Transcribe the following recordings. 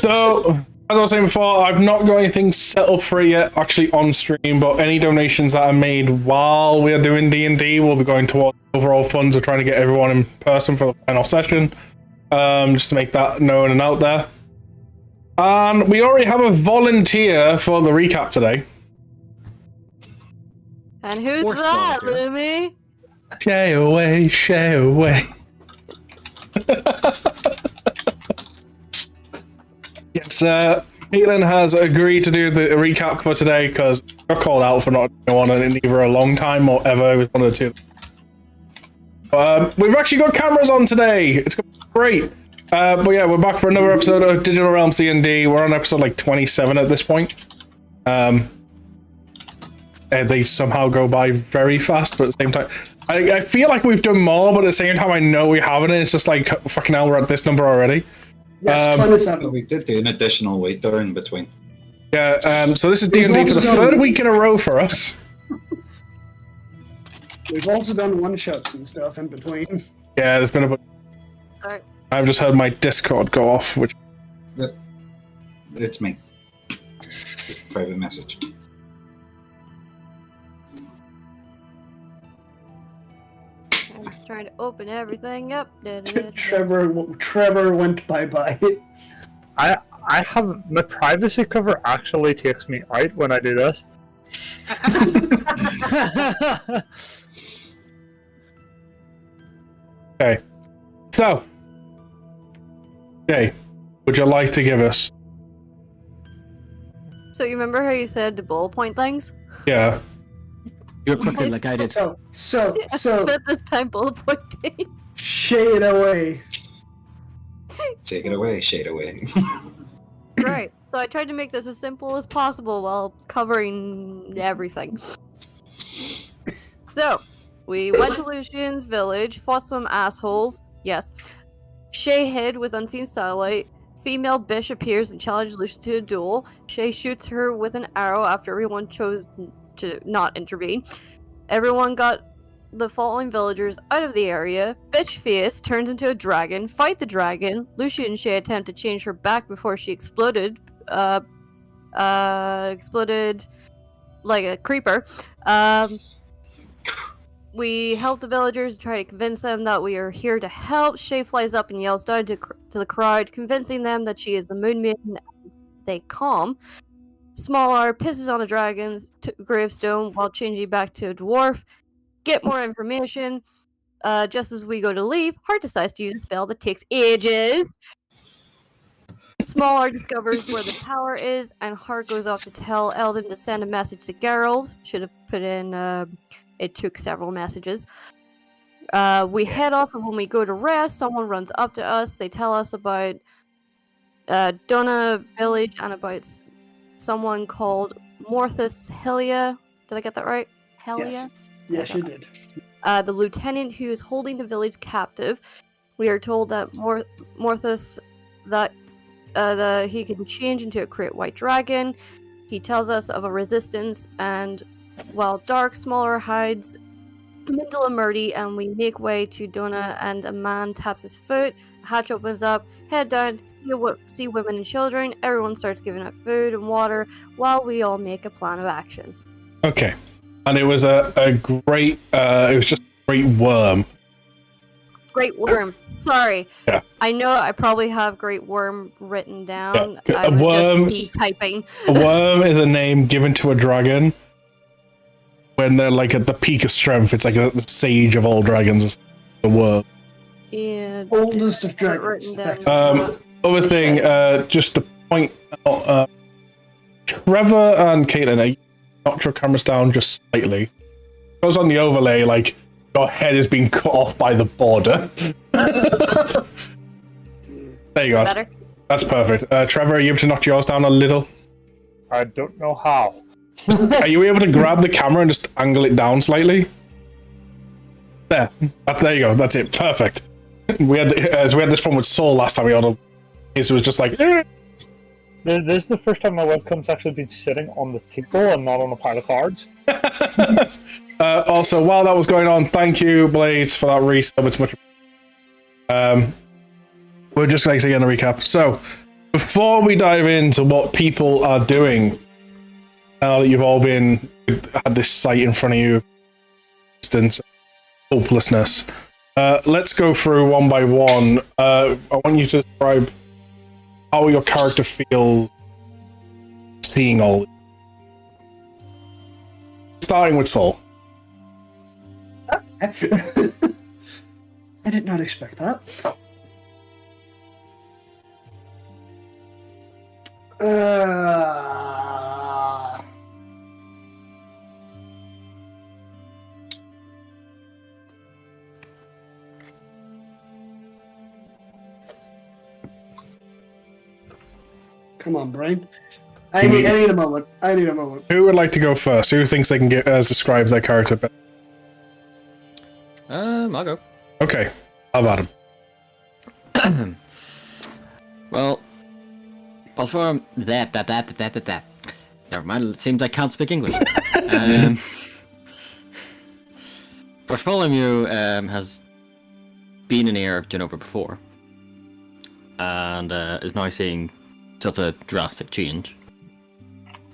So, as I was saying before, I've not got anything set up for it yet, actually on stream, but any donations that are made while we are doing D&D will be going towards overall funds of trying to get everyone in person for the final session, just to make that known and out there. And we already have a volunteer for the recap today. And who's that, Lumi? Shay away, shay away. Yes, Caitlin has agreed to do the recap for today because I got called out for not doing one in either a long time or ever. It was one of the two. We've actually got cameras on today. It's gonna be great. But yeah, we're back for another episode of Digital Realms D&D. We're on episode like 27 at this point. They somehow go by very fast, but at the same time, I feel like we've done more, but at the same time, I know we haven't. And it's just like, fucking hell, we're at this number already. Yes, 27. We did do an additional week there in between. Yeah, so this is D&D for the third week in a row for us. We've also done one-shots and stuff in between. Yeah, there's been a bit. Alright. I've just heard my Discord go off, which... It's me. Just private message. I'm just trying to open everything up. Trevor went bye-bye. I have my privacy cover actually takes me out when I do this. Okay. So, okay, would you like to give us? So you remember how you said to bullet point things? Yeah. You were quicker like I did. So, I spent this time bullet pointing. shade away. Take it away, shade away. Right. So I tried to make this as simple as possible while covering everything. So, we went to Lucian's village, fought some assholes. Yes. Shay hid with unseen satellite. Female Bish appears and challenges Lucian to a duel. Shay shoots her with an arrow after everyone chose to not intervene. Everyone got the following villagers out of the area. Bitch Face turns into a dragon, fight the dragon. Lucian and Shay attempt to change her back before she exploded. Exploded like a creeper. We help the villagers, try to convince them that we are here to help. Shay flies up and yells down to the crowd, convincing them that she is the Moon Maiden. They calm. Smaller pisses on a dragon's gravestone while changing back to a dwarf. Get more information. Just as we go to leave, Hart decides to use a spell that takes ages. Smaller discovers where the tower is, and Hart goes off to tell Eldon to send a message to Geralt. Should have put in, it took several messages. We head off, and when we go to rest, someone runs up to us. They tell us about Donna Village and about someone called Morthus Helia. Did I get that right? Helia? Yes, you did. The lieutenant who is holding the village captive. We are told that Morthus that he can change into a great white dragon. He tells us of a resistance, and while Dark Smaller hides Mindle and Murdy, and we make way to Donna, and a man taps his foot. A hatch opens up, head down, see women and children. Everyone starts giving out food and water while we all make a plan of action. Okay. And it was a great, it was just a great worm. Great Worm. Sorry. Yeah. I know I probably have Great Worm written down. Yeah. I'm A worm, just typing. A worm is a name given to a dragon when they're like at the peak of strength. It's like the sage of all dragons. The worm. Yeah. Oldest of dragons. Other thing, just to point out, Trevor and Caitlin, knocked your cameras down just slightly. It goes on the overlay, like your head is being cut off by the border. There you go. That's perfect. Trevor, are you able to knock yours down a little? I don't know how. Are you able to grab the camera and just angle it down slightly? There. There you go. That's it. Perfect. We had this problem with Saul last time we had a... It was just like... This is the first time my webcam's actually been sitting on the table and not on a pile of cards. Also, while that was going on, thank you, Blades, for that resub. It's much... we're just going to say again a recap. So, before we dive into what people are doing, now that you've all had this sight in front of you, distance, hopelessness, let's go through one by one. I want you to describe how your character feels seeing all this. Starting with Sol. I did not expect that. Come on, brain. I need a moment. I need a moment. Who would like to go first? Who thinks they can describe their character better? I'll go. Okay, have Adam. Well, before that. Never mind. It seems I can't speak English. Bartholomew has been an heir of Genova before, and is now seeing such a drastic change.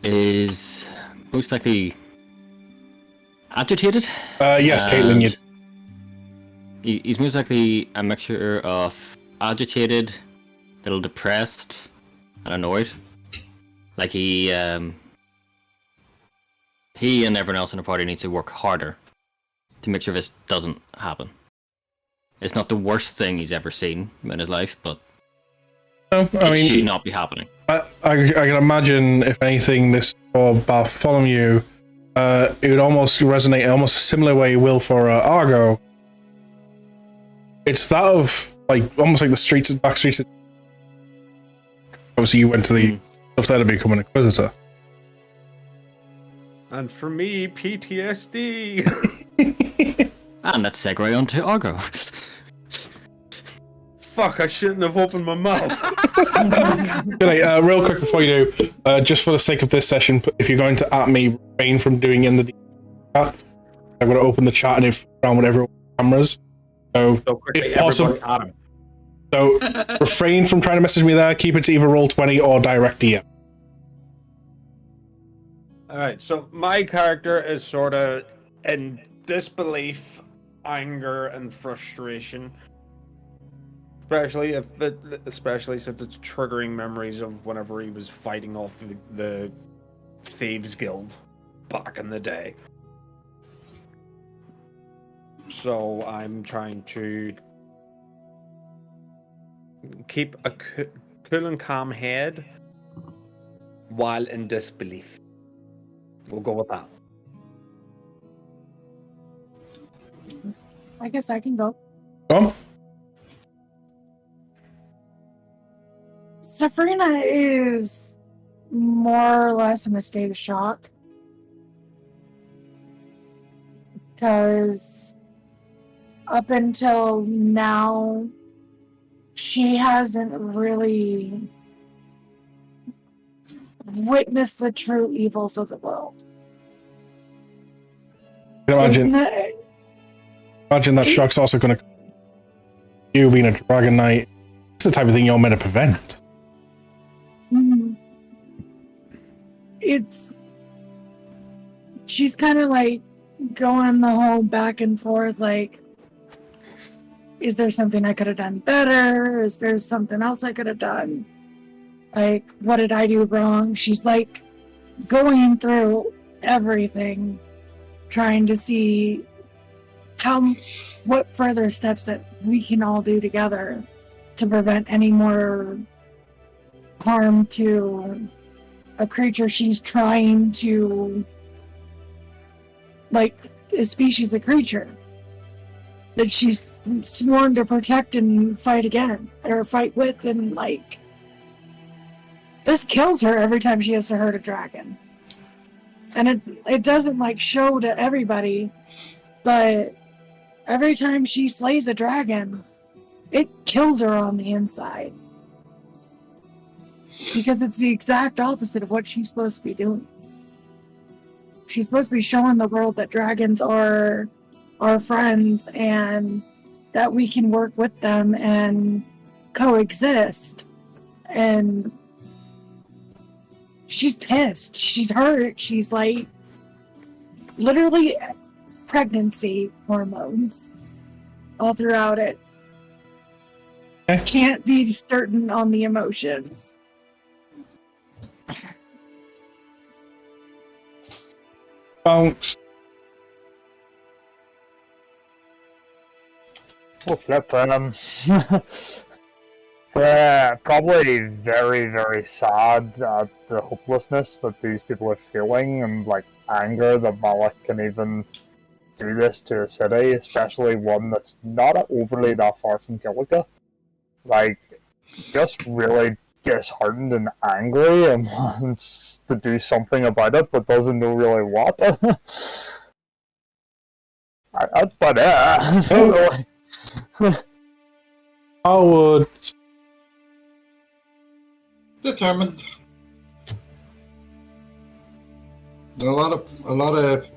Is most likely agitated. Yes, Caitlin. He's most likely a mixture of agitated, a little depressed, and annoyed. Like he and everyone else in the party needs to work harder to make sure this doesn't happen. It's not the worst thing he's ever seen in his life, but it should not be happening. I can imagine, if anything, this for Bartholomew, it would almost resonate in almost a similar way will for Argo. It's that of almost like the back streets. Obviously, you went to the stuff there to become an Inquisitor. And for me, PTSD. And let's segue on to Argo. Fuck, I shouldn't have opened my mouth. Good, real quick before you do, just for the sake of this session, if you're going to at me, refrain from doing in the chat. I'm going to open the chat and if around with everyone's cameras. So quickly, if possible, Adam. so refrain from trying to message me there. Keep it to either Roll20 or direct DM. Alright, so my character is sort of in disbelief, anger, and frustration. Especially since it's triggering memories of whenever he was fighting off the Thieves Guild back in the day. So I'm trying to keep a cool and calm head while in disbelief. We'll go with that. I guess I can go. Come. Sabrina is more or less in a state of shock. Because up until now, she hasn't really witnessed the true evils of the world. Imagine that shock's also going to you being a Dragon Knight. It's the type of thing you're meant to prevent. She's kind of like going the whole back and forth, like, is there something I could have done better? Is there something else I could have done? Like, what did I do wrong? She's like going through everything, trying to see what further steps that we can all do together to prevent any more harm to a creature she's trying to, like, a species of creature that she's sworn to protect and fight with, and like, this kills her every time she has to hurt a dragon. And it doesn't like show to everybody, but every time she slays a dragon, it kills her on the inside. Because it's the exact opposite of what she's supposed to be doing. She's supposed to be showing the world that dragons are our friends and that we can work with them and coexist. And she's pissed. She's hurt. She's like literally pregnancy hormones all throughout it. Okay. Can't be certain on the emotions. Bounce. Well, flip. Probably very, very sad at the hopelessness that these people are feeling, and like anger that Malik can even do this to a city, especially one that's not overly that far from Gilliga. Like, just really disheartened and angry and wants to do something about it, but doesn't know really what. That's about it. I would. Determined. A lot of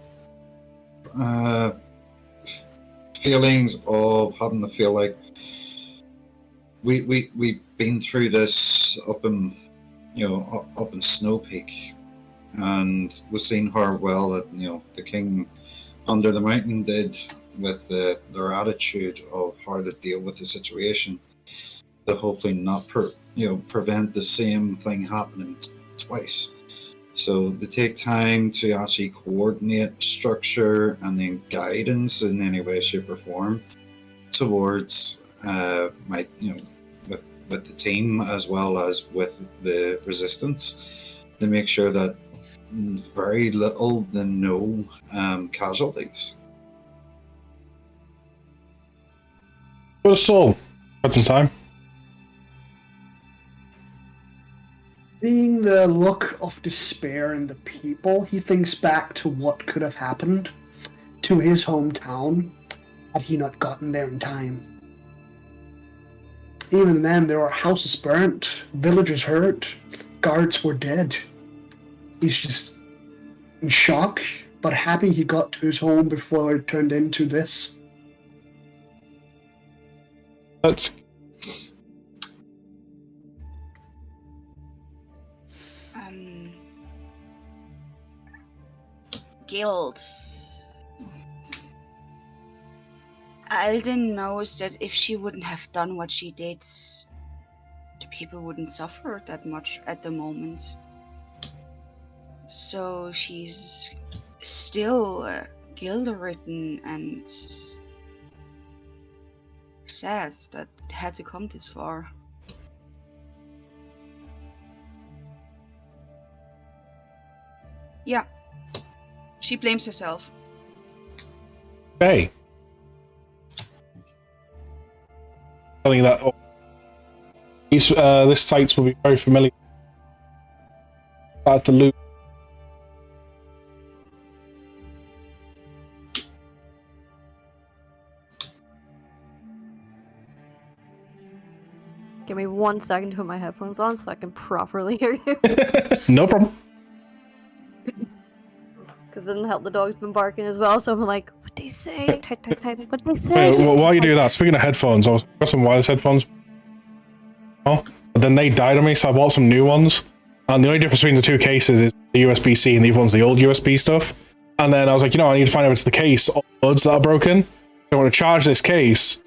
feelings of having to feel like we've been through this up in Snow Peak, and we've seen how well that the king under the mountain did with their attitude of how they deal with the situation, to hopefully not prevent the same thing happening twice. So they take time to actually coordinate structure and then guidance in any way, shape, or form towards with the team as well as with the resistance, to make sure that very little than no casualties. Go to Soul. Got some time. Seeing the look of despair in the people, he thinks back to what could have happened to his hometown had he not gotten there in time. Even then, there were houses burnt, villagers hurt, guards were dead. He's just in shock, but happy he got to his home before it turned into this. Let's. Guilds. Alden knows that if she wouldn't have done what she did, the people wouldn't suffer that much at the moment. So she's still guilt-ridden and sad that it had to come this far. Yeah. She blames herself. Okay. Telling you that this sites will be very familiar. Start to loot. Give me 1 second to put my headphones on so I can properly hear you. No problem. Because it didn't help the dog's been barking as well, so I'm like, what they say? Type, what they say? Wait, while you do that, speaking of headphones, I've got some wireless headphones. Oh, but then they died on me, so I bought some new ones. And the only difference between the two cases is the USB-C and the other one's the old USB stuff. And then I was like, I need to find out if it's the case or the buds that are broken. I want to charge this case,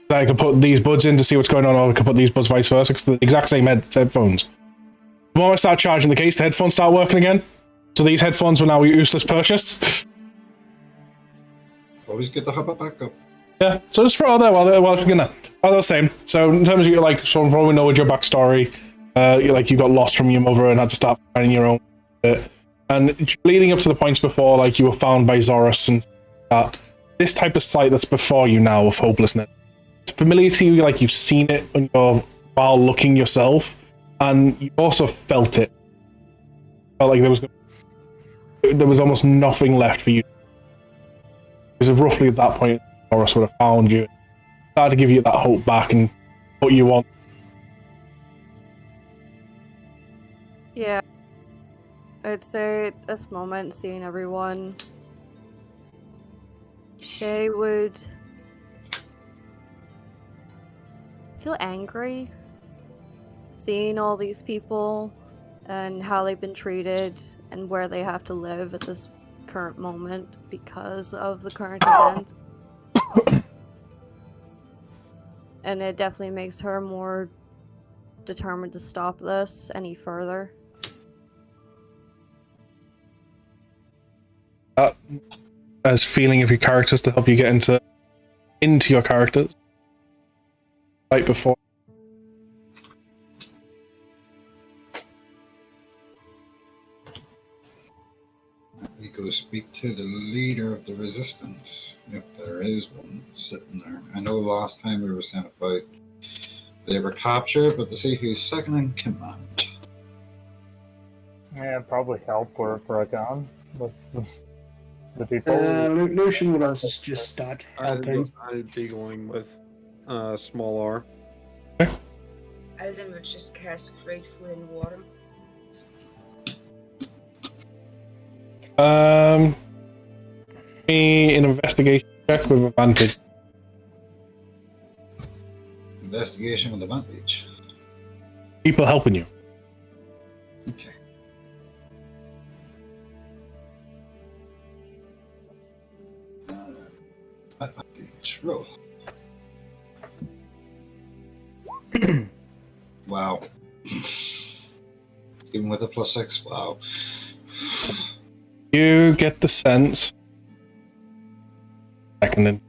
then I can put these buds in to see what's going on, or I can put these buds vice versa, because they're the exact same headphones. The moment I start charging the case, the headphones start working again. So these headphones were now a useless purchase. Always good to have a backup. Yeah, so just throw it there while we're gonna. Oh, the same. So in terms of your so probably know with your backstory, you got lost from your mother and had to start finding your own bit. And leading up to the points before, you were found by Zorus and that. This type of sight that's before you now of hopelessness, it's familiar to you, you've seen it while looking yourself, and you also felt it. Felt like there was almost nothing left for you. Because roughly at that point, Zorus would have found you, started to give you that hope back and put you on. Yeah. I'd say at this moment, seeing everyone, Shay would feel angry. seeing all these people and how they've been treated and where they have to live at this current moment because of the current events. And it definitely makes her more determined to stop this any further. As feeling of your characters to help you get into your characters right before. We go speak to the leader of the Resistance, if there is one sitting there. I know last time we were saying about they were captured, but to see who's second in command. Yeah, probably help where I can with the people. Lucian would also just start helping. I'd be going with small R. Eldon would just cast Great Food in water. Me an investigation check with advantage. Investigation with advantage. People helping you. Okay. Advantage. Roll. Wow. Even with a +6, wow. You get the sense. Second in.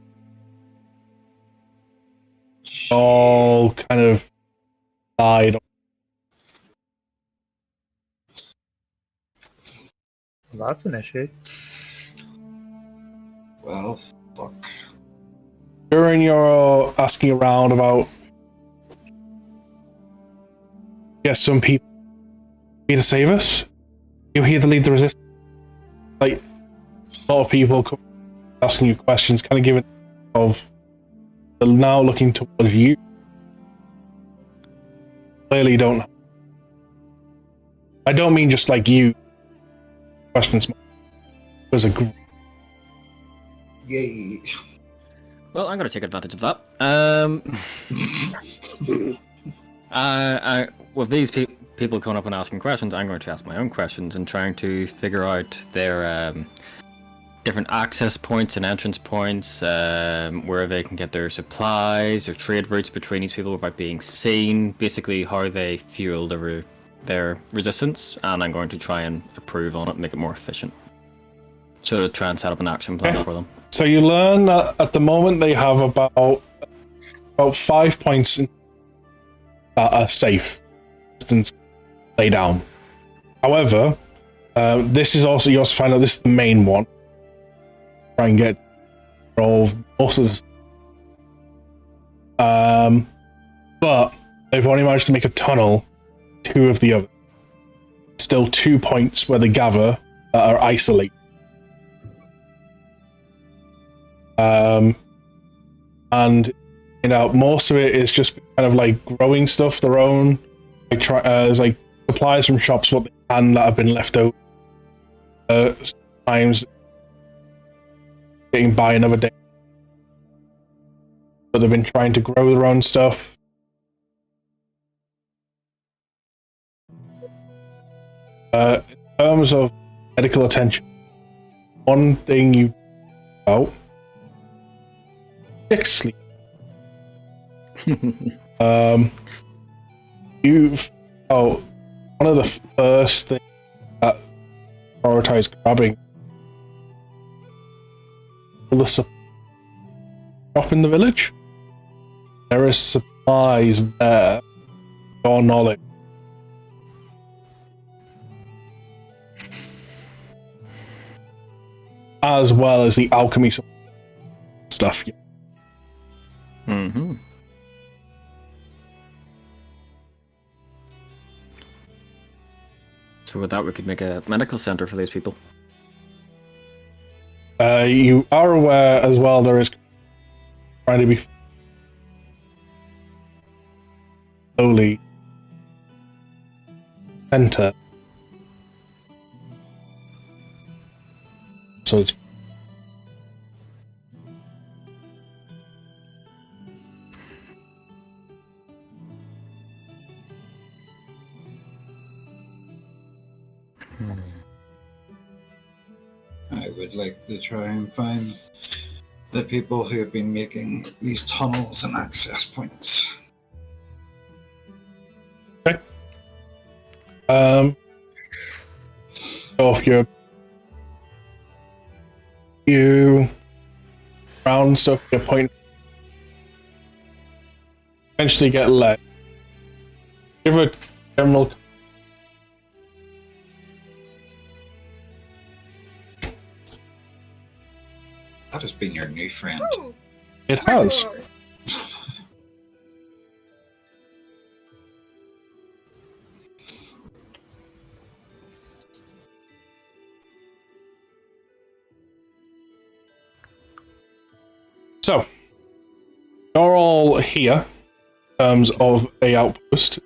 All kind of died. That's an issue. Well, fuck. During your asking around about, yes, some people here to save us. You're here to lead the resistance. Like a lot of people come asking you questions, kind of giving of. They're now looking towards you. Clearly, don't. I don't mean just like you. Questions. It was a. Yay. Well, I'm going to take advantage of that. With these people coming up and asking questions, I'm going to ask my own questions and trying to figure out their different access points and entrance points, where they can get their supplies or trade routes between these people without being seen. Basically, how they fuel their resistance, and I'm going to try and improve on it, make it more efficient. So to try and set up an action plan for them. So you learn that at the moment they have about 5 points that are safe distance lay down. However, this is also you also find out this is the main one. Try and get involved most of this. But they've only managed to make a tunnel. 2 of the other. Still 2 points where they gather that are isolated. And you know, most of it is just kind of like growing stuff their own. Like there's like supplies from shops, what they can that have been left out. Sometimes getting by another day, but they've been trying to grow their own stuff. In terms of medical attention, one thing you know. Sleep. One of the first things that prioritize grabbing the shop in the village. There is supplies there. Your knowledge. As well as the alchemy stuff. Mm-hmm. So with that, we could make a medical center for these people. You are aware as well there is trying to be slowly center. So it's I would like to try and find the people who have been making these tunnels and access points. Okay. So if you round, so if your point eventually get led, give a general. That has been your new friend. It has. So, you're all here in terms of a outpost.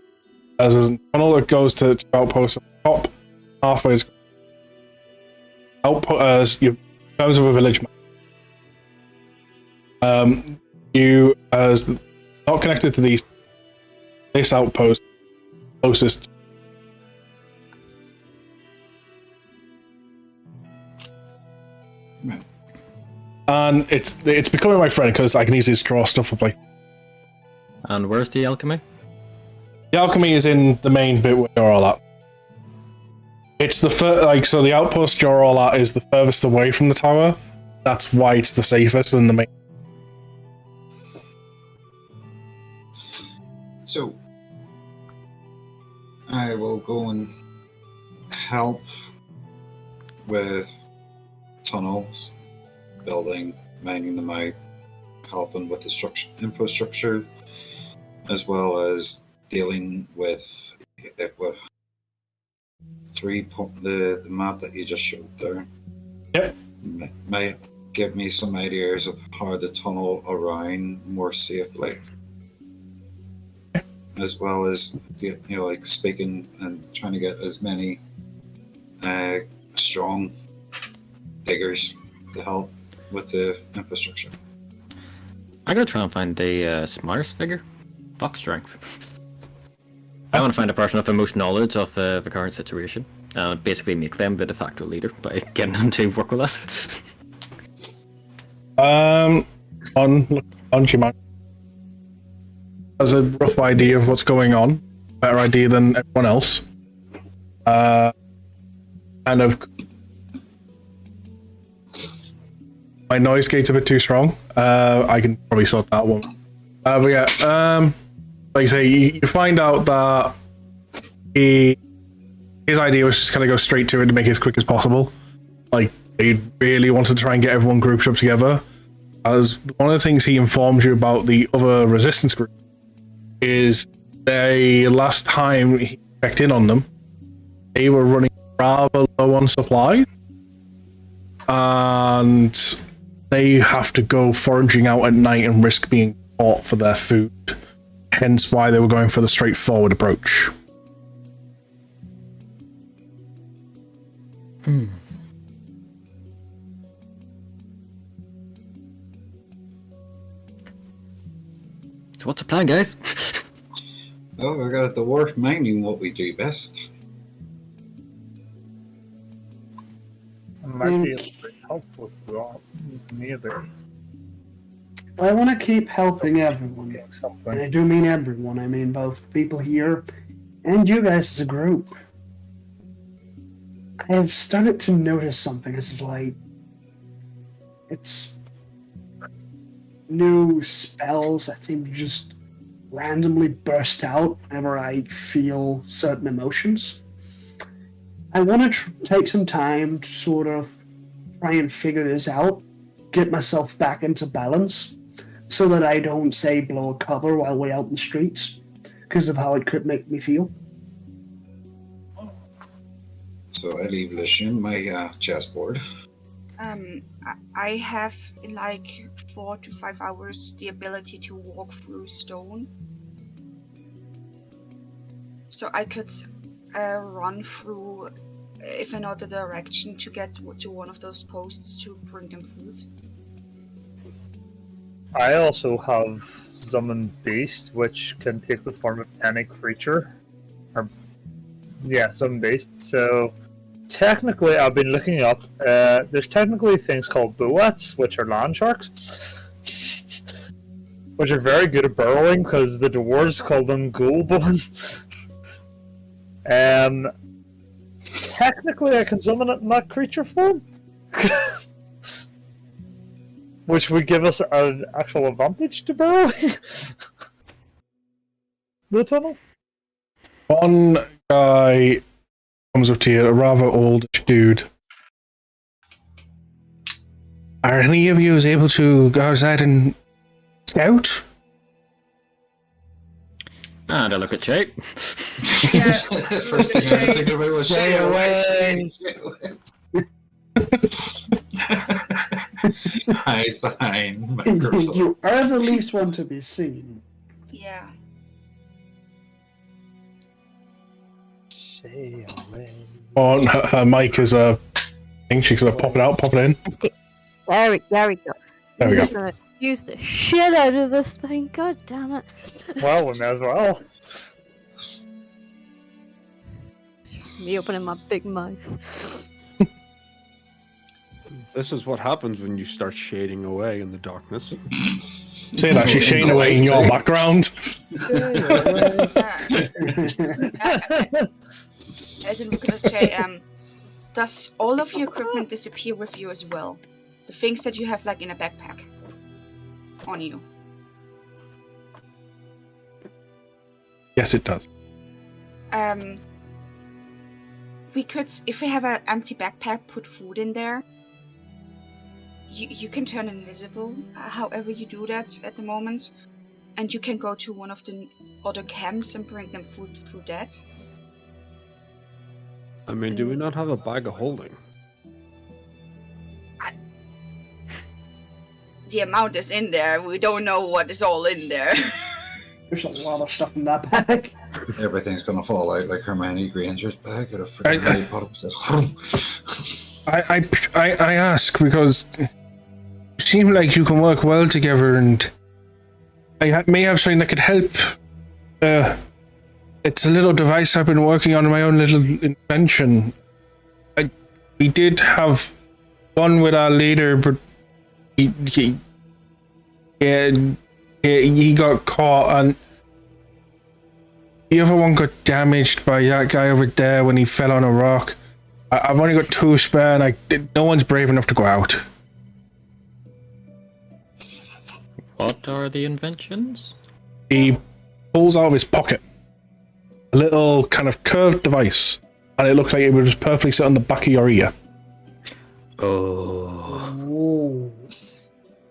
As a tunnel that goes to outpost at the top, halfway is output as you in terms of a village map. You as not connected to this outpost closest. Right. And it's becoming my friend because I can easily just draw stuff up like. And where's the alchemy? The alchemy is in the main bit where you're all at. It's the so the outpost you're all at is the furthest away from the tower. That's why it's the safest in the main. So, I will go and help with tunnels, building, mining them out, helping with the infrastructure, as well as dealing with the map that you just showed there. Yep. Might give me some ideas of how to tunnel around more safely, as well as like speaking and trying to get as many strong diggers to help with the infrastructure. I'm gonna try and find the smartest figure. Fox strength. I want to find a person with the most knowledge of the current situation. Basically make them the de facto leader by getting them to work with us. On Shimon has a rough idea of what's going on. Better idea than everyone else. Kind of. My noise gate's a bit too strong. I can probably sort that one. But yeah, like I say, you find out that his idea was just kind of go straight to it to make it as quick as possible. Like, he really wanted to try and get everyone grouped up together. As one of the things he informed you about the other resistance group is they last time he checked in on them, they were running rather low on supplies, and they have to go foraging out at night and risk being caught for their food. Hence why they were going for the straightforward approach. So what's the plan, guys? Oh, we got the dwarf mining what we do best. Might be able to help with that. Neither. I want to keep helping everyone. Getting And something. I do mean everyone. I mean both people here and you guys as a group. I have started to notice something. This is like... It's... new spells that seem to just randomly burst out whenever I feel certain emotions. I want to take some time to sort of try and figure this out, get myself back into balance, so that I don't, say, blow a cover while we're out in the streets, because of how it could make me feel. So I leave Lucian my chessboard. I have in like 4 to 5 hours the ability to walk through stone. So I could run through if another direction to get to one of those posts to bring them food. I also have Summon Beast, which can take the form of any creature. Summon Beast. So technically, I've been looking up. There's technically things called buoys, which are land sharks, which are very good at burrowing because the dwarves call them ghoulbone. Technically, I can summon it in that creature form, which would give us an actual advantage to burrowing the tunnel. One guy comes up to you, a rather oldish dude. Are any of you able to go outside and scout? And I look at Shape. Yeah. First thing I was thinking about was Stay away. Hides behind microphone. You are the least one to be seen. Yeah. Stay away. On her mic is a thing. She's gonna pop it out, pop it in. There we go. There we We're go. gonna use the shit out of this thing. God damn it. Well, we may as well. Me opening my big mouth. This is what happens when you start shading away in the darkness. Say that she's shading away in your background. As in, because I say, does all of your equipment disappear with you as well? The things that you have like in a backpack on you. Yes, it does. We could, if we have an empty backpack, put food in there. You can turn invisible, however you do that at the moment, and you can go to one of the other camps and bring them food through that. I mean, do we not have a bag of holding? The amount is in there. We don't know what is all in there. There's a lot of stuff in that bag. Everything's gonna fall out like Hermione Granger's bag at a freaking Harry Potter says. I ask because you seem like you can work well together, and I may have something that could help. It's a little device I've been working on, my own little invention. We did have one with our leader, but he got caught, and the other one got damaged by that guy over there when he fell on a rock. I've only got 2 spare, and no one's brave enough to go out. What are the inventions? He pulls out of his pocket a little kind of curved device, and it looks like it would just perfectly sit on the back of your ear. Oh. Oh.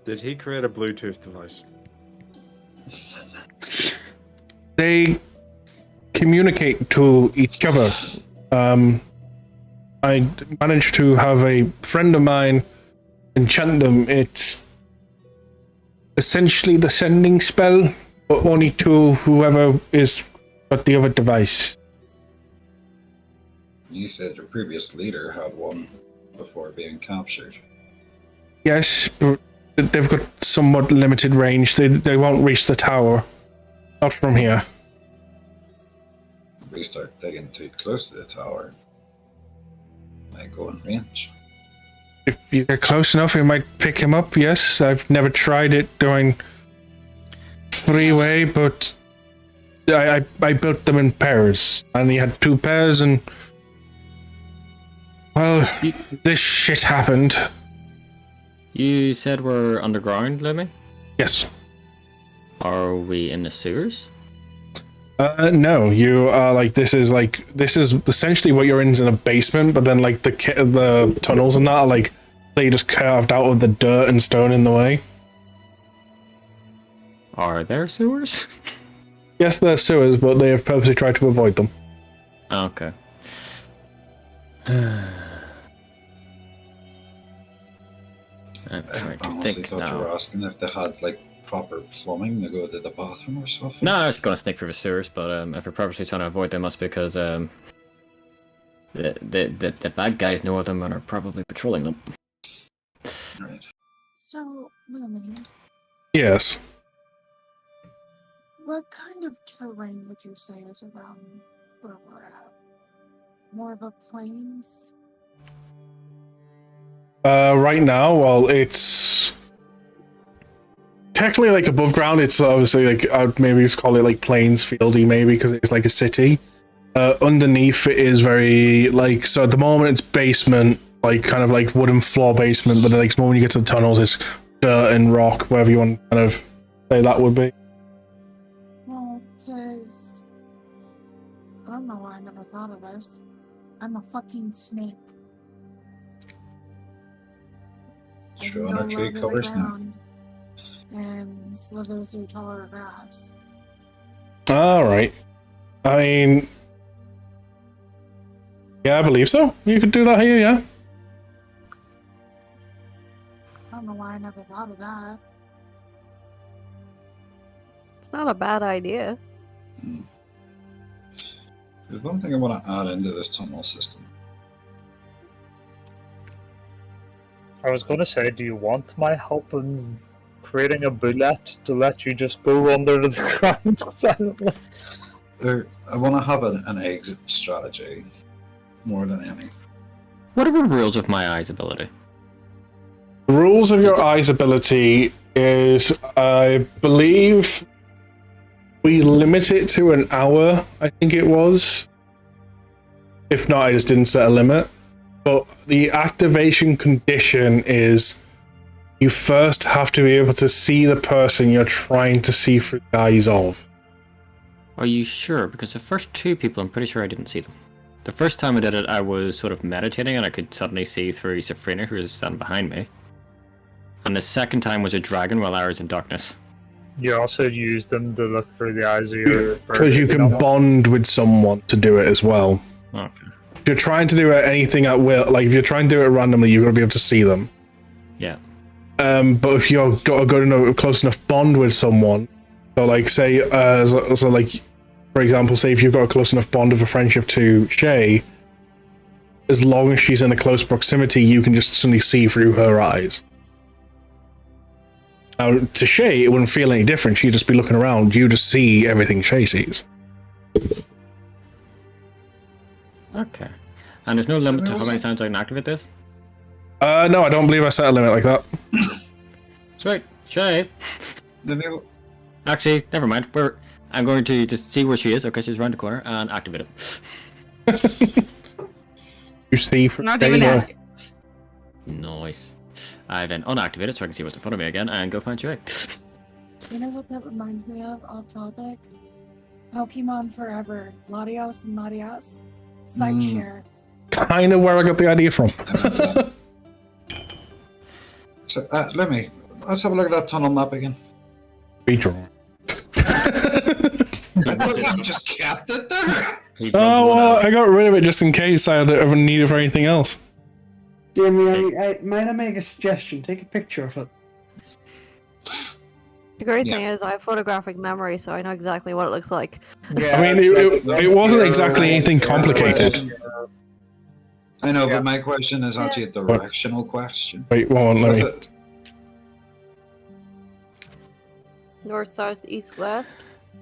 Did he create a Bluetooth device? They communicate to each other. I managed to have a friend of mine enchant them. It's essentially the sending spell, but only to whoever is got the other device. You said your previous leader had one before being captured. Yes, but they've got somewhat limited range. They won't reach the tower. Not from here. If we start digging too close to the tower, might go in range. If you get close enough, you might pick him up, yes. I've never tried it doing 3-way, but I built them in pairs. I only had 2 pairs, and well, this shit happened. You said we're underground, Lemmy? Yes. Are we in the sewers? No, you are like this is essentially what you're in a basement, but then like the tunnels and that are like they just carved out of the dirt and stone in the way. Are there sewers? Yes, they're sewers, but they have purposely tried to avoid them. Okay. I'm I trying to honestly think thought you were now. asking if they had like proper plumbing to go to the bathroom or something. No, I was gonna sneak through the sewers, but if we're purposely trying to avoid them, that's because the bad guys know of them and are probably patrolling them. Right. So, Lily, Yes. what kind of terrain would you say is around where we're at? More of a plains Right now, well, it's technically like above ground. It's obviously like I'd maybe just call it like plains fieldy, maybe because it's like a city. Underneath it is very like so. At the moment, it's basement, like kind of like wooden floor basement. But the next moment you get to the tunnels, it's dirt and rock, wherever you want to kind of say that would be. Well, because I don't know why I never thought of this. I'm a fucking snake. I True, can on a go tree over the covers now. ground and slither through taller grass. All right. I mean, yeah, I believe so. You could do that here, yeah. I don't know why I never thought of that. It's not a bad idea. There's one thing I want to add into this tunnel system. I was going to say, do you want my help in creating a bullet to let you just go under the ground silently? I want to have an exit strategy more than anything. What are the rules of my eyes ability? The rules of your eyes ability is, I believe, we limit it to an hour. I think it was. If not, I just didn't set a limit. But the activation condition is you first have to be able to see the person you're trying to see through the eyes of. Are you sure? Because the first two people, I'm pretty sure I didn't see them. The first time I did it, I was sort of meditating and I could suddenly see through Safrina, who was standing behind me. And the second time was a dragon while I was in darkness. You also used them to look through the eyes of your... Because you can bond with someone to do it as well. Okay. If you're trying to do anything at will, like if you're trying to do it randomly, you've got to be able to see them. Yeah. But if you've got a good enough, close enough bond with someone, so like say, so like, for example, say if you've got a close enough bond of a friendship to Shay, as long as she's in a close proximity, you can just suddenly see through her eyes. Now, to Shay, it wouldn't feel any different. She'd just be looking around. You just see everything Shay sees. Okay. And there's no limit to how many times I can activate this? No, I don't believe I set a limit like that. Sweet. Shay. Maybe- Actually, never mind. I'm going to just see where she is. Okay, she's around the corner and activate it. You see from Not even asking. Nice. I then unactivate it so I can see what's in front of me again and go find Shay. You know what that reminds me of, off topic? Pokemon Forever. Latios and Latias. Sight share. Kind of where I got the idea from. So let's have a look at that tunnel map again. Redraw. I thought you just kept it there. Oh, well, I got rid of it just in case I ever need it for anything else. Jamie, might I make a suggestion? Take a picture of it. The great thing is I have photographic memory, so I know exactly what it looks like. Yeah, I mean, it wasn't exactly anything complicated. I know, but my question is actually a directional question. Wait, one, let me... North, south, east, west.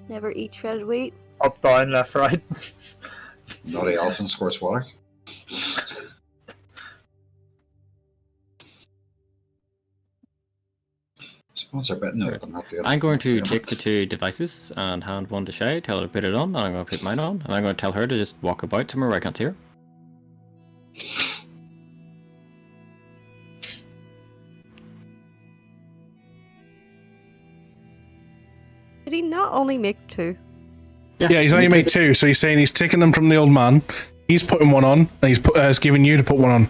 Never eat shredded wheat. Up, down, left, right. Naughty elephant squirts water. Sponsor bet no, I'm not the I'm going to take the two devices and hand one to Shay, tell her to put it on, and I'm going to put mine on, and I'm going to tell her to just walk about somewhere where I can't see her. Did he not only make two? Yeah, he's only made two, so he's saying he's taking them from the old man, he's putting one on, and he's giving you to put one on.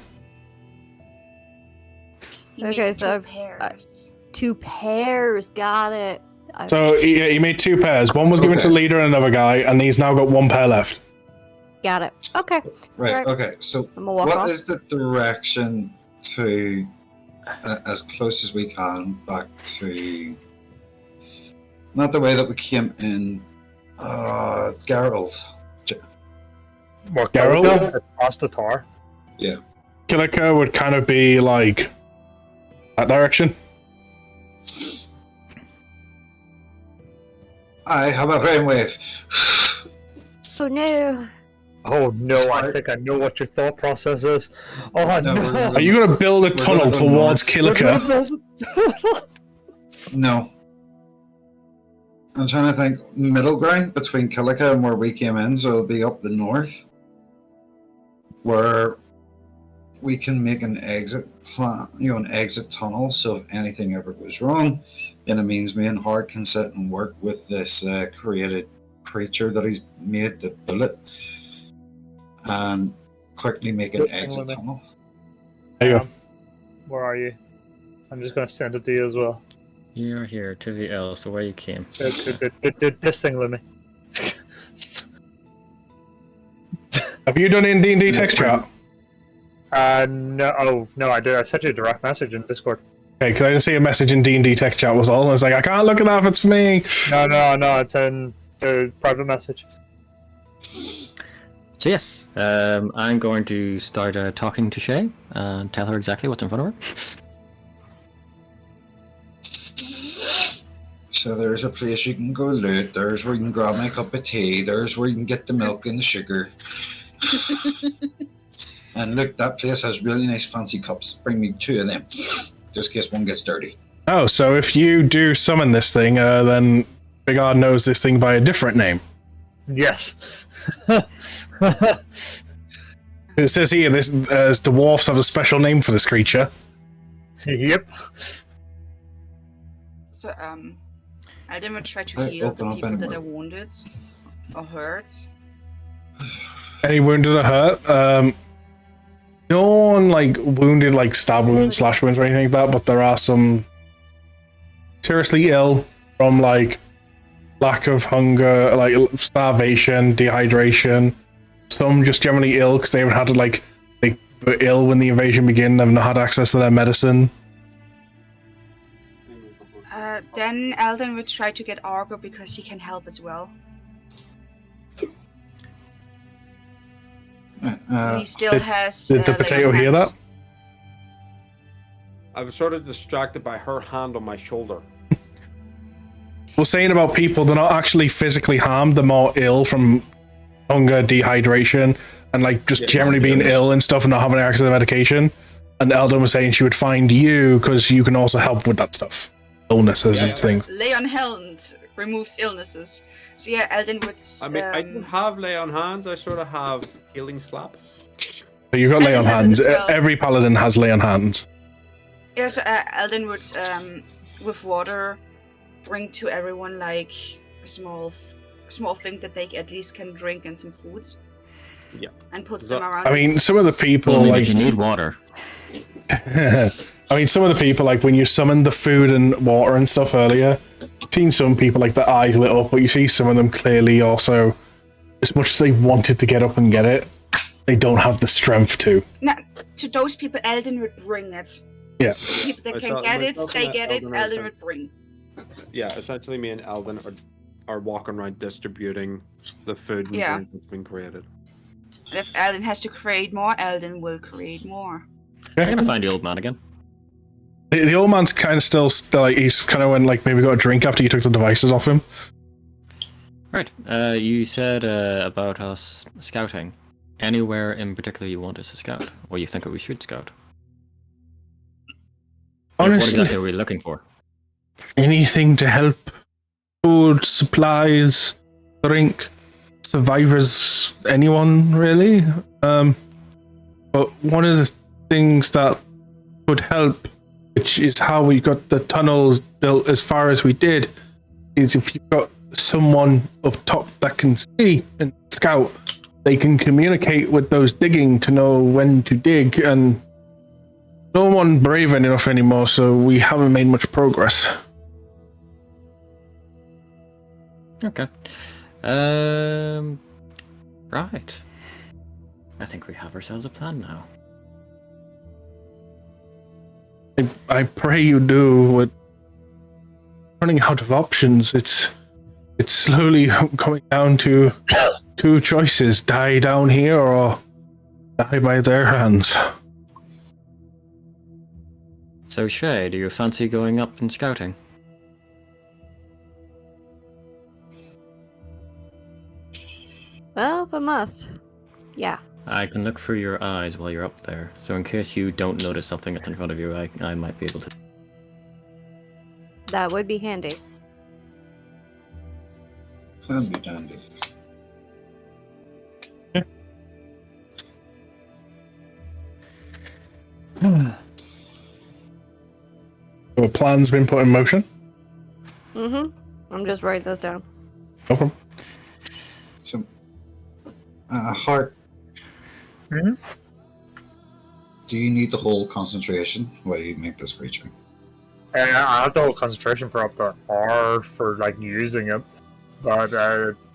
He Okay, made so two pairs. 2 pairs, got it. So he made 2 pairs. One was given to leader and another guy, and he's now got 1 pair left. Got it. Okay. Right. Okay. So I'm gonna walk what off. is the direction to as close as we can back to not the way that we came in? Geralt. What, Geralt? Kilika? Past the tower. Yeah. Kilika would kind of be like that direction. I have a brainwave. Oh no. Oh no, I think I know what your thought process is. Oh No, no. we're Are you going to build a We're tunnel gonna go towards north. Kilika? No. I'm trying to think middle ground between Kilika and where we came in, so it'll be up the north, where we can make an exit plan, an exit tunnel. So if anything ever goes wrong, then it means me and Hart can sit and work with this created creature that he's made, the bullet, and quickly make an Just hang exit with me. tunnel. There you go. Where are you? I'm just gonna send it to you as well. You're here to the L's the way you came. This thing with me. Have you done it in D&D text chat? No. Oh, no, I did. I sent you a direct message in Discord. Okay, because I just see a message in D&D text chat was all. I was like, I can't look at that if it's for me. No, it's in the private message. So yes, I'm going to start talking to Shay and tell her exactly what's in front of her. So there's a place you can go loot. There's where you can grab my cup of tea. There's where you can get the milk and the sugar. And look, that place has really nice fancy cups. Bring me 2 of them, just in case one gets dirty. Oh, so if you do summon this thing, then Big R knows this thing by a different name. Yes. It says here, this dwarfs have a special name for this creature. Yep. So, I didn't try to Hey, heal the open up people that anywhere. are wounded or hurt. Any wounded or hurt? No one like wounded, like stab wounds, slash wounds, or anything like that. But there are some seriously ill from like lack of hunger, like starvation, dehydration. Some just generally ill because they haven't had to they were ill when the invasion began. They've not had access to their medicine. Then Alden would try to get Argo because he can help as well. He still has. Did the potato hear that? I was sort of distracted by her hand on my shoulder. We're saying about people, they're not actually physically harmed, they're more ill from hunger, dehydration, and just generally being ill and stuff and not having access to the medication. And Eldon was saying she would find you because you can also help with that stuff. Illnesses and things. Lay on hand removes illnesses. So yeah, Alden would. I mean, I don't have lay on hands. I sort of have healing slap. So you've got lay on Alden hands. as well. Every paladin has lay on hands. Yeah, so Alden would, with water, bring to everyone a small thing that they at least can drink and some foods. Yeah. And puts them around. I mean, some of the people Only if you need water. I mean, some of the people, when you summoned the food and water and stuff earlier, I've seen some people, the eyes lit up, but you see some of them clearly also, as much as they wanted to get up and get it, they don't have the strength to. No, to those people, Alden would bring it. Yeah. The people that can get it, they get it, Alden would bring. Yeah, essentially me and Alden are walking around distributing the food and drink that's been created. And if Alden has to create more, Alden will create more. I'm gonna find the old man again. The old man's kind of still he's kind of went maybe got a drink after you took the devices off him. Right. You said about us scouting. Anywhere in particular you want us to scout, or you think that we should scout? Honestly, what exactly are we looking for? anything to help. Food, supplies, drink, survivors, anyone really. But one of the things that would help, which is how we got the tunnels built as far as we did, is if you've got someone up top that can see and scout, they can communicate with those digging to know when to dig, and no one brave enough anymore, so we haven't made much progress. Okay. Right. I think we have ourselves a plan now. I pray you do. With running out of options, it's slowly coming down to 2 choices: die down here or die by their hands. So Shay, do you fancy going up and scouting? Well, if I must. Yeah. I can look through your eyes while you're up there, so in case you don't notice something that's in front of you, I might be able to. That would be handy. Handy dandy. So a plan's been put in motion. Mm-hmm. I'm just writing this down. No problem. So, Heart. Mhm. Do you need to hold concentration while you make this creature? I have to hold concentration for up to R for like using it, but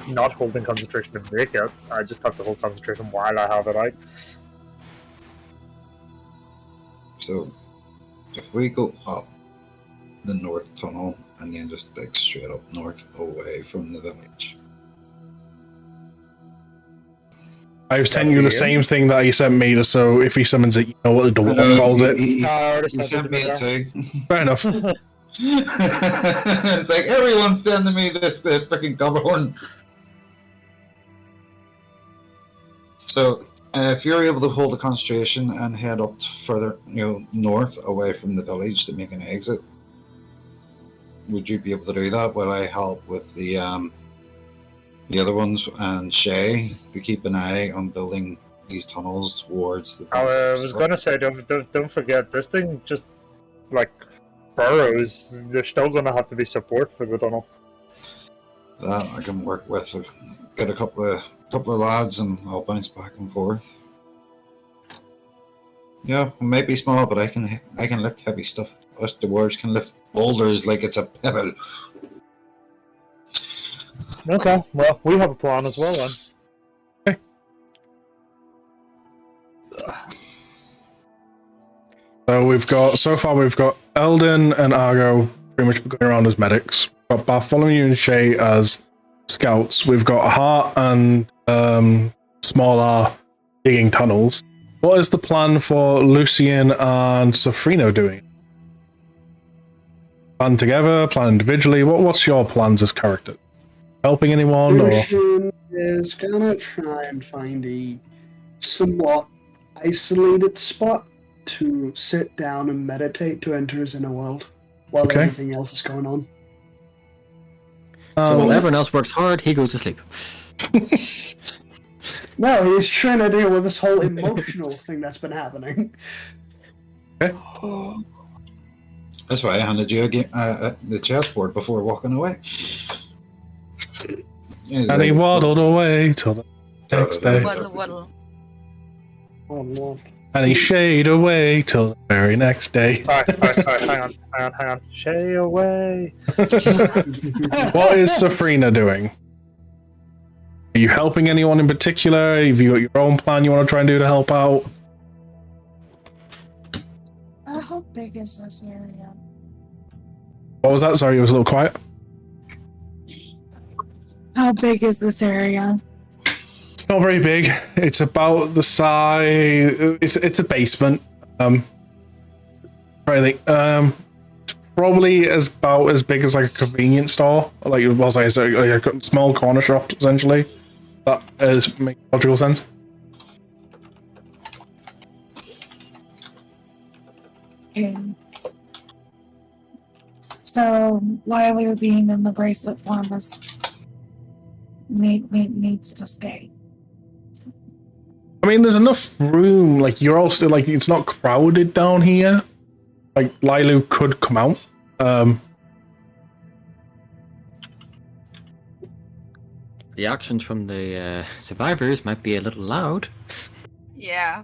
not holding concentration to make it. I just have to hold concentration while I have it out. So, if we go up the north tunnel and then just like straight up north away from the village. I've sent you the same thing that he sent me, so if he summons it, you know what the dwarf calls it. He already sent me it too. Fair enough. It's like everyone's sending me this freaking Gobberhorn. So if you're able to hold the concentration and head up further, north away from the village to make an exit, would you be able to do that while I help with the other ones and Shay to keep an eye on building these tunnels towards the? I was gonna say, don't forget, this thing just like burrows. There's still gonna have to be support for the tunnel. That I can work with. Get a couple of lads and I'll bounce back and forth. Yeah, it might be small, but I can lift heavy stuff. Us dwarves can lift boulders like it's a pebble. Okay, well, we have a plan as well then. So far we've got Eldon and Argo pretty much going around as medics. We've got Bartholomew and Shay as scouts. We've got Hart and Small R digging tunnels. What is the plan for Lucian and Sofrino doing? Plan together, plan individually? What's your plans as characters? Helping anyone? Or Lucian is gonna try and find a somewhat isolated spot to sit down and meditate to enter his inner world while everything else is going on. So while everyone else works hard, he goes to sleep. No, he's trying to deal with this whole emotional thing that's been happening. Okay. That's why I handed you the chessboard before walking away. And he waddled away till the next day. Waddle. Oh no. And he shayed away till the very next day. Sorry, hang on. Shay away. What is Sofrina doing? Are you helping anyone in particular? Have you got your own plan you want to try and do to help out? How big is this area? What was that? Sorry, it was a little quiet. How big is this area? It's not very big. It's about the size. It's a basement. Really. It's probably about as big as like a convenience store, like it was like a small corner shop essentially. That is makes logical sense. Okay. So Lila being in the bracelet form is needs to stay. I mean, there's enough room. Like you're all still like it's not crowded down here. Like Lilu could come out. The actions from the survivors might be a little loud. Yeah.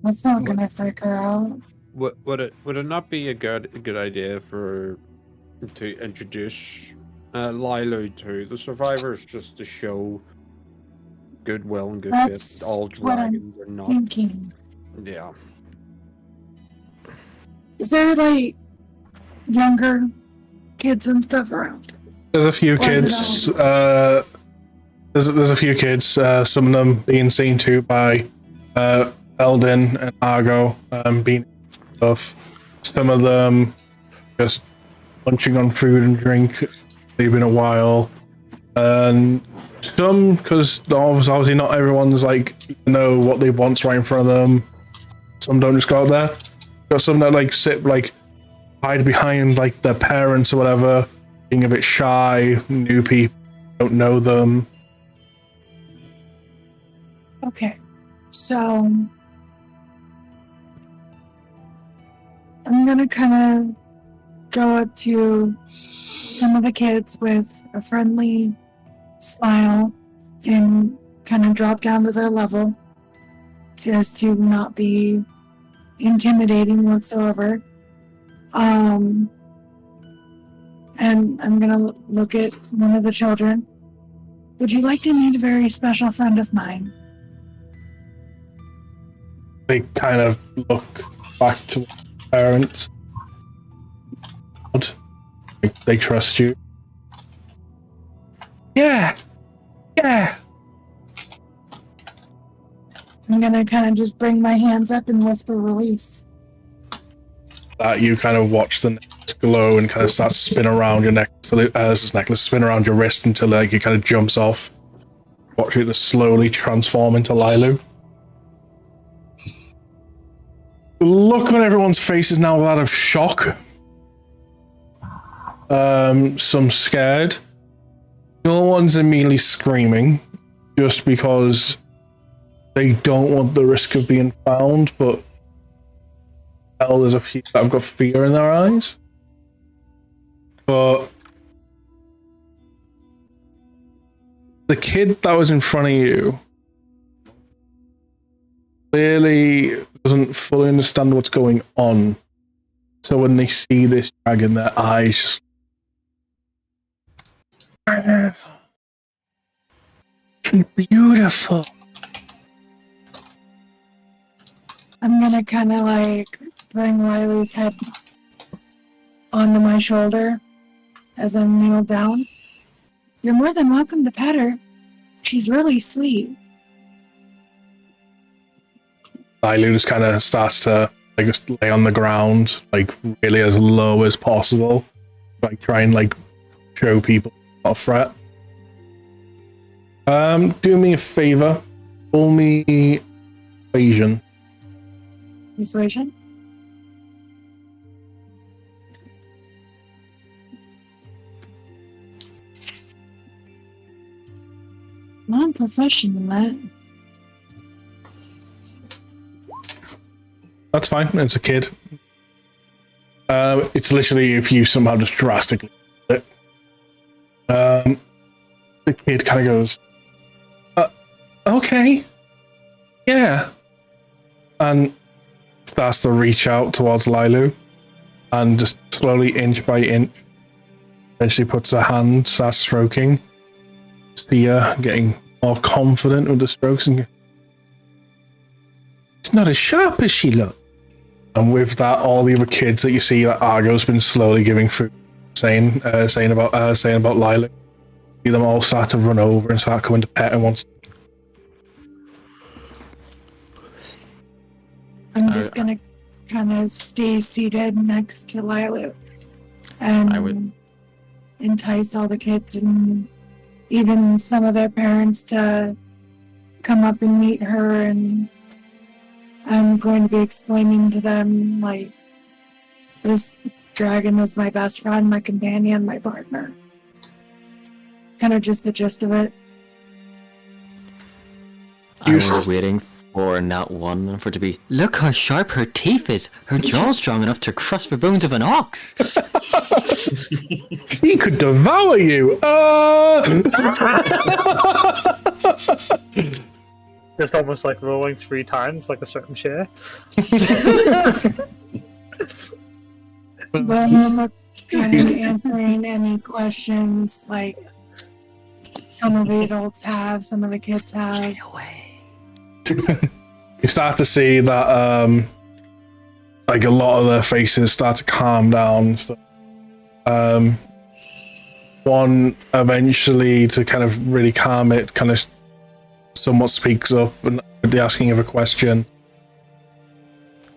That's not gonna freak her out. Would it not be a good idea to introduce Lilu to the survivors just to show goodwill and good That's faith? All what I'm dragons are not. thinking. Yeah. Is there like younger kids and stuff around? There's a few Or is it kids. There's a few kids. Some of them being seen to by Eldon and Argo being stuff. Some of them just munching on food and drink. They've been a while, and Some, because obviously not everyone's like know what they want right in front of them. Some don't just go out there. Got some that like sit like hide behind like their parents or whatever, being a bit shy, new people, don't know them. Okay, so I'm gonna kind of go up to some of the kids with a friendly smile and kind of drop down to their level just to not be intimidating whatsoever. And I'm gonna look at one of the children. Would you like to meet a very special friend of mine? They kind of look back to their parents. Like, they trust you. Yeah. I'm gonna kind of just bring my hands up and whisper release. That you kind of watch the necklace glow and kind of start to spin around your neck, so this necklace spin around your wrist until like it kind of jumps off. Watch it to slowly transform into Lilu. The look on everyone's face is now that of shock. Some scared. No one's immediately screaming, just because they don't want the risk of being found, but hell, there's a few that have got fear in their eyes. But the kid that was in front of you clearly doesn't fully understand what's going on. So when they see this dragon, their eyes just... She's beautiful. I'm gonna kind of like bring Lilu's head onto my shoulder as I kneel down. You're more than welcome to pet her. She's really sweet. Lilu just kind of starts to like just lay on the ground, like really as low as possible, like try and like show people not a threat. Do me a favor, roll me persuasion. Persuasion? I'm professional at that. That's fine. It's a kid. It's literally if you somehow just drastically it. The kid kind of goes, okay, yeah, and starts to reach out towards Lilu, and just slowly, inch by inch, eventually puts her hand, starts stroking. See her getting more confident with the strokes, and it's not as sharp as she looked. And with that, all the other kids that you see that Argo's been slowly giving food, saying about Lilu, see them all start to run over and start coming to pet and once. I'm just gonna kind of stay seated next to Lilu and entice all the kids and even some of their parents to come up and meet her, and I'm going to be explaining to them, like, this dragon is my best friend, my companion, my partner. Kind of just the gist of it. I was waiting for not one for it to be, look how sharp her teeth is. Her jaw's strong enough to crush the bones of an ox. He could devour you. Just almost like rolling 3 times, like a certain share. But I'm also kind of answering any questions like some of the adults have, some of the kids have. You start to see that like a lot of their faces start to calm down and stuff. One eventually, to kind of really calm it, kind of somewhat speaks up and with the asking of a question.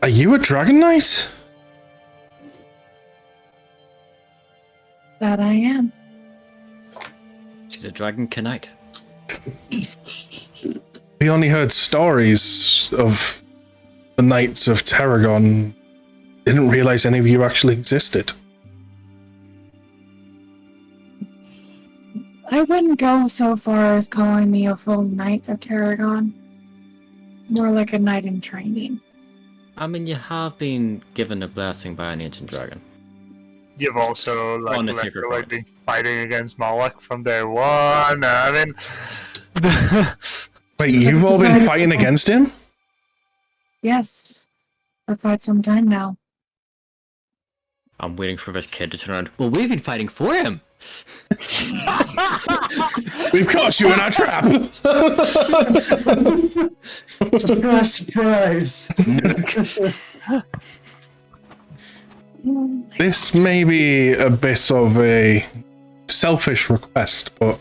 Are you a dragon knight? That I am. She's a dragon knight. We only heard stories of the Knights of Tarragon. Didn't realize any of you actually existed. I wouldn't go so far as calling me a full Knight of Tarragon. More like a knight in training. I mean, you have been given a blessing by an ancient dragon. You've also On the secret literally cross. been fighting against Moloch from day one. I mean, Wait, you've all been besides fighting the point. against him? Yes. For quite some time now. I'm waiting for this kid to turn around. Well, we've been fighting for him! We've caught you in our trap! Surprise, surprise. This may be a bit of a selfish request, but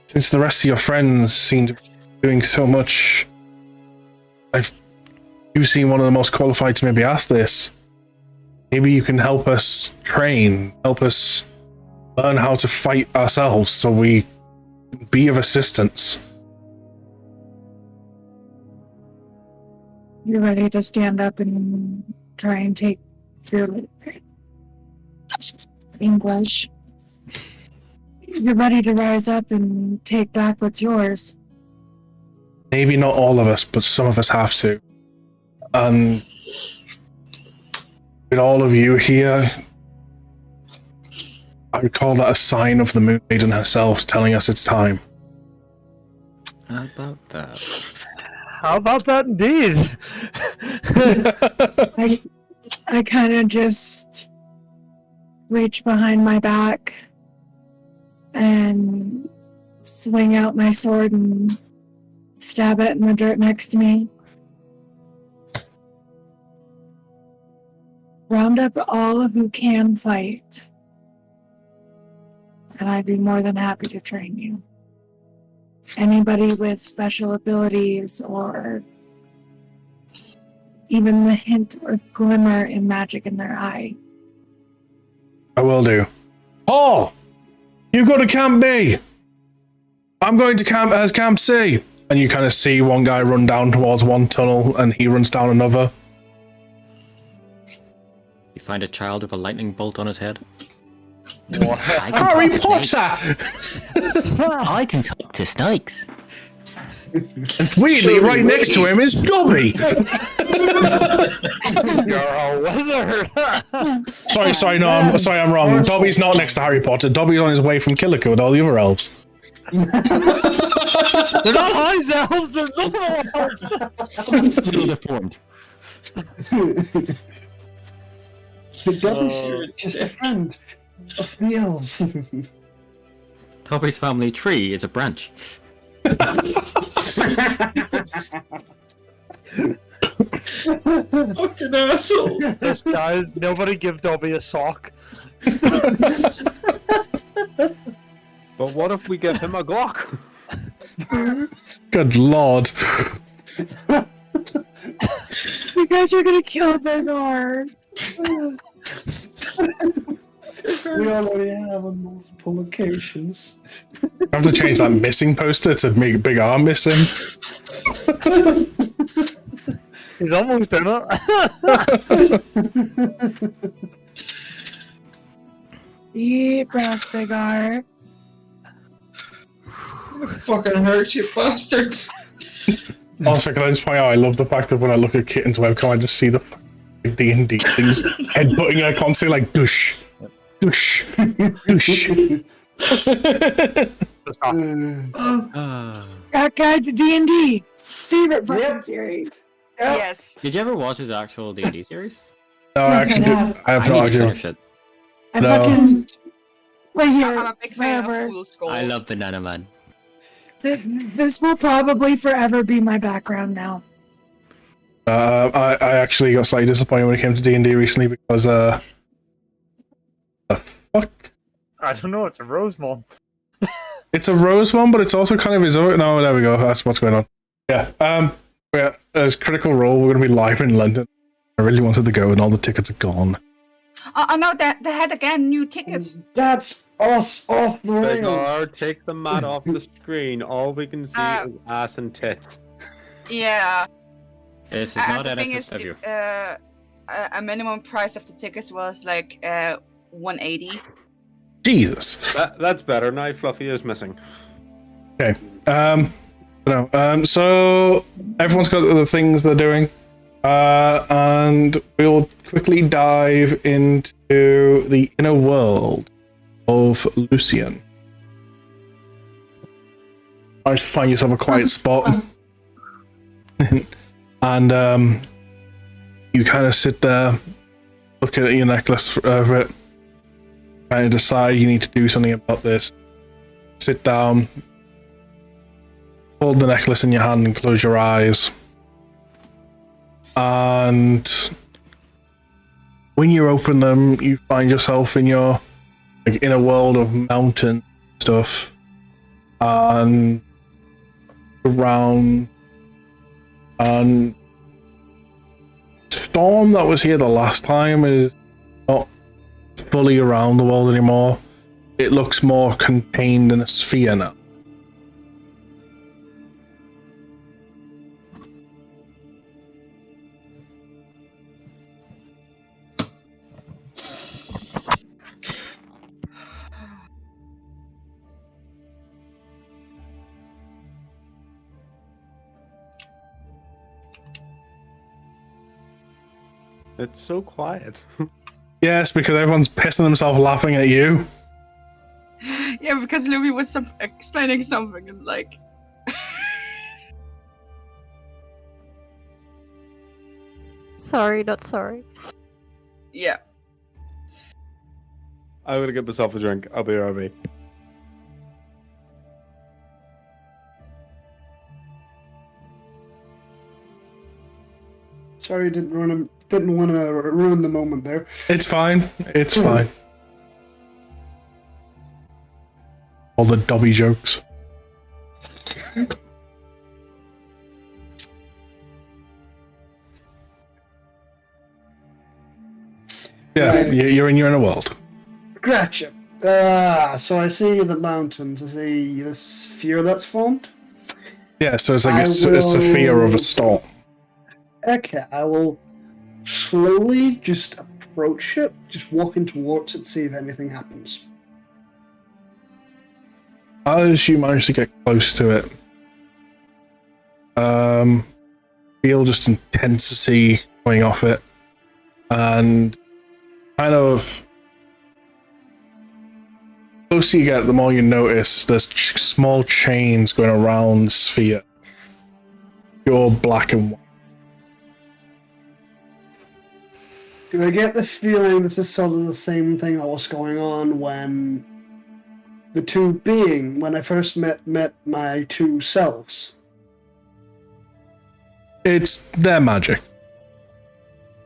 since the rest of your friends seem to be doing so much, you seem one of the most qualified to maybe ask this. Maybe you can help us train, help us learn how to fight ourselves so we can be of assistance. You're ready to stand up and try and take your English. You're ready to rise up and take back what's yours. Maybe not all of us, but some of us have to. And with all of you here, I would call that a sign of the Moon Maiden herself telling us it's time. How about that? how about that indeed? I kind of just reach behind my back and swing out my sword and stab it in the dirt next to me. Round up all who can fight, and I'd be more than happy to train you. Anybody with special abilities or even the hint of glimmer in magic in their eye. I will do. Paul! You go to Camp B! I'm going to Camp C! And you kind of see one guy run down towards one tunnel and he runs down another. You find a child with a lightning bolt on his head. Harry Potter! I can talk to snakes. And weirdly, right next to him is Dobby! You're a wizard. Sorry, I'm wrong. Dobby's not next to Harry Potter. Dobby's on his way from Killica with all the other elves. They're not eyes elves. They're not elves. Still deformed. The Dobby's just a friend of the elves. Toby's family tree is a branch. Fucking assholes. Yes, guys, nobody give Dobby a sock. But what if we give him a Glock? Good lord. You guys are gonna kill Bernard. We already have on multiple occasions. I have to change that missing poster to make Big R missing. He's almost in it. Deep breaths, Big R. Fucking hurt you bastards. Also, can I just point out, I love the fact that when I look at Kitten's webcam, I just see the D&D things headbutting her constantly like, douche, douche, douche. Guide to D&D. Favorite fucking series. Yes. Did you ever watch his actual D&D series? No, Yes, I have I no need to idea. finish it. I No. fucking... Right I'm here. a big fan Wherever. of Fool's Gold. I love Banana Man. This will probably forever be my background now. I actually got slightly disappointed when it came to D&D recently because, the fuck? I don't know, it's a Rosemont. It's a Rose one, but it's also kind of his own. No, there we go. That's what's going on. Yeah. As Critical Role, we're going to be live in London. I really wanted to go, and all the tickets are gone. Oh no, they had again new tickets. That's Us off the Begar, rails. take the mat off the screen. All we can see is ass and tits. Yeah. This is And not the thing innocent is, of you. a minimum price of the tickets was like 180. Jesus. That's better. Now Fluffy is missing. Okay. So everyone's got the things they're doing. And we'll quickly dive into the inner world of Lucian. I just find yourself a quiet spot. And you kind of sit there, look at your necklace for it, kind of decide you need to do something about this. Sit down, hold the necklace in your hand and close your eyes. And when you open them, you find yourself in your inner world of mountain stuff, and around and storm that was here the last time is not fully around the world anymore. It looks more contained in a sphere now. It's so quiet. Yes, because everyone's pissing themselves laughing at you. Yeah, because Louis was explaining something and like. Sorry, not sorry. Yeah. I'm gonna get myself a drink. I'll be RB. Sorry, didn't want to ruin the moment there. It's fine. It's fine. All the Dobby jokes. Yeah, you're in your inner world. Gotcha. So I see the mountains. I see this sphere that's formed. Yeah, so it's like a sphere of a storm. Okay, I will slowly just approach it, just walking towards it, see if anything happens. As you manage to get close to it, feel just intensity coming off it, and kind of the closer you get, the more you notice there's small chains going around the sphere. Pure black and white. Do I get the feeling this is sort of the same thing that was going on when the two being, when I first met my two selves? It's their magic.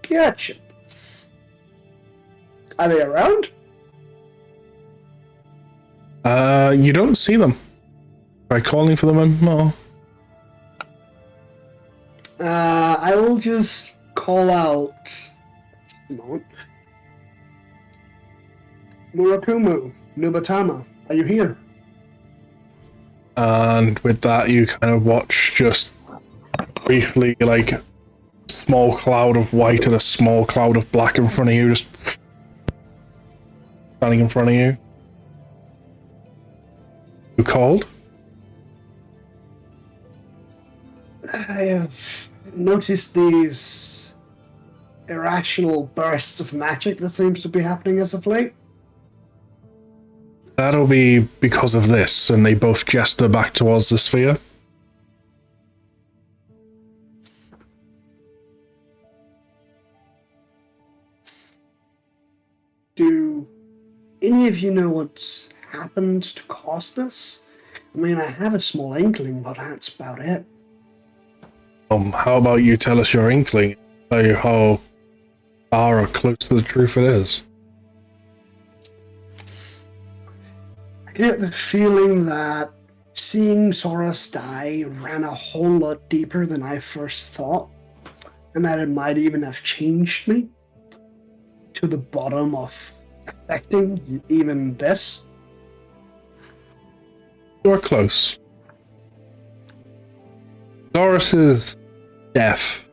Gotcha. Are they around? You don't see them. Try calling for them anymore. I will just call out. A moment. Murakumo, Nubatama, are you here? And with that, you kind of watch just briefly, like, a small cloud of white and a small cloud of black in front of you, just standing in front of you. You called? I have noticed these irrational bursts of magic that seems to be happening as of late. That'll be because of this, and they both gesture back towards the sphere. Do any of you know what's happened to cause this? I mean, I have a small inkling, but that's about it. How about you tell us your inkling? Tell you how far or close to the truth it is. I get the feeling that seeing Soros die ran a whole lot deeper than I first thought, and that it might even have changed me to the bottom of affecting even this. You are close. Doris's death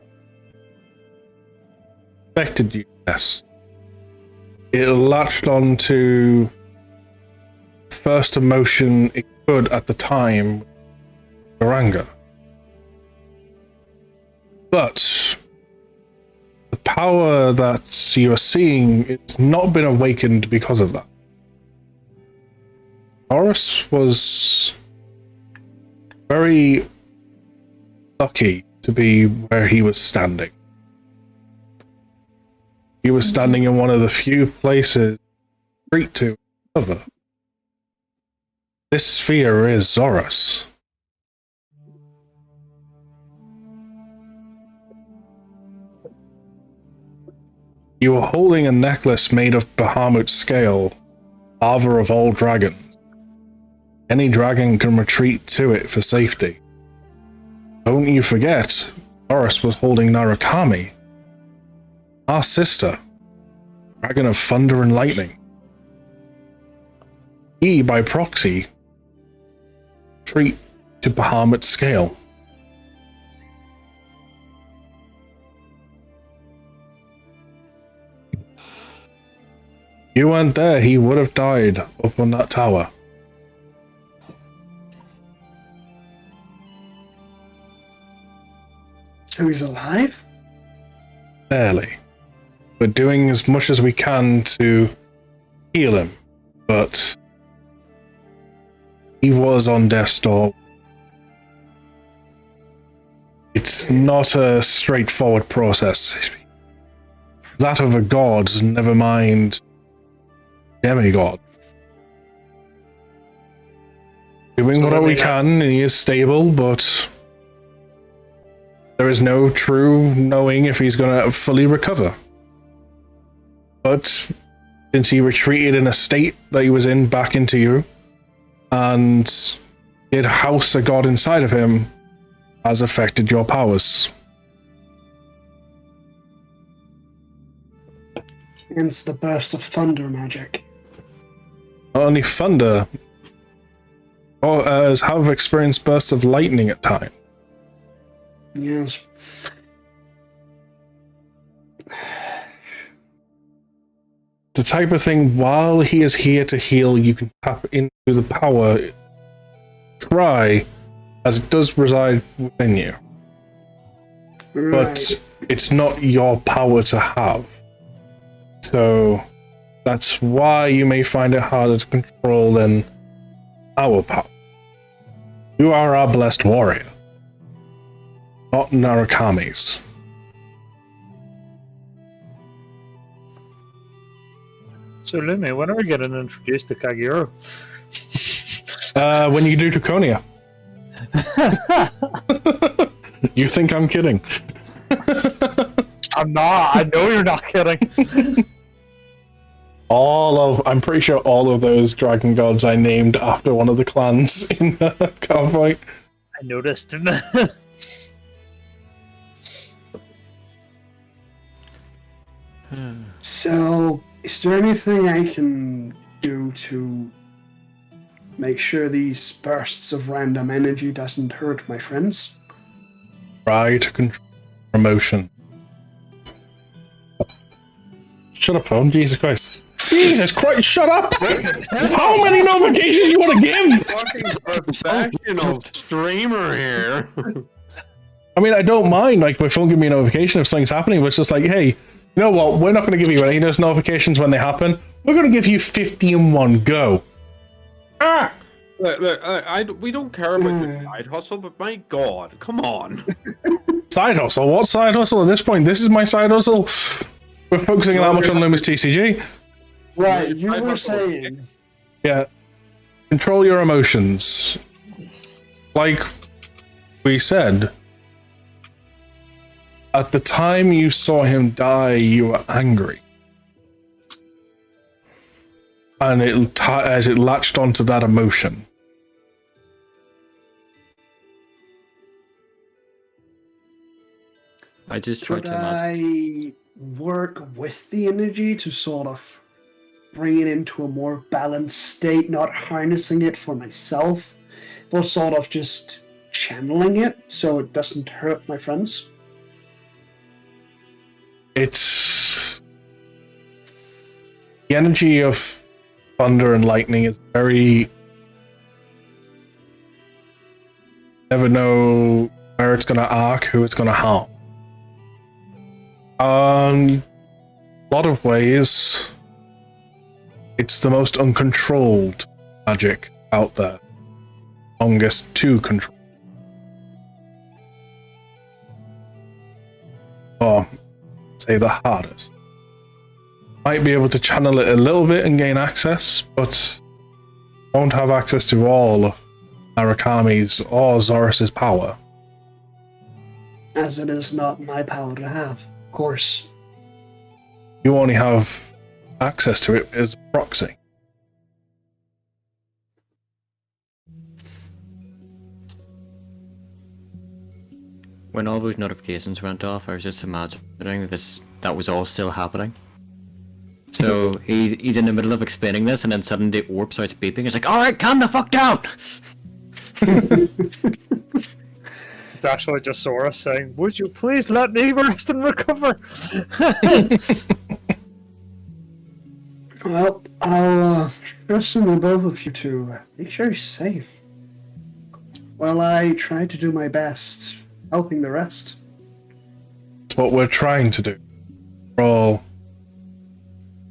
affected you, yes. It latched on to the first emotion it could at the time, your anger. But the power that you are seeing, it's not been awakened because of that. Doris was very lucky to be where he was standing. He was standing in one of the few places street to cover. This sphere is Zorus. You were holding a necklace made of Bahamut scale, father of all dragons. Any dragon can retreat to it for safety. Don't you forget, Doris was holding Narukami, our sister, dragon of thunder and lightning. He, by proxy, retreat to Bahamut scale. You weren't there, he would have died up on that tower. So he's alive? Barely. We're doing as much as we can to heal him, but he was on death's door. It's not a straightforward process. That of a god, never mind demigod. Doing what we can, and he is stable, but there is no true knowing if he's going to fully recover. But since he retreated in a state that he was in back into you, and did house a god inside of him, has affected your powers. Hence the burst of thunder magic. Not only thunder, or have experienced bursts of lightning at times. Yes. The type of thing, while he is here to heal, you can tap into the power. Try, as it does reside within you. Right. But it's not your power to have. So that's why you may find it harder to control than our power. You are our blessed warrior, not Narukami's. So, Lumi, when are we getting introduced to Kagero? When you do Draconia. You think I'm kidding? I'm not. I know you're not kidding. I'm pretty sure all of those dragon gods I named after one of the clans in Cowboy. I noticed. So, is there anything I can do to make sure these bursts of random energy doesn't hurt my friends? Try to control emotion. Shut up, phone. Jesus Christ. Jesus Christ, shut up! How many notifications you want to give? Fucking professional streamer here. I mean, I don't mind, like, my phone give me a notification if something's happening, but it's just like, hey, you know what? We're not going to give you any of those notifications when they happen. We're going to give you 50 in one go. Ah! Look, we don't care about the side hustle, but my god, come on. Side hustle? What side hustle at this point? This is my side hustle. We're focusing that much on Lumis TCG. Right, you were saying. Yeah. Control your emotions. Like we said, at the time you saw him die, you were angry. And as it latched onto that emotion. I just tried Could to imagine. I work with the energy to sort of bring it into a more balanced state, not harnessing it for myself, but sort of just channeling it so it doesn't hurt my friends. It's the energy of thunder and lightning is very. Never know where it's gonna arc, who it's gonna harm. A lot of ways, it's the most uncontrolled magic out there. Longest to control. Or, say the hardest. Might be able to channel it a little bit and gain access, but won't have access to all of Arakami's or Zoras's power. As it is not my power to have, of course. You only have access to it as a proxy. When all those notifications went off, I was just imagining that was all still happening. So he's in the middle of explaining this, and then suddenly the orb starts beeping. It's like, all right, calm the fuck down. It's actually just Sora saying, "Would you please let me rest and recover?" Well, I'll trust in the both of you to make sure you're safe. While I try to do my best, helping the rest. It's what we're trying to do. We're all.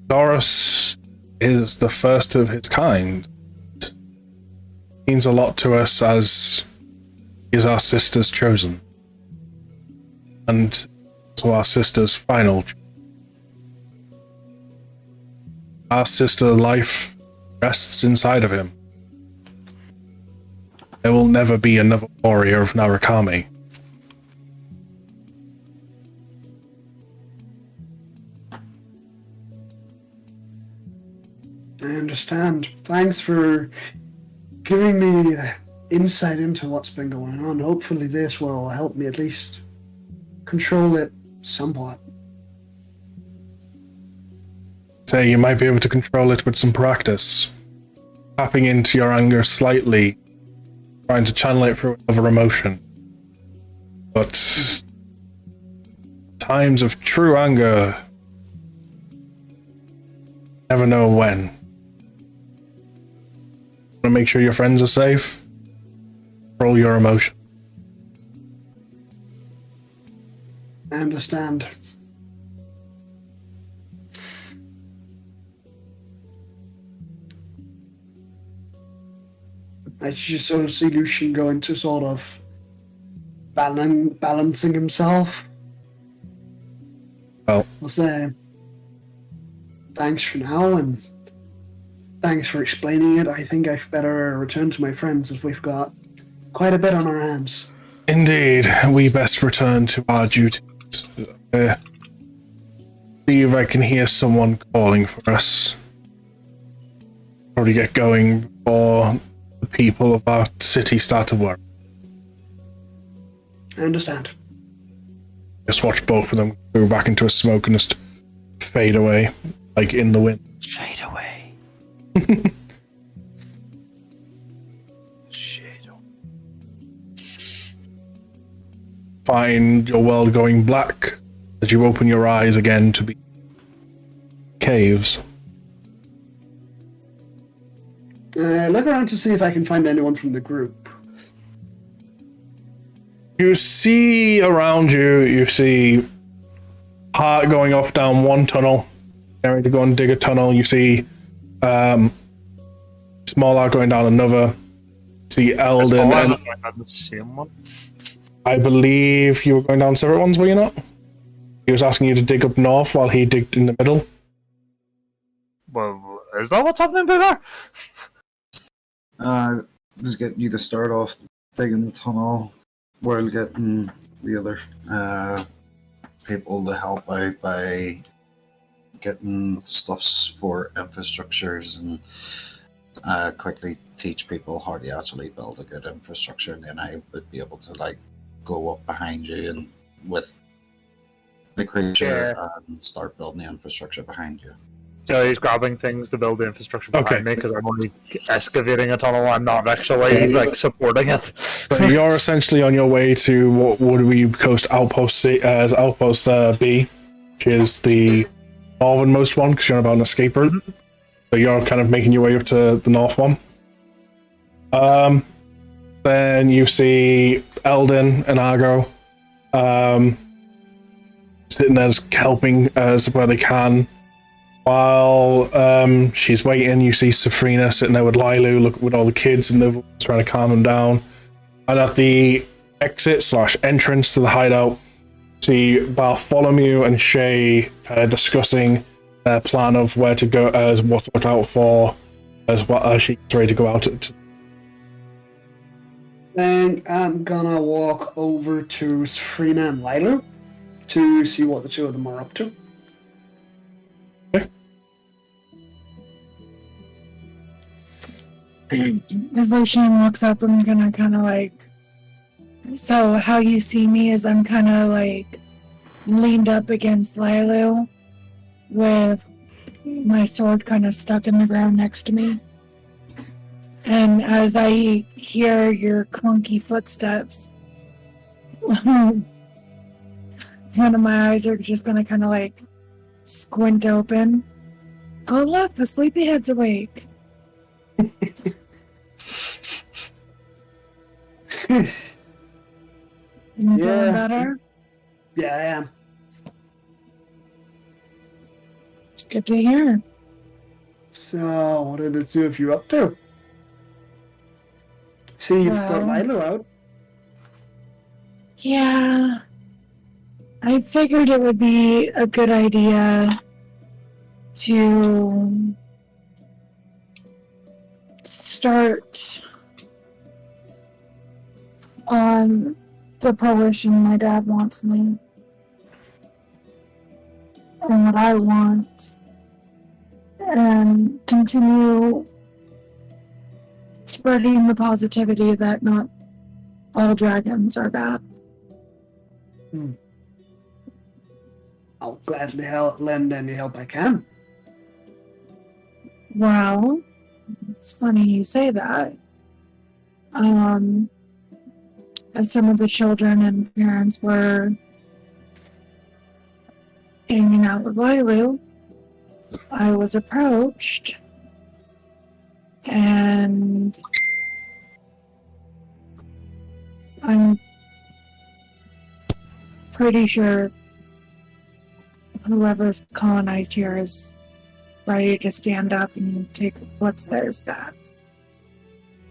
Doris is the first of his kind. It means a lot to us as he is our sister's chosen. And also our sister's final choice. Our sister life rests inside of him. There will never be another warrior of Narakami. I understand. Thanks for giving me insight into what's been going on. Hopefully this will help me at least control it somewhat. Say you might be able to control it with some practice. Tapping into your anger slightly, trying to channel it through another emotion. But times of true anger, never know when. Want to make sure your friends are safe? Control your emotion. I understand. I just sort of see Lucian go into sort of balancing himself. Well, I'll say thanks for now, and thanks for explaining it. I think I've better return to my friends if we've got quite a bit on our hands. indeed, we best return to our duties. See if I can hear someone calling for us. Probably get going before the people of our city start to work. I understand. Just watch both of them go back into a smoke and just fade away, like in the wind. Shade away. Find your world going black as you open your eyes again to be caves. Look around to see if I can find anyone from the group. You see around you, you see Hart going off down one tunnel, getting to go and dig a tunnel. You see Small going down another. You see Eldon and the same one. I believe you were going down separate ones, were you not? He was asking you to dig up north while he digged in the middle. Well, is that what's happening there? Just getting you to start off digging the tunnel while getting the other people to help out by getting stuffs for infrastructures and quickly teach people how to actually build a good infrastructure, and then I would be able to like go up behind you and with the creature and start building the infrastructure behind you. So he's grabbing things to build the infrastructure behind me because I'm only excavating a tunnel. I'm not actually like supporting it. So you're essentially on your way to what would we coast outpost C, as outpost B, which is the northernmost one because you're about an escape route. So you're kind of making your way up to the north one. Then you see Eldon and Argo sitting there helping as where they can. While she's waiting, you see Safrina sitting there with Lilu, with all the kids and they're trying to calm them down. And at the exit/entrance to the hideout, see Bartholomew and Shay discussing their plan of where to go, as what to look out for, as well as she's ready to go out. Then I'm gonna walk over to Safrina and Lilu to see what the two of them are up to. As Lucian walks up, I'm gonna kind of like. So, how you see me is I'm kind of like leaned up against Lilu with my sword kind of stuck in the ground next to me. And as I hear your clunky footsteps, one of my eyes are just gonna kind of like squint open. Oh, look, the sleepyhead's awake. You feeling better? Yeah, I am. It's good to hear. So, what are the two of you up to? See, you've got Lilu out. Yeah. I figured it would be a good idea to start on the progression my dad wants me and what I want, and continue spreading the positivity that not all dragons are bad. I'll gladly lend any help I can. Well, it's funny you say that. As some of the children and parents were hanging out with Lilu, I was approached, and I'm pretty sure whoever's colonized here is ready to stand up and take what's theirs back.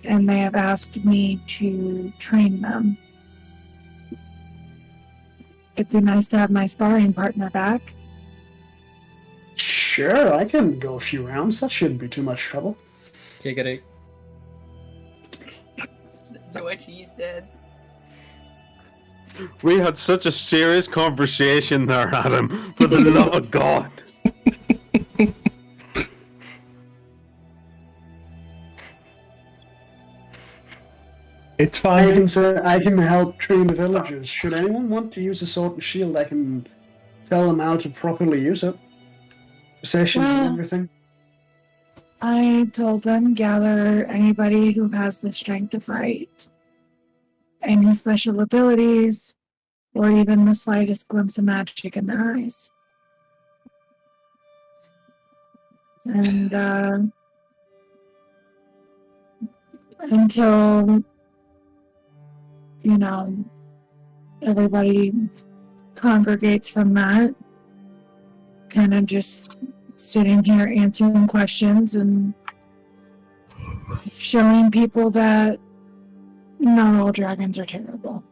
And they have asked me to train them. It'd be nice to have my sparring partner back. Sure, I can go a few rounds. That shouldn't be too much trouble. Giggity. That's what he said. We had such a serious conversation there, Adam. For the love of God. It's fine. I can help train the villagers. Should anyone want to use a sword and shield, I can tell them how to properly use it. Sessions and everything. I told them gather anybody who has the strength to fight, any special abilities, or even the slightest glimpse of magic in their eyes. And until, everybody congregates from that, kind of just sitting here answering questions and showing people that not all dragons are terrible.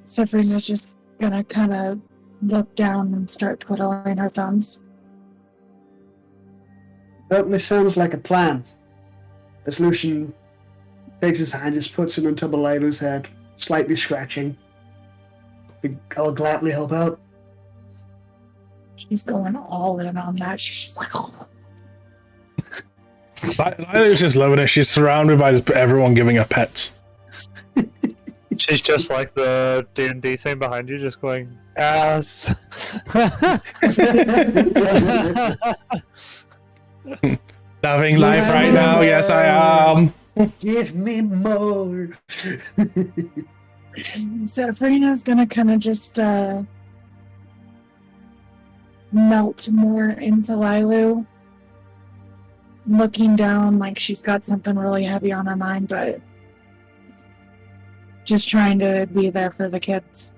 Safrina's just gonna kind of look down and start twiddling her thumbs. Certainly sounds like a plan. As Lucian takes his hand, just puts it on top of Lilu's head, slightly scratching. I'll gladly help out. She's going all in on that. She's just like, oh. Lilu's just loving it. She's surrounded by everyone giving her pets. She's just like the D&D thing behind you, just going, ass. Loving life right now, yes I am. Give me more. So Farina's gonna kind of just melt more into Lilu, looking down like she's got something really heavy on her mind, but just trying to be there for the kids.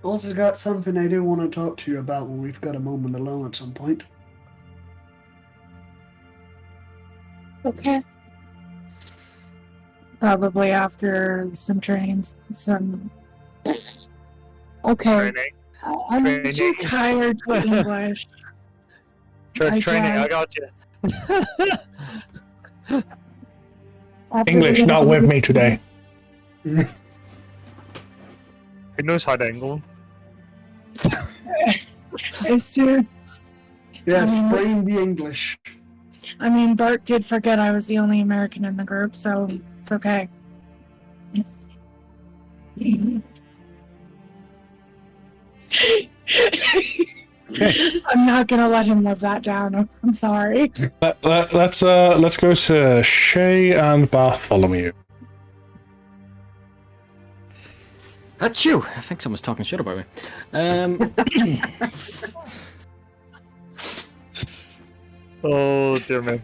Also got something I do want to talk to you about when we've got a moment alone at some point. Okay. Probably after some trains, some. Okay. Training. I'm Training. too tired for English. Training, I guess. got you. After English we- not with me today. Who knows how to England? As soon. Yes, Um, bring the English. I mean, Bart did forget I was the only American in the group, so it's okay. I'm not gonna let him live that down. I'm sorry. Let's go to Shay and Bartholomew. Achoo! I think someone's talking shit about me. Oh, dear me.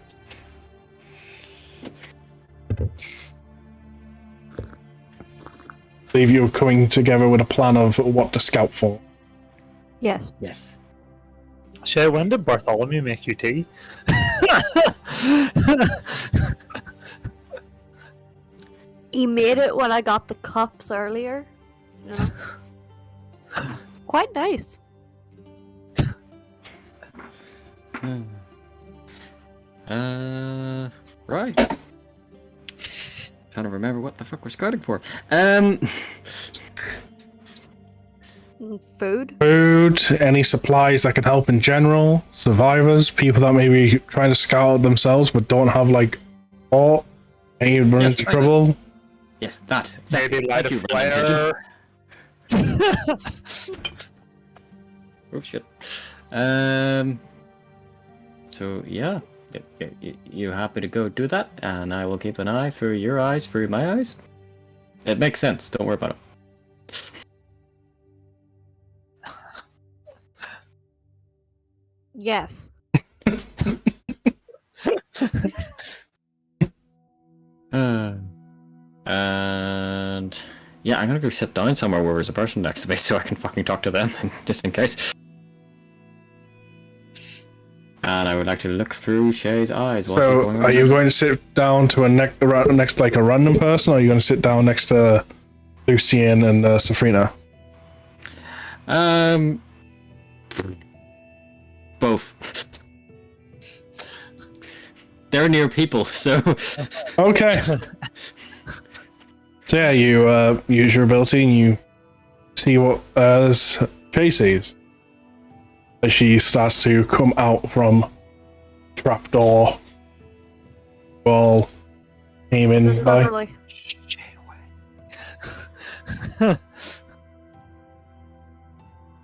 Believe you're coming together with a plan of what to scout for. Yes. Yes. Shay, when did Bartholomew make you tea? He made it when I got the cups earlier. You know? Quite nice. Right. Trying to remember what the fuck we're scouting for. Food. Food, any supplies that can help in general, survivors, people that may be trying to scout out themselves but don't have like or any run Yes, into I trouble. Yes, that. Exactly. Maybe light a Thank you, Random flare. Oh shit. So yeah, you happy to go do that, and I will keep an eye through your eyes, through my eyes. It makes sense. Don't worry about it. Yes. And yeah, I'm gonna go sit down somewhere where there's a person next to me so I can fucking talk to them, just in case. And I would like to look through Shay's eyes. What's So, going on are you there? going to sit down to next like a random person, or are you going to sit down next to Lucien and Safrina? Both. They're near people, so. Okay. So yeah, you use your ability and you see what Shay sees. As she starts to come out from trapdoor. All came in by. Properly.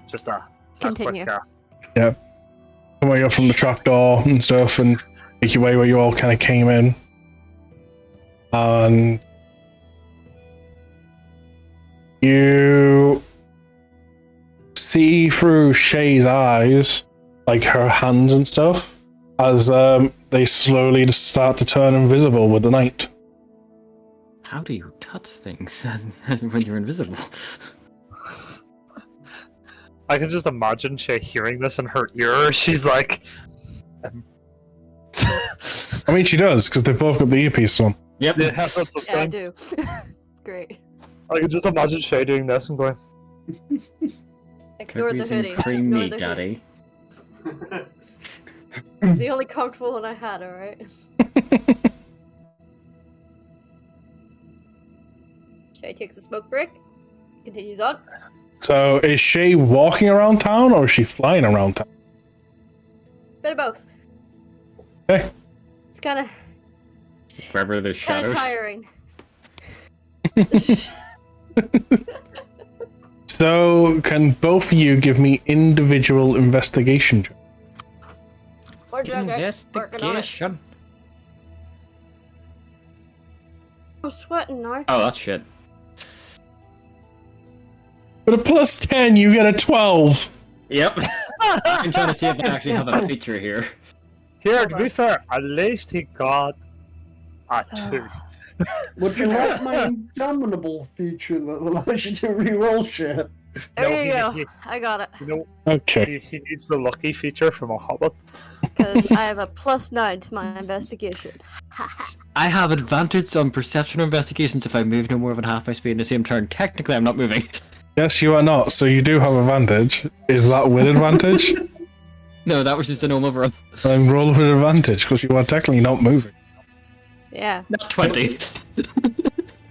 Just a Continue. quick Yeah. Come away up from the trapdoor and stuff and make your way where you all kind of came in. And you see through Shay's eyes, like her hands and stuff, as they slowly just start to turn invisible with the night. How do you touch things when you're invisible? I can just imagine Shay hearing this in her ear. She's like, I mean, she does, because they've both got the earpiece on. Yep. yeah, that's what Yeah, I I'm do. Great. I can just imagine Shay doing this and going, Ignore the Cookies and hoodie. cream Ignore meat, the daddy. hoodie. It's the only comfortable one I had, alright? Shay takes a smoke break. Continues on. So, is Shay walking around town, or is she flying around town? Bit of both. Okay. It's kind of... wherever there's Kind of shadows. tiring. So, can both of you give me individual investigation checks? Or working on it. Investigation. I'm sweating now. Oh, that's shit. With a plus 10, you get a 12. Yep. I'm trying to see if I actually have a feature here. Here, to be fair, at least he got a 2. Would you like my indomitable feature that allows you to reroll shit? There you go. I got it. You know, Okay. he needs the lucky feature from a hobbit. Because I have a +9 to my investigation. I have advantage on perception investigations if I move no more than half my speed in the same turn. Technically, I'm not moving. Yes, you are not, so you do have advantage. Is that with advantage? No, that was just a normal roll. Then roll with advantage, because you are technically not moving. Yeah. Not 20.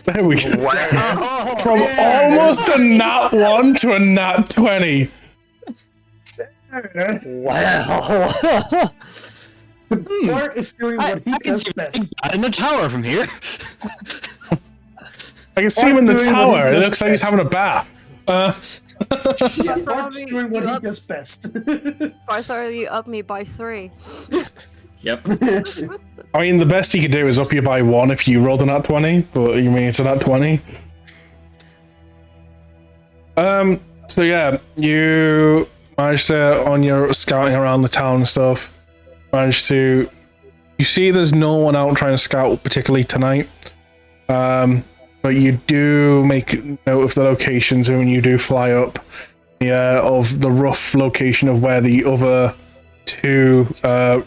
There we go. Wow. From almost a nat 1 to a nat 20. Wow. Bart is doing what he I can does see best. in the tower from here. I can see him in the doing what he tower. It does looks like he's best. having a bath. Yeah, Bart's doing what he does best. Bartholomew upped me by 3. Yep. I mean, the best he could do is up you by 1 if you rolled a nat 20, but you mean it's a nat 20? So yeah, you managed to, on your scouting around the town and stuff, managed to, you see there's no one out trying to scout particularly tonight, but you do make note of the locations and when you do fly up, of the rough location of where the other 2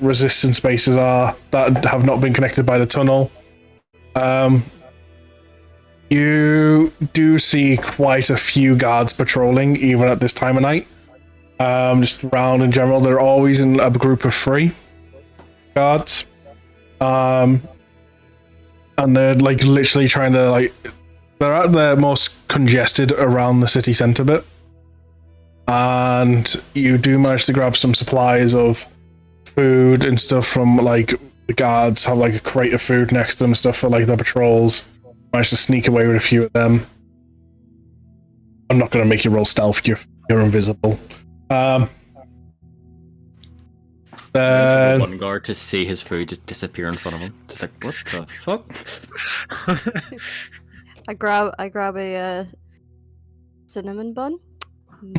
resistance bases are that have not been connected by the tunnel. You do see quite a few guards patrolling even at this time of night. Just around in general, they're always in a group of 3 guards. And they're like literally trying to they're at their most congested around the city center bit. And you do manage to grab some supplies of food and stuff from the guards have a crate of food next to them, stuff for the patrols. Managed to sneak away with a few of them. I'm not going to make you roll stealth, you're invisible. Then One guard to see his food just disappear in front of him. Just like, what the fuck? I grab a cinnamon bun.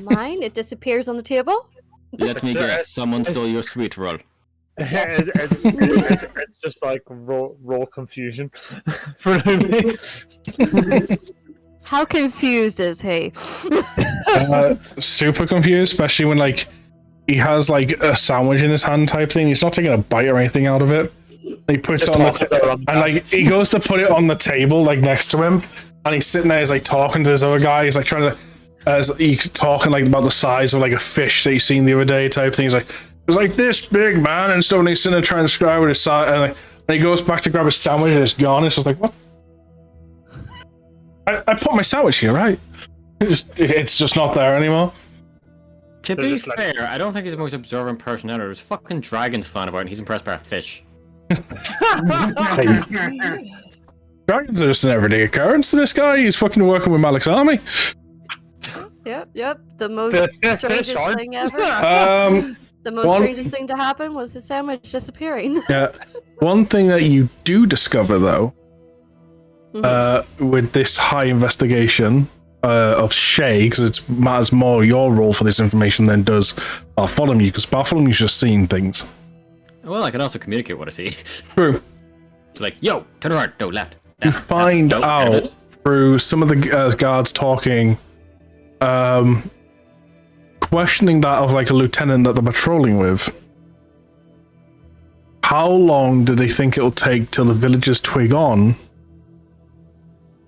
Mine. It disappears on the table. Let me guess, someone stole your sweet roll. It's just like roll confusion for me. How confused is he? super confused, especially when he has a sandwich in his hand type thing. He's not taking a bite or anything out of it. He puts it on the and he goes to put it on the table next to him, and he's sitting there, he's talking to this other guy. He's trying to, he's talking about the size of a fish that he's seen the other day type thing. He's like, it was this big, man, and so he's sitting there trying to describe with his size, and he goes back to grab his sandwich and it's gone. It's just what? I put my sandwich here, right? It's just not there anymore. To be fair, I don't think he's the most observant person ever. There's fucking dragons flying about and he's impressed by a fish. Dragons are just an everyday occurrence to this guy. He's fucking working with Malik's army. Yep. The most strangest thing ever. The most strangest thing to happen was his sandwich disappearing. Yeah. One thing that you do discover, though, with this high investigation of Shay, because it matters more your role for this information than does Bartholomew, because Bartholomew's just seeing things. Well, I can also communicate what I see. True. It's yo, turn around, no, left. You find out through some of the guards talking, questioning that of a lieutenant that they're patrolling with. How long do they think it'll take till the villagers twig on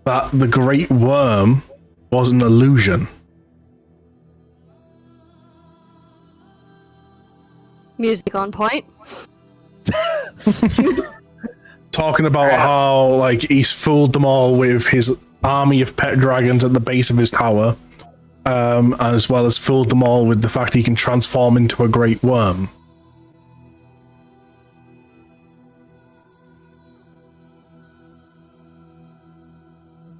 that the Great Worm was an illusion? Music on point. Talking about how he's fooled them all with his army of pet dragons at the base of his tower, as well as fooled them all with the fact he can transform into a great worm.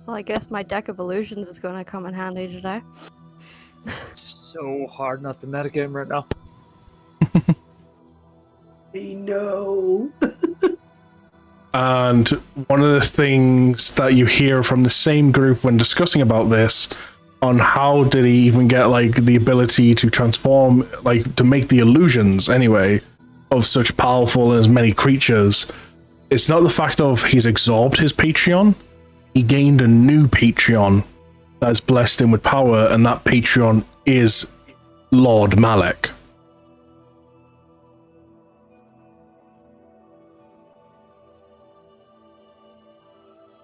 Well, I guess my deck of illusions is going to come in handy today. It's so hard not to metagame right now. I know. And one of the things that you hear from the same group when discussing about this, on how did he even get like the ability to transform, like to make the illusions anyway, of such powerful and as many creatures, it's not the fact of he's absorbed his Patreon, he gained a new Patreon that has blessed him with power, and that Patreon is Lord Malek.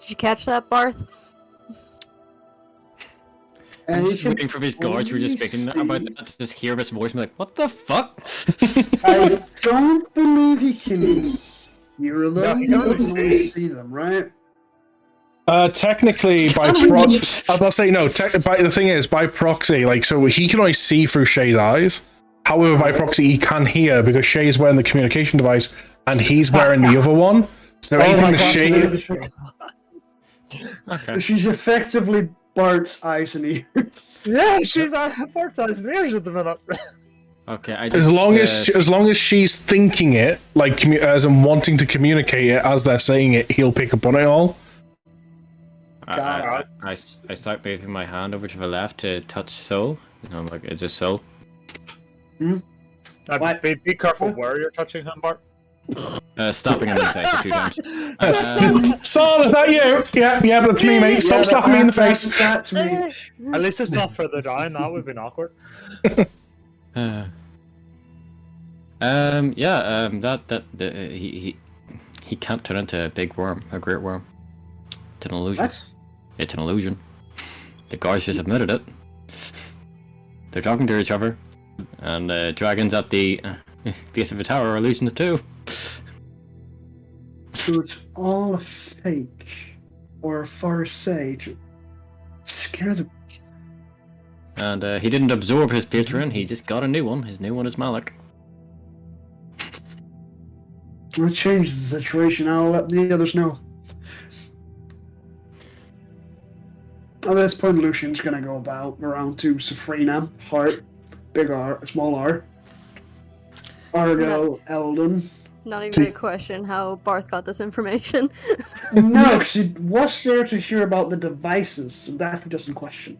Did you catch that, Barth? I'm just waiting for his guards who were just speaking about that to just hear his voice and be like, what the fuck? I don't believe he can hear them. No, he He can can only only see. see them, right? Technically, by proxy, I'll say no. The thing is, by proxy, like, so he can only see through Shay's eyes. However, by proxy, he can hear because Shay's wearing the communication device and he's wearing the other one. So anything that Shay, Okay. She's effectively Bart's eyes and ears. Yeah, she's Bart's eyes and ears at the minute. Okay, I as long as she's thinking it, like as in wanting to communicate it as they're saying it, he'll pick up on it all. I start waving my hand over to the left to touch Soul. You know, I'm like, it's a Soul. What? Be careful where you're touching him, Bart. Stopping him in the face a few times. Saul, is that you? Yeah, that's me, mate. Stop slapping me in the face. That's me. At least it's not further down. That would have been awkward. He can't turn into a big worm, a great worm. It's an illusion. What? It's an illusion. The guards just admitted it. They're talking to each other, and dragons at the base of the tower are illusions too. So it's all a fake or a farce to scare the. And he didn't absorb his Patreon, he just got a new one. His new one is Malek. I'll change the situation. I'll let the others know. At this point, Lucian's gonna go around to Safrina, Heart, big R, small R, Argo, Eldon. Not even a question how Barth got this information. No, because he was there to hear about the devices, so that doesn't question.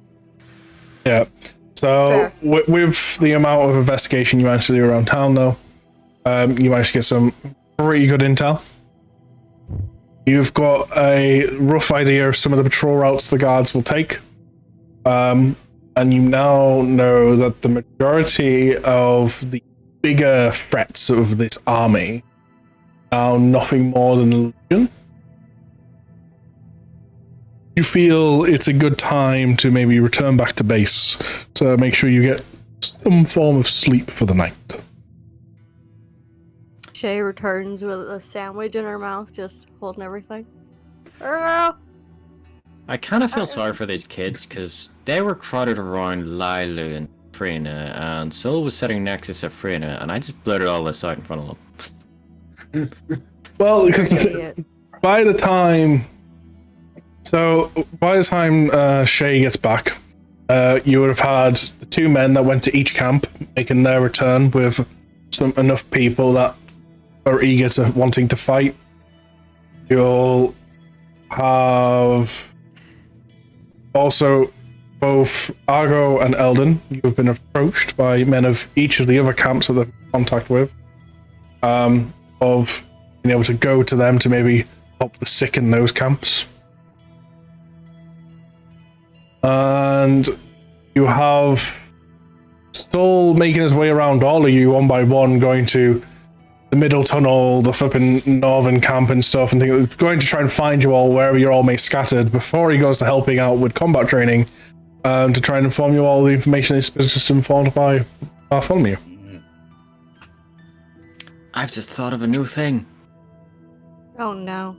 Yeah. So with the amount of investigation you managed to do around town, though, you managed to get some pretty good intel. You've got a rough idea of some of the patrol routes the guards will take. And you now know that the majority of the bigger threats of this army are nothing more than illusion. You feel it's a good time to maybe return back to base to make sure you get some form of sleep for the night. Shay returns with a sandwich in her mouth, just holding everything. Hello. I kind of feel sorry for these kids because they were crowded around Lilu and Freyna, and Sol was sitting next to Safrina, and I just blurted all this out in front of them. Well, because by the time Shay gets back, you would have had the two men that went to each camp making their return with enough people that are eager to wanting to fight. You'll have also both Argo and Eldon. You've been approached by men of each of the other camps that they've in contact with, of being able to go to them to maybe help the sick in those camps. And you have Stoll making his way around all of you one by one, going to the middle tunnel, the flipping northern camp and stuff, and going to try and find you all wherever you're all may scattered before he goes to helping out with combat training, to try and inform you all the information he's just informed by Bartholomew. I've just thought of a new thing. Oh no.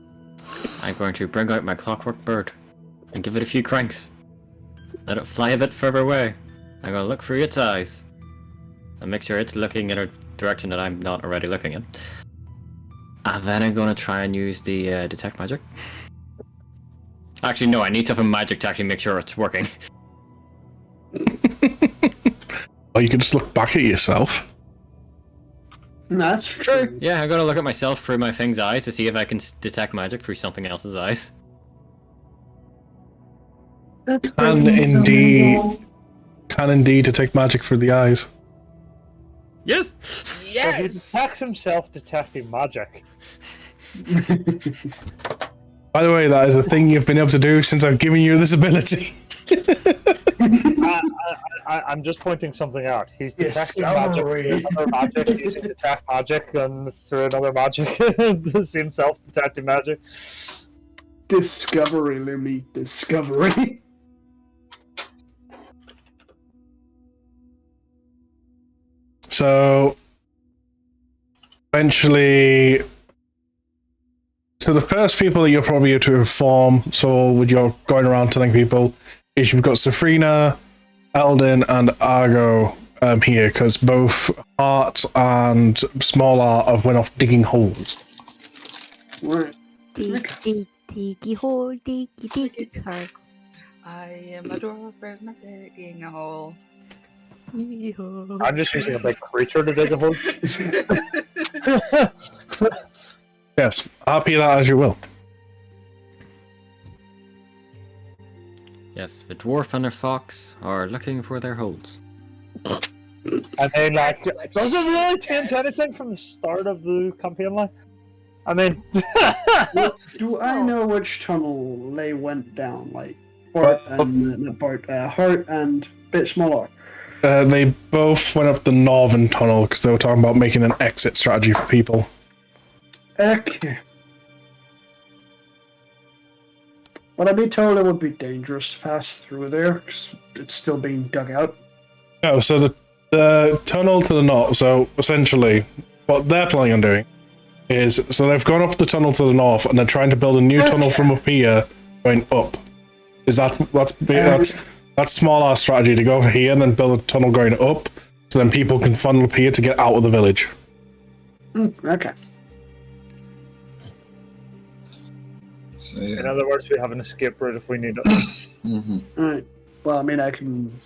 I'm going to bring out my clockwork bird and give it a few cranks. Let it fly a bit further away. I'm going to look through its eyes and make sure it's looking in a direction that I'm not already looking in. And then I'm going to try and use the detect magic. Actually, no, I need something magic to actually make sure it's working. Or you can just look back at yourself. That's true. Yeah, I gotta look at myself through my thing's eyes to see if I can detect magic through something else's eyes. That's Can breaking so many indeed, rules. can indeed detect magic through the eyes. Yes! So he Yes. detects himself detecting magic. By the way, that is a thing you've been able to do since I've given you this ability. I'm just pointing something out. He's detecting magic Discovery. through another magic, using detect magic, and through another magic, the same self-detecting magic. Discovery, Lumi. Discovery. So, eventually, so the first people that you're probably able to inform, so when you're going around telling people, is you've got Safrina, Eldon, and Argo here, because both Art and Small Art have went off digging holes. Right. Diggy hole, diggy. Sorry. I am a dwarf and I'm digging a hole. Yeehaw. I'm just using a big creature to dig a hole. Yes, happy that as you will. Yes, the dwarf and the fox are looking for their holes. I mean, like, does it really change anything from the start of the campaign line? I mean, Do I know which tunnel they went down? Like, Bart and not Bart, Hart and bit smaller. They both went up the northern tunnel because they were talking about making an exit strategy for people. Okay. But I'd be told it would be dangerous to pass through there because it's still being dug out. No, so the tunnel to the north, so essentially what they're planning on doing is, so they've gone up the tunnel to the north and they're trying to build a new tunnel from up here going up. Is that's small our strategy, to go over here and then build a tunnel going up so then people can funnel up here to get out of the village. Okay. So, yeah. in other words, we have an escape route if we need it. Alright. Well, I mean, I can.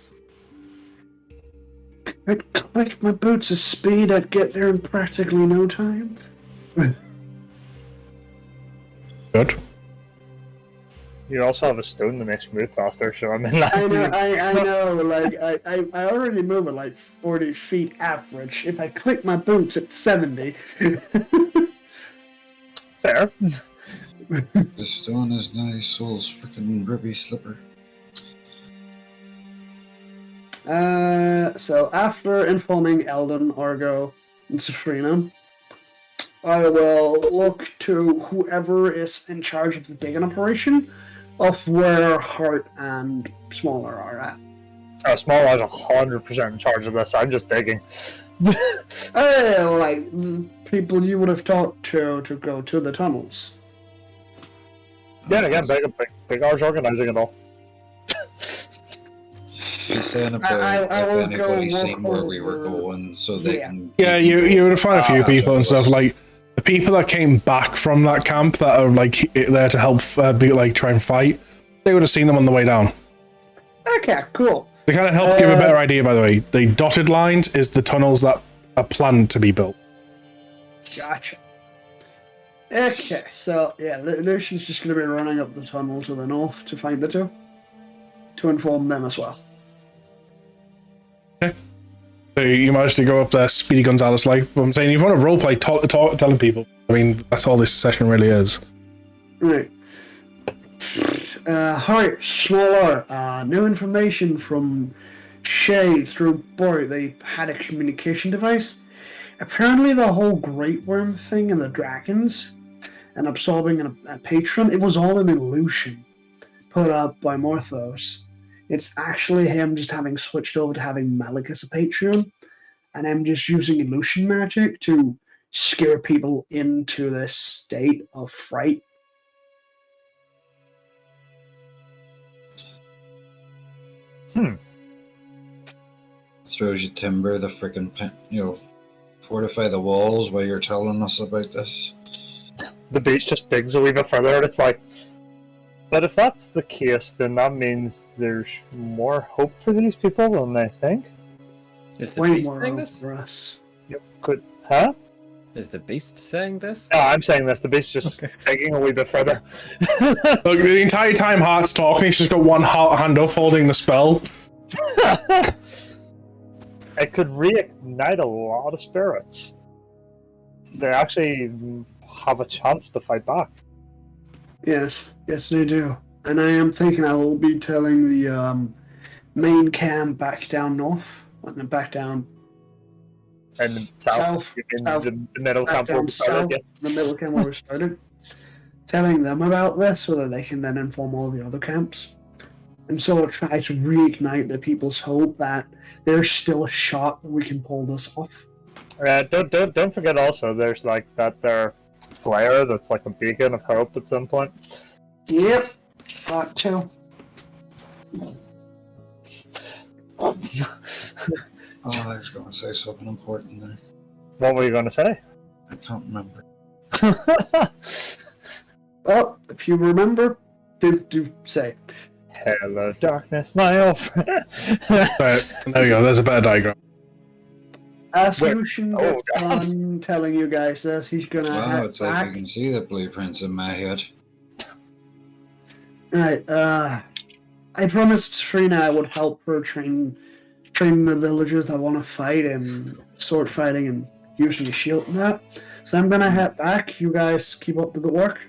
I'd click my boots of speed, I'd get there in practically no time. Good. You also have a stone that makes you move faster, so I mean, I know, like, I already move at like 40 feet average. If I click my boots at 70. fair. The stone is nice, Soul's freaking ruby slipper. So after informing Eldon, Argo, and Safrina, I will look to whoever is in charge of the digging operation of where Hart and Smaller are at. Small is 100% in charge of this. I'm just digging. Like the people you would have talked to go to the tunnels. Yeah, again, big R's organizing it all. He's saying about I will if anybody go seen where we were over- going, so they Yeah. can. Yeah, you would have found a few catch people up and with stuff, us. like the people that came back from that camp that are like there to help be like try and fight, they would have seen them on the way down. Okay, cool. They kind of help give a better idea, by the way. The dotted lines is the tunnels that are planned to be built. Gotcha. Okay, so yeah, Lucian's just going to be running up the tunnel to the north to find the two, to inform them as well. So you managed to go up there, Speedy Gonzalez like. But I'm saying, if you want to roleplay, telling people. I mean, that's all this session really is. Right. Hi, Smaller. New information from Shay through Bart. They had a communication device. Apparently, the whole Great Worm thing and the dragons and absorbing a patron, it was all an illusion put up by Morthos. It's actually him just having switched over to having Malik as a patron, and him just using illusion magic to scare people into this state of fright. Throws you timber, the freaking fortify the walls while you're telling us about this. The beach just digs a wee bit further, and it's like, But if that's the case, then that means there's more hope for these people than they think. Is the Way beast more saying hope this? for us. Yep. Huh? Is the beast saying this? No, I'm saying this. The beast's just digging a wee bit further. Look, the entire time Hart's talking, he's just got one hand up holding the spell. It could reignite a lot of spirits. They actually have a chance to fight back. Yes, yes, they do. And I am thinking I will be telling the main camp back down north, and then back down And south, in south, the middle back camp where down we started, south, yeah. the middle camp where we started, telling them about this so that they can then inform all the other camps. And so try to reignite the people's hope that there's still a shot that we can pull this off. Don't forget also, there's like their flare that's like a beacon of hope at some point. Yep, that too. Oh, I was going to say something important there. What were you going to say? I can't remember. Well, if you remember, do say. Hello, darkness, my old friend. But there you go, there's a better diagram. Solution gets done telling you guys this. He's gonna Well, head it's like back. you can see the blueprints in my head. Right, I promised Frina I would help her train the villagers that want to fight and sword fighting and using a shield and that. So I'm gonna head back. You guys keep up the good work.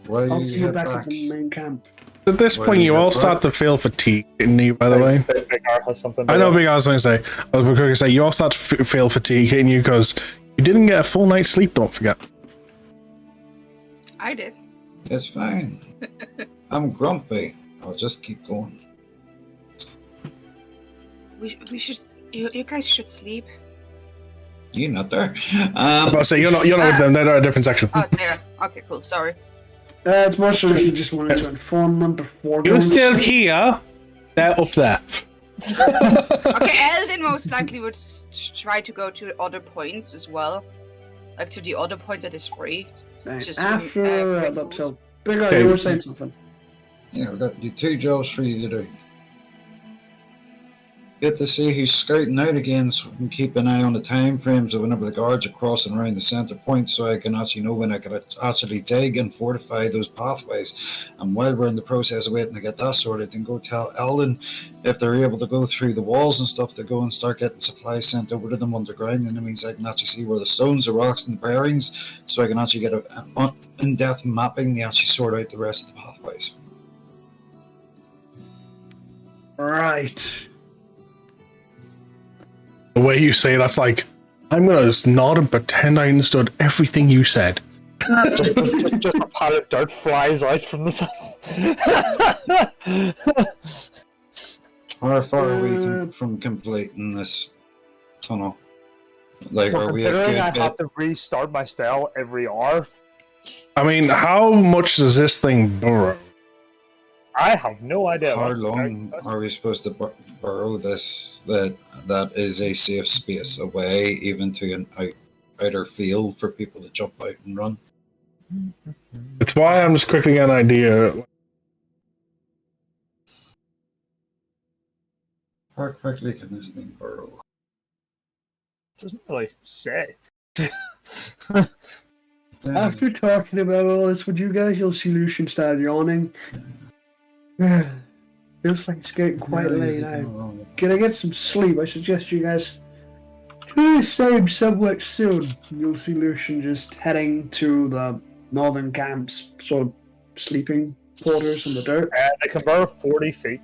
Why I'll you see you head back back? at the main camp. At this Well, point, you you all got start to feel fatigued, didn't you, by the way? Big R has something to I know do. Big I was going to say. I was going to say, you all start to feel fatigued, and you because you didn't get a full night's sleep, don't forget. I did. It's fine. I'm grumpy. I'll just keep going. We should. You guys should sleep. You not there? I was about to say, you're not with them, they're at a different section. Oh, there. Okay, cool. Sorry. It's more so you just wanted to inform them before You're going to still sleep. here, they're up there. Okay, Eldin most likely would try to go to other points as well, like to the other point that is free. Right, Just after break the rules. so Big Okay. you were saying something. Yeah, we've got you 2 jobs for you to do. Get to see who's scouting out again so we can keep an eye on the time frames of whenever the guards are crossing around the centre point so I can actually know when I can actually dig and fortify those pathways. And while we're in the process of waiting to get that sorted, then go tell Eldon if they're able to go through the walls and stuff to go and start getting supplies sent over to them underground. And it means I can actually see where the stones, the rocks and the bearings so I can actually get an in-depth mapping to actually sort out the rest of the pathways. Right. The way you say that's like, I'm going to just nod and pretend I understood everything you said. just a pile of dirt flies out from the How far are we from completing this tunnel? Like, Well, are we a considering I good have bit? to restart my spell every hour, I mean, how much does this thing burrow? I have no idea. How That's a very long good question. are we supposed to burrow this? That is a safe space away, even to an outer field for people to jump out and run. It's why I'm just quickly getting an idea. How quickly can this thing burrow? Doesn't really say. After talking about all this with you guys, you'll see Lucian start yawning. Feels like it's getting quite late now. Can I get some sleep? I suggest you guys do the same somewhat soon. You'll see Lucian just heading to the northern camps, sort of sleeping quarters in the dirt. They can burrow 40 feet.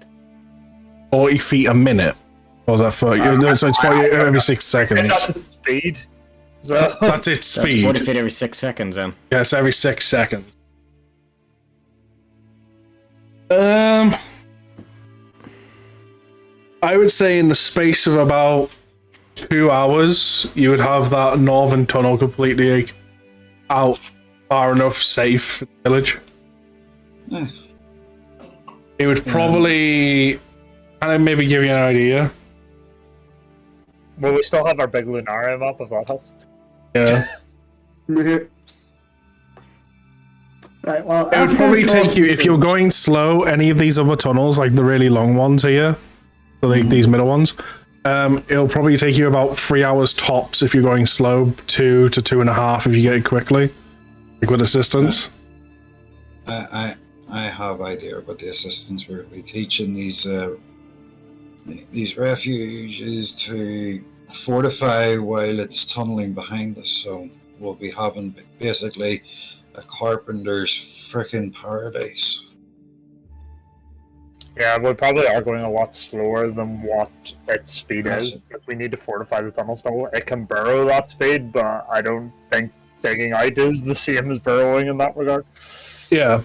40 feet a minute. Or is that 40? So it's 40 every 6 seconds. That's the speed. So That's its That's 40 speed. feet every 6 seconds, then. Yeah, it's every 6 seconds. I would say in the space of about 2 hours, you would have that northern tunnel completely like, out far enough safe for the village. Eh. It would probably kind of maybe give you an idea. well, we still have our big Lunaria map, if that helps. Yeah. Right, well, It would after probably talking take you, if to- you're going slow, any of these other tunnels, like the really long ones here, so like these middle ones, it'll probably take you about 3 hours tops if you're going slow, 2 to 2.5 if you get it quickly, like with assistance. I have idea about the assistants. We'll be teaching these refuges to fortify while it's tunneling behind us. So we'll be having basically a carpenter's frickin' paradise. Yeah, we probably are going a lot slower than what its speed is, because we need to fortify the tunnel still. It can burrow that speed, but I don't think digging out is the same as burrowing in that regard. Yeah.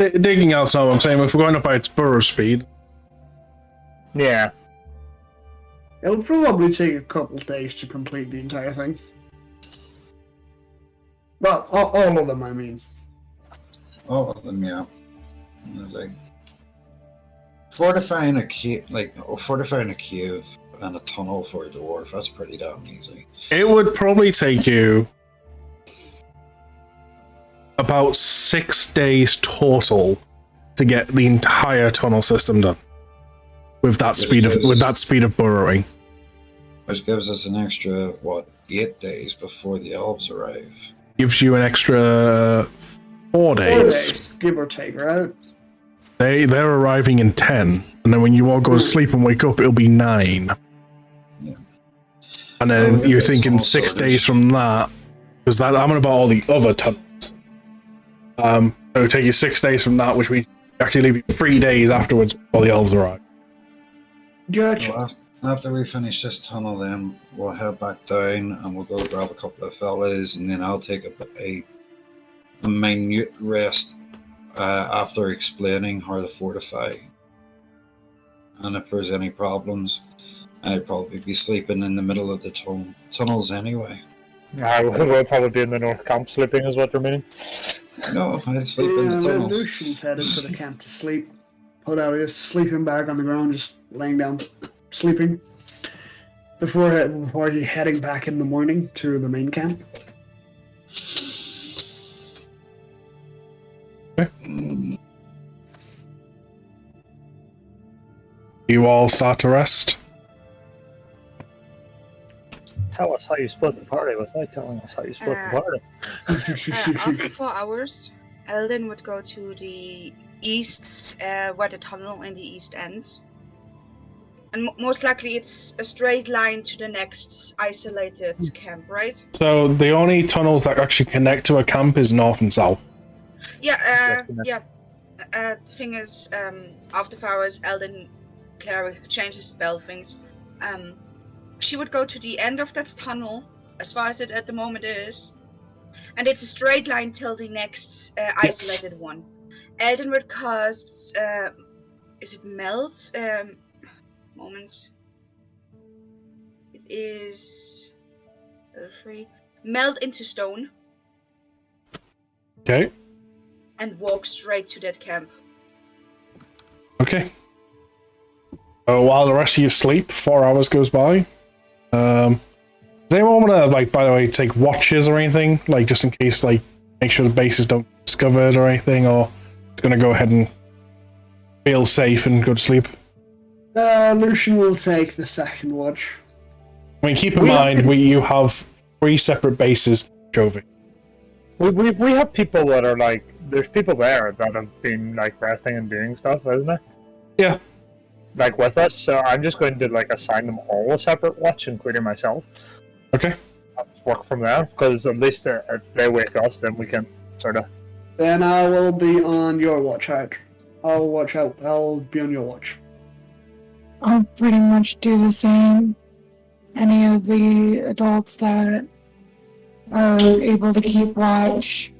Digging out's not what I'm saying. If we're going up by its burrow speed. Yeah. It'll probably take a couple days to complete the entire thing. Well, all of them, I mean. All of them, yeah. It's like fortifying a cave, and a tunnel for a dwarf. That's pretty damn easy. It would probably take you about 6 days total to get the entire tunnel system done with that speed of burrowing. Which gives us an extra 8 days before the elves arrive. Gives you an extra 4 days. 4 days, give or take, right? They're arriving in 10, and then when you all go to sleep and wake up, it'll be 9. Yeah. And then you're thinking 6 days from that, because I'm on about all the other tunnels. So it'll take you 6 days from that, which means actually leave you 3 days afterwards before the elves arrive. Gotcha. Well, after we finish this tunnel, then we'll head back down and we'll go grab a couple of fellas, and then I'll take a minute rest after explaining how to fortify. And if there's any problems, I'd probably be sleeping in the middle of the tunnels anyway. We'll probably be in the north camp sleeping, is what you're meaning? No, I'd sleep in the tunnels. Lucian's headed to the camp to sleep. Put out his sleeping bag on the ground, just laying down, sleeping. Before he heading back in the morning to the main camp. You all start to rest. Tell us how you split the party without telling us how you split the party. After 4 hours, Eldon would go to the east, where the tunnel in the east ends. And most likely it's a straight line to the next isolated camp, right? So the only tunnels that actually connect to a camp is north and south. Yeah, the thing is, after 4 hours, Eldon changes spell things. She would go to the end of that tunnel, as far as it at the moment is, and it's a straight line till the next isolated one. Eldon would cast, is it melt? Moments. It is free. Melt into stone. Okay. And walk straight to that camp. Okay. While the rest of you sleep, 4 hours goes by. Does anyone want to, like, by the way, take watches or anything? Like, just in case, like, make sure the bases don't get discovered or anything, or just gonna go ahead and feel safe and go to sleep? Lucian will take the second watch. I mean, keep in mind, you have 3 separate bases to Jovi. We have people that are like, there's people there that have been like resting and doing stuff, isn't there? Yeah. Like with us, so I'm just going to like assign them all a separate watch, including myself. Okay. I'll just work from there, because at least if they wake us, then we can sort of. Then I will be on your watch out. I'll watch out. I'll be on your watch. I'll pretty much do the same. Any of the adults that are able to keep watch,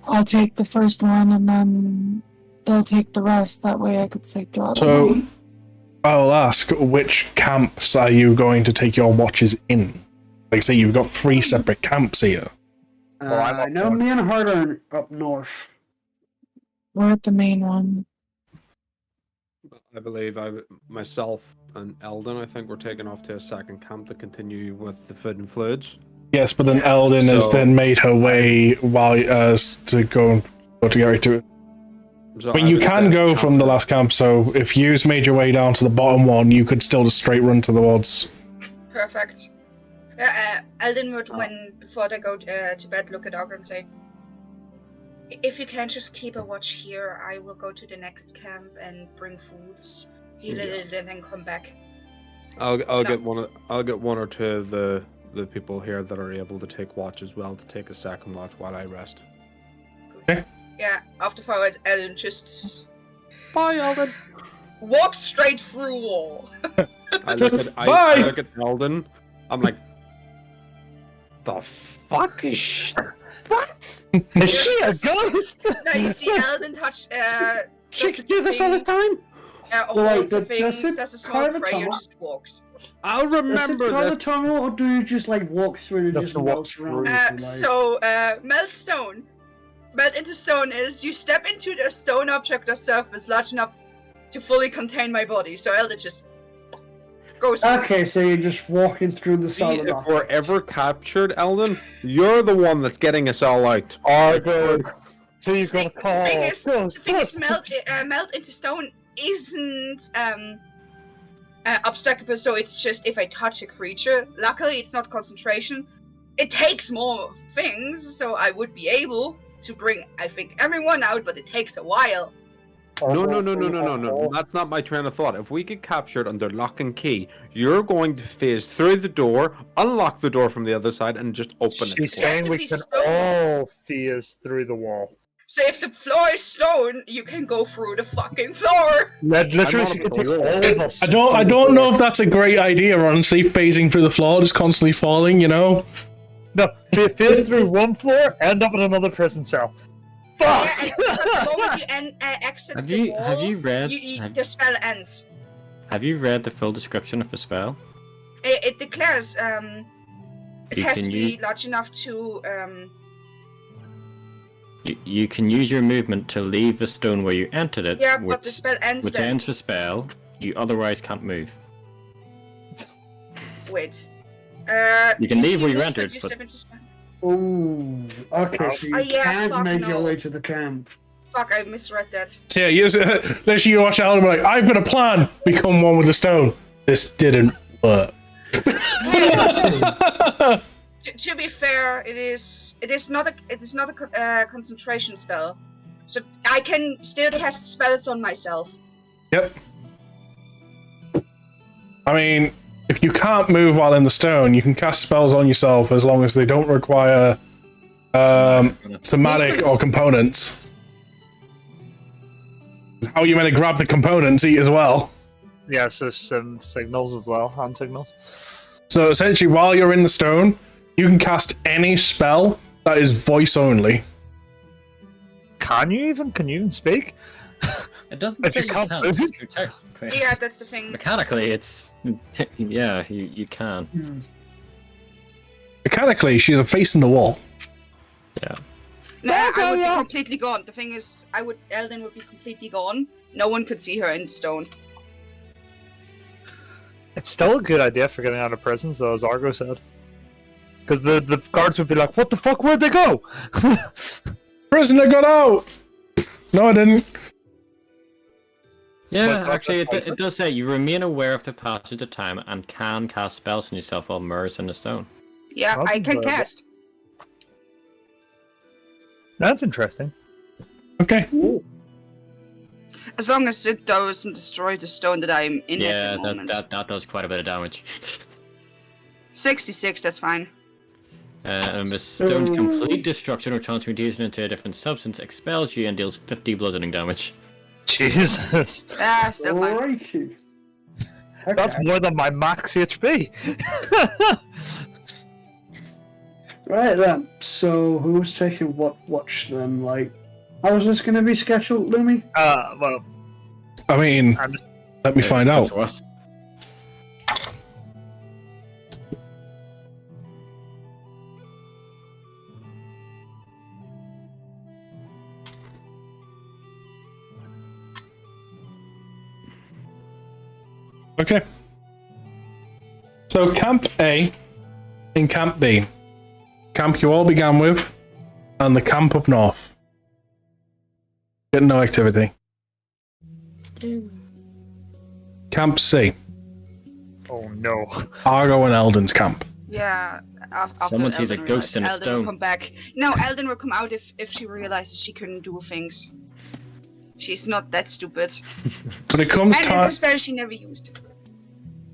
I'll take the first one, and then they'll take the rest. That way I could sleep throughout the night. I'll ask, which camps are you going to take your watches in? Like, say you've got 3 separate camps here. I know me and Hart are up north. We're at the main one. I believe myself and Eldon, I think we're taking off to a second camp to continue with the food and fluids. Yes, but then Eldon has So- then made her way while to go to get ready to it. So I mean, you can go from the last camp, so if you've made your way down to the bottom one, you could still just straight run towards. Perfect. Eldon would, before they go to bed, look at Ogre and say, "If you can just keep a watch here, I will go to the next camp and bring foods, heal a little, and then come back." I'll get one or two of the people here that are able to take watch as well to take a second watch while I rest. Okay. Yeah, after forward, Eldon just Bye, Eldon. walks straight through wall. I Bye. look at Eldon. I'm like, the fuck is what? Is she a ghost? Now you see Eldon touch. She could do this all this time. Wait, Does a small private prayer, tunnel? just walks. I'll Is it remember by the this. tunnel, or do you just like walk through and Just just walk walk through. around? So, melt stone. Melt into stone is you step into the stone object or surface large enough to fully contain my body. So Eldon just goes. Okay, so you're just walking through the See, solid if rock. we're ever captured, Eldon, you're the one that's getting us all out. Argo. So you're gonna The call. thing is, Ghost, ghost. melt into stone isn't obstacle. So it's just if I touch a creature. Luckily, it's not concentration. It takes more things, so I would be able to bring, I think, everyone out, but it takes a while. No. That's not my train of thought. If we get captured under lock and key, you're going to phase through the door, unlock the door from the other side, and just open it. She's It has saying to we be can stone. all phase through the wall. So if the floor is stone, you can go through the fucking floor. Literally, I'm she not could take a all of us. I don't know if that's a great idea, honestly, phasing through the floor, just constantly falling, you know? No, phase through one floor, end up in another prison cell. Fuck! Yeah, and the moment you exit Have the you wall, have you read the spell ends. have you read the full description of the spell? It declares it You has to can be use- large enough to You can use your movement to leave the stone where you entered it, yeah, but the spell ends which then. ends the spell. You otherwise can't move. Wait. You can leave where you move, entered, you but- step into spell. Ooh, okay, so you Oh, yeah, can't fuck make your no. way to the camp. Fuck, I misread that. So yeah, let's you watch out and be like, I've got a plan, become one with the stone. This didn't work. To be fair, it is not a concentration spell, so I can still cast spells on myself. Yep. I mean, if you can't move while in the stone, you can cast spells on yourself as long as they don't require somatic or components. How are you meant to grab the components as well? Yeah, so some signals as well, hand signals. So essentially, while you're in the stone, you can cast any spell that is voice only. Can you even speak? It doesn't If say you you can't can't. move. You're technically- Yeah, that's the thing. Mechanically, it's yeah, you can. Mechanically, she's a face in the wall. Yeah. No, I would be completely gone. The thing is, Eldon would be completely gone. No one could see her in stone. It's still a good idea for getting out of prison, though, as Argo said. Because the guards would be like, what the fuck, where'd they go? Prisoner got out! No, I didn't. Yeah, But- actually, it does say you remain aware of the passage of time and can cast spells on yourself while immersed in the stone. Yeah, I can cast. That's interesting. Okay. As long as it doesn't destroy the stone that I'm in Yeah, at the moment. that does quite a bit of damage. 66, that's fine. The stone's complete destruction or transmutation into a different substance expels you and deals 50 bludgeoning damage. Jesus. Still fine. Crikey. That's Okay. more than my max HP. Right then. So who's taking what watch then? Like, how is this going to be scheduled, Lumi? Well, I mean, I'm just... let me find out. Okay. So Camp A and Camp B. camp you all began with, and the camp up north. Get no activity. Camp C. Oh no. Argo and Eldon's camp. Yeah. After Someone sees a Eldon ghost in a realized Eldon stone. will come back. No, Eldon will come out if she realizes she couldn't do things. She's not that stupid. But it comes And time. it's a spell she never used.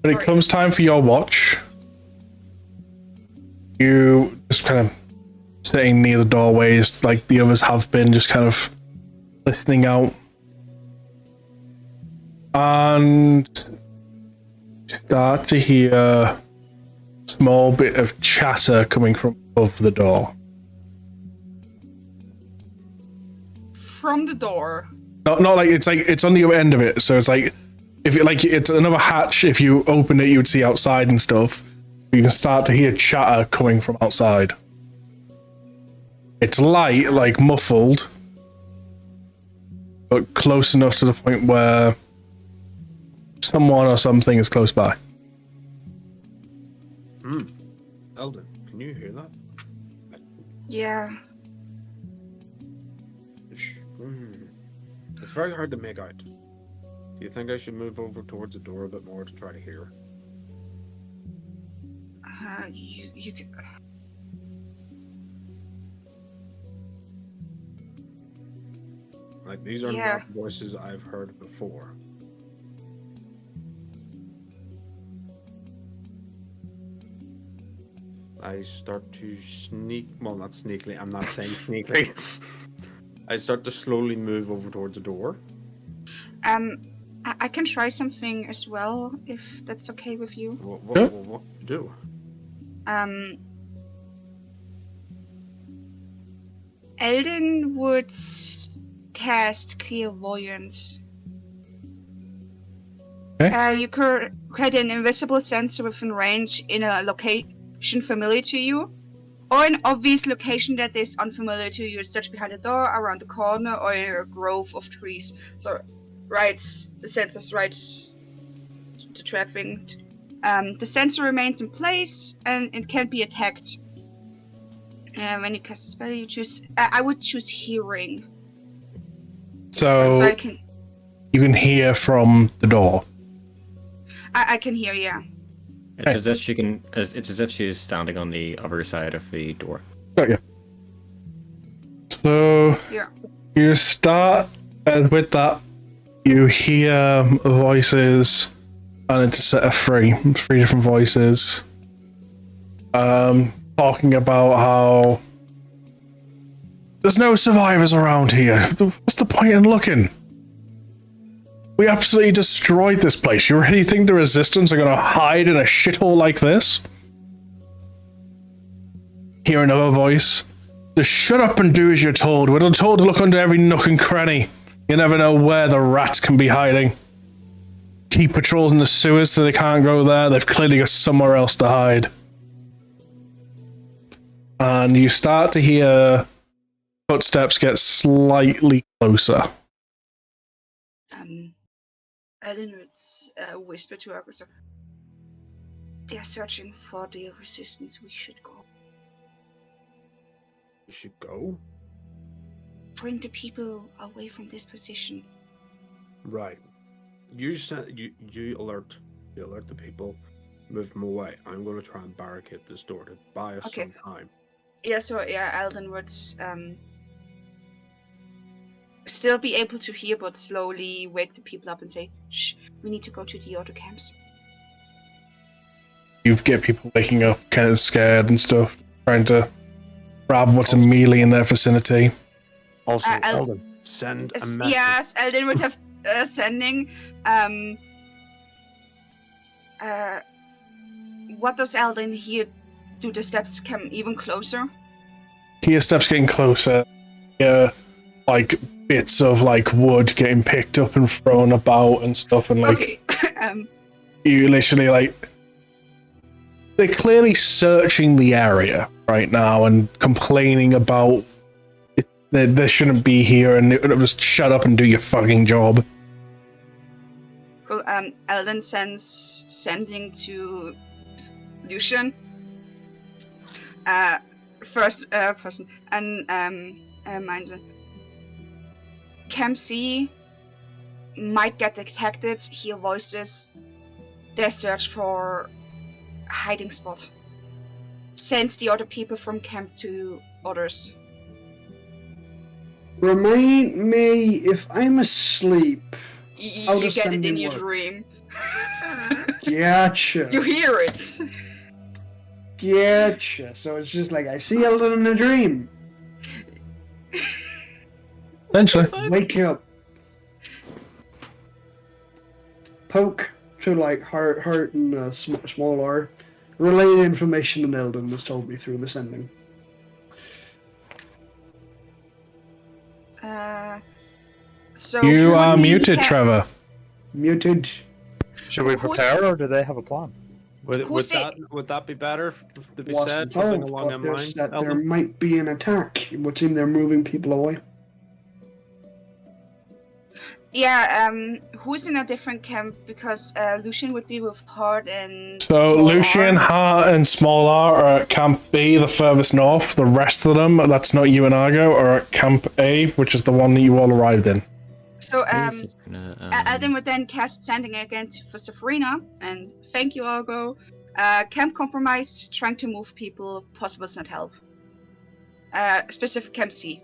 When it Sorry. comes time for your watch, you just kind of sitting near the doorways, like the others have been, just kind of listening out, and start to hear a small bit of chatter coming from above the door. From the door. Not like it's on the other end of it, so it's like if it, like it's another hatch. If you open it, you would see outside and stuff. You can start to hear chatter coming from outside. It's light, like muffled, but close enough to the point where someone or something is close by. Eldon, can you hear that? Yeah. It's very hard to make out. Do you think I should move over towards the door a bit more to try to hear? You can... Like, these are Yeah. not voices I've heard before. I start to sneak, well, not sneakily, I'm not saying sneakily. I start to slowly move over towards the door. I can try something as well, if that's okay with you. What do? Eldon would cast Clairvoyance. Okay. You could create an invisible sensor within range in a location familiar to you, or an obvious location that is unfamiliar to you, such behind a door, around the corner, or in a grove of trees. So, the sensor's right to trapping. The sensor remains in place, and it can be attacked. When you cast a spell, you choose. I would choose hearing. So I can. you can hear from the door. I can hear. Yeah. It's as if she can. It's as if she is standing on the other side of the door. Got you. So Yeah. you start with that. You hear voices, and it's a set of three different voices. Talking about how there's no survivors around here. What's the point in looking? We absolutely destroyed this place. You really think the Resistance are gonna hide in a shithole like this? Hear another voice. Just shut up and do as you're told. We're told to look under every nook and cranny. You never know where the rats can be hiding. Keep patrols in the sewers so they can't go there. They've clearly got somewhere else to hide. And you start to hear footsteps get slightly closer. Eldon would whisper to Argus. They're searching for the Resistance. We should go. You should go? Bring the people away from this position. Right. You alert the people, move them away. I'm gonna try and barricade this door to buy us some time. Yeah, so Eldon would still be able to hear, but slowly wake the people up and say, "Shh, we need to go to the auto camps." You get people waking up kind of scared and stuff, trying to grab what's immediately in their vicinity. Also, Eldon, send a message. yes, Eldon would have sending. What does Eldon hear? Do the steps come even closer? Hear steps getting closer. Hear like bits of like wood getting picked up and thrown about and stuff, and like Okay. you literally like they're clearly searching the area right now and complaining about it, they shouldn't be here, and just shut up and do your fucking job. Cool. Eldon sending to Lucian. first person. And meinte, Camp C might get detected. He voices their search for hiding spot. Sends the other people from camp to others. Remind me if I'm asleep. How You does get it in sending your work? dream. Gotcha. You hear it. Gotcha. So it's just like I see Eldon in a dream. Eventually. Wake up. Poke to like heart and small R. Relay the information that Eldon has told me through the sending. So You are would we muted, have- Trevor. Muted. Should we Who's- prepare, or do they have a plan? Would that be better to be Wasn't said? Something told, along but them there's lines? that there Eldon? might be an attack. It would seem they're moving people away. Yeah, who's in a different camp? Because Lucian would be with Hard and So Small Lucian, R. Hart, and Small R are at Camp B, the furthest north. The rest of them, that's not you and Argo, are at Camp A, which is the one that you all arrived in. So Safrina, Adam would then cast Sending again for Safrina, and thank you, Argo. Camp compromised, trying to move people, possible send help. Specific Camp C.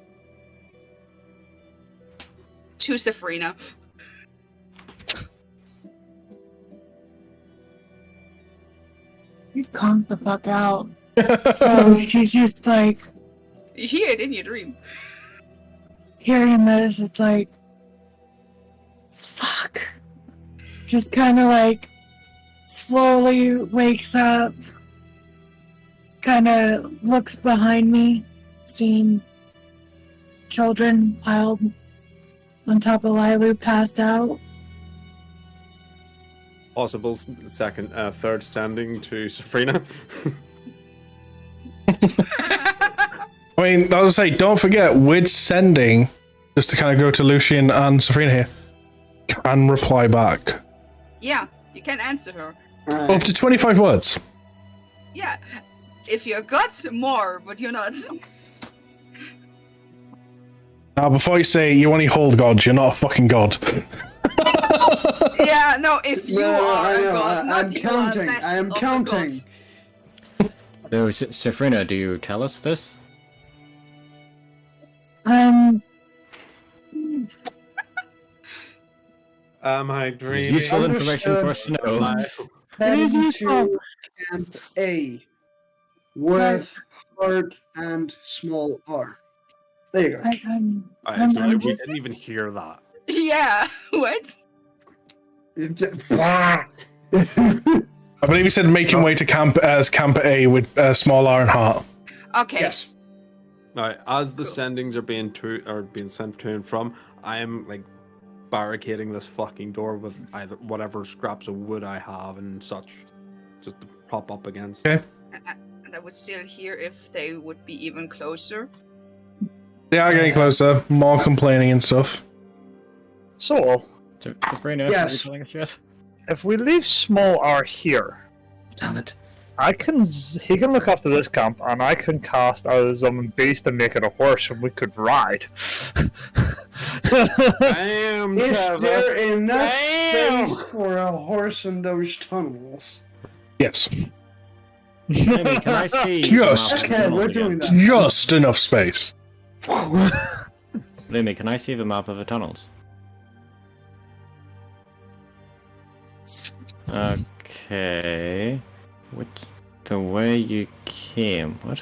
To Safrina. He's conked the fuck out. So she's just like You hear it in your dream. hearing this, it's like, fuck. Just kind of like slowly wakes up, kind of looks behind me, seeing children piled on top of Lilu, passed out. Possible third standing to Safrina. I mean, I would say, don't forget, with sending, just to kind of go to Lucian and Safrina here, can reply back. Yeah, you can answer her. Up to 25 words. Yeah, if you're God, more, but you're not. Now, before you say you only hold gods, you're not a fucking god. Yeah, no, if you No, are I a know, god, not I'm you counting, are I am less of a counting. god. So, Safrina, do you tell us this? Am I dreaming? Useful information for us to know. It is Head useful. to Camp A with Heart and Small R. There you go. I'm We just didn't even hear that. Yeah, what? I believe he said making way to Camp A with Small R and Heart. Okay. Yes. Now, as the sendings are being sent to and from, I am like barricading this fucking door with either whatever scraps of wood I have and such, just to prop up against. Okay. And I would still hear if they would be even closer. They are getting closer, more complaining and stuff. So, Safrina, are Yes. you telling us yet? if we leave Small R here, Damn it. he can look after this camp, and I can cast a summon beast and make it a horse, and we could ride. Damn, Is Trevor. there enough Damn! space for a horse in those tunnels? Yes. Amy, can I see Just. the map of the Okay, we're tunnels doing again? that. Just enough space. Amy, can I see the map of the tunnels? Okay. The way you came. What?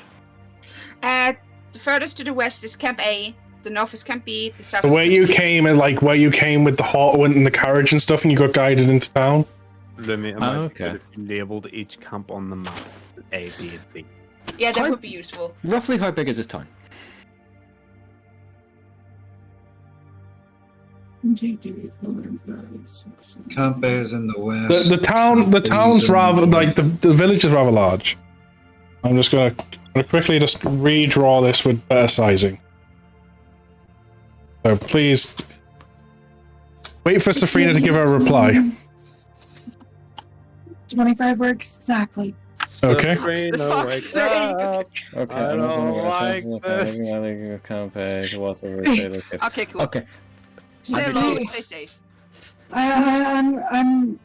The furthest to the west is Camp A, the north is Camp B, the south The is way Camp you C. came and like where you came with the hot and the carriage and stuff, and you got guided into town. Lemmy, it Oh, might be okay. good if you labeled each camp on the map A, B, and C. Yeah, that would be useful. Roughly how big is this town? Camp A is in the west. The town's rather like the village is rather large. I'm just gonna quickly just redraw this with better sizing. So please wait for Safrina to give her a reply. 25 works exactly. Okay. Sabrina, fuck's wake sake. up. Okay, I I'm don't opening like this. account page, whatever. Say look at- Okay, cool. Okay. Stay I'm low, confused. stay safe. I'm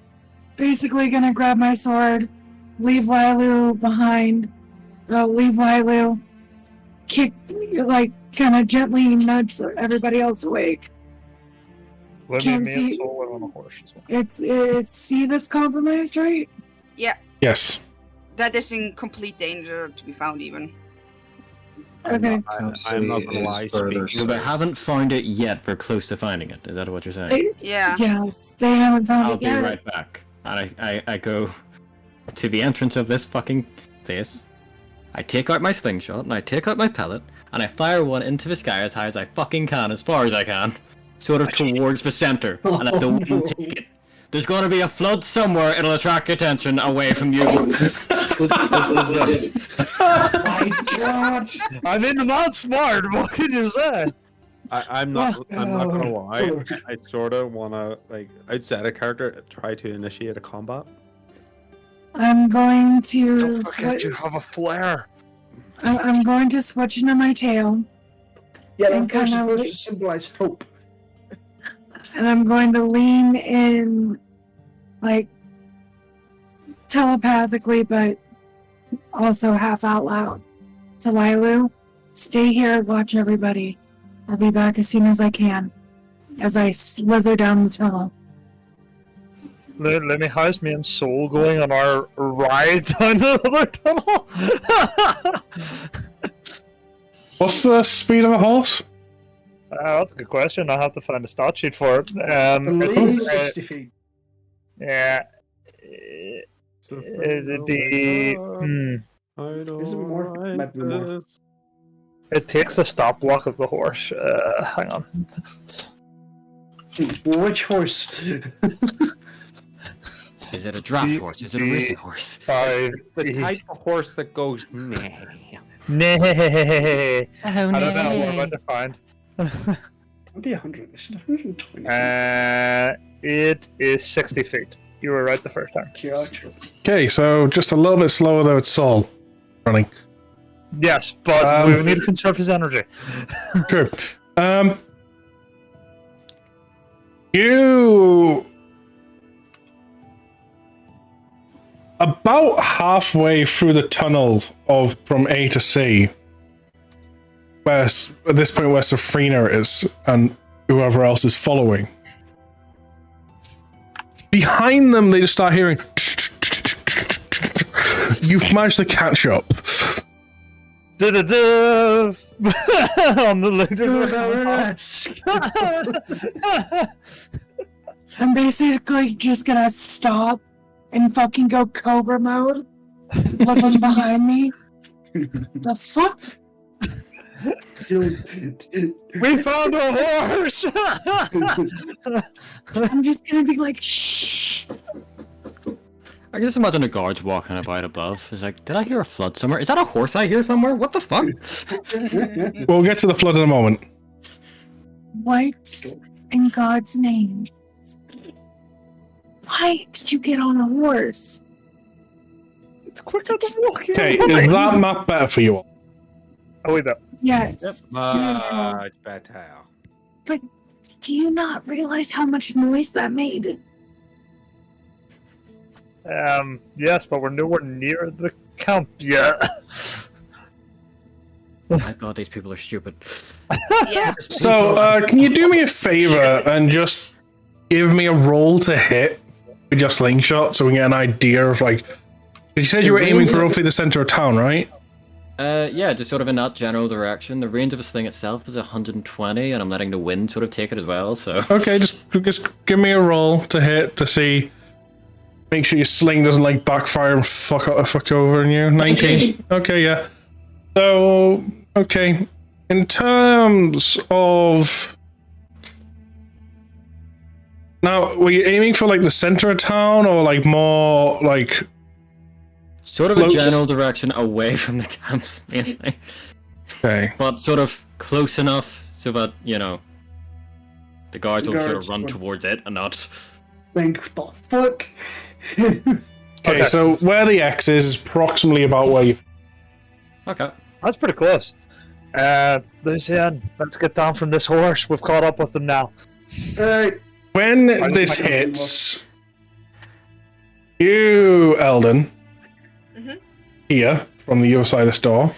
basically gonna grab my sword, leave Lilu behind, leave Lilu, kick, like, kind of gently nudge everybody else awake. Let Can't me see- and Solo on a horse as well. It's C that's compromised, right? Yes. That is in complete danger to be found even. Okay. I'm not gonna lie. Further Speaking Well, they south. haven't found it yet. We're close to finding it. Is that what you're saying? Yeah. Yes, they haven't found I'll it be yet. right back. And I go to the entrance of this fucking place. I take out my slingshot and I take out my pellet and I fire one into the sky as high as I fucking can, as far as I can, sort of towards the center. And if the wind take it, there's going to be a flood somewhere. It'll attract attention away from you. My God. I mean, I'm not smart. What can you say? I'm not gonna lie. I sort of wanna I'd set a character try to initiate a combat. I'm going Don't to forget you have a flare. I'm going to switch into my tail, Yeah, And that was kinda supposed like- to symbolize hope. and I'm going to lean in, like, telepathically, but also half out loud, to Lilu. Stay here, watch everybody. I'll be back as soon as I can, as I slither down the tunnel. Let me, how's me and Soul going on our ride down another tunnel? What's the speed of a horse? That's a good question. I'll have to find a stat sheet for it. At least It's, 60 feet. yeah. It'd be. I don't Is it more? like Might be more. this. It takes the stop block of the horse. Hang on. Which horse? Is it a draft horse? Is it a racing horse? 5. The type of horse that goes meh. Nay. Oh, I don't know. We're about to find. 100. Is it 120? It is 60 feet. You were right the first time. Gotcha. Okay, so just a little bit slower though. It's Saul running. Yes, but we need to conserve his energy. True. You about halfway through the tunnel of from A to C, where at this point where Safrina is and whoever else is following. Behind them, they just start hearing. You've managed to catch up. Da-da-da! On the I'm basically just gonna stop and fucking go Cobra mode, looking behind me. The fuck? We found a horse! I'm just gonna be like, shh. I can just imagine the guards walking about above. It's like, did I hear a flood somewhere? Is that a horse I hear somewhere? What the fuck? We'll get to the flood in a moment. What in God's name? Why did you get on a horse? It's quicker than walking. Okay, is that map better for you all? Oh, wait, no. Yes. Yeah. Much better. Do you not realize how much noise that made? Yes, but we're nowhere near the camp yet. I thought these people are stupid. Yeah. So, can you do me a favor and just give me a roll to hit with your slingshot so we can get an idea of, like... You said you were aiming for roughly the center of town, right? Yeah, just sort of in that general direction. The range of this thing itself is 120, and I'm letting the wind sort of take it as well, so... Okay, just give me a roll to hit to see... Make sure your sling doesn't, like, backfire and fuck over on you. 19. Okay, yeah. So, okay. In terms of... Now, were you aiming for, like, the center of town, or, like, more, like... Sort of a Close- general direction away from the camps, mainly. Okay. But sort of close enough so that, you know, the guards will sort of Guards run would- towards it and not... Think, what the fuck? Okay, so where the X is approximately about where you. Okay. That's pretty close. Lucian, let's get down from this horse. We've caught up with them now. Alright. When this hits, you, Eldon, here from the other side of this door,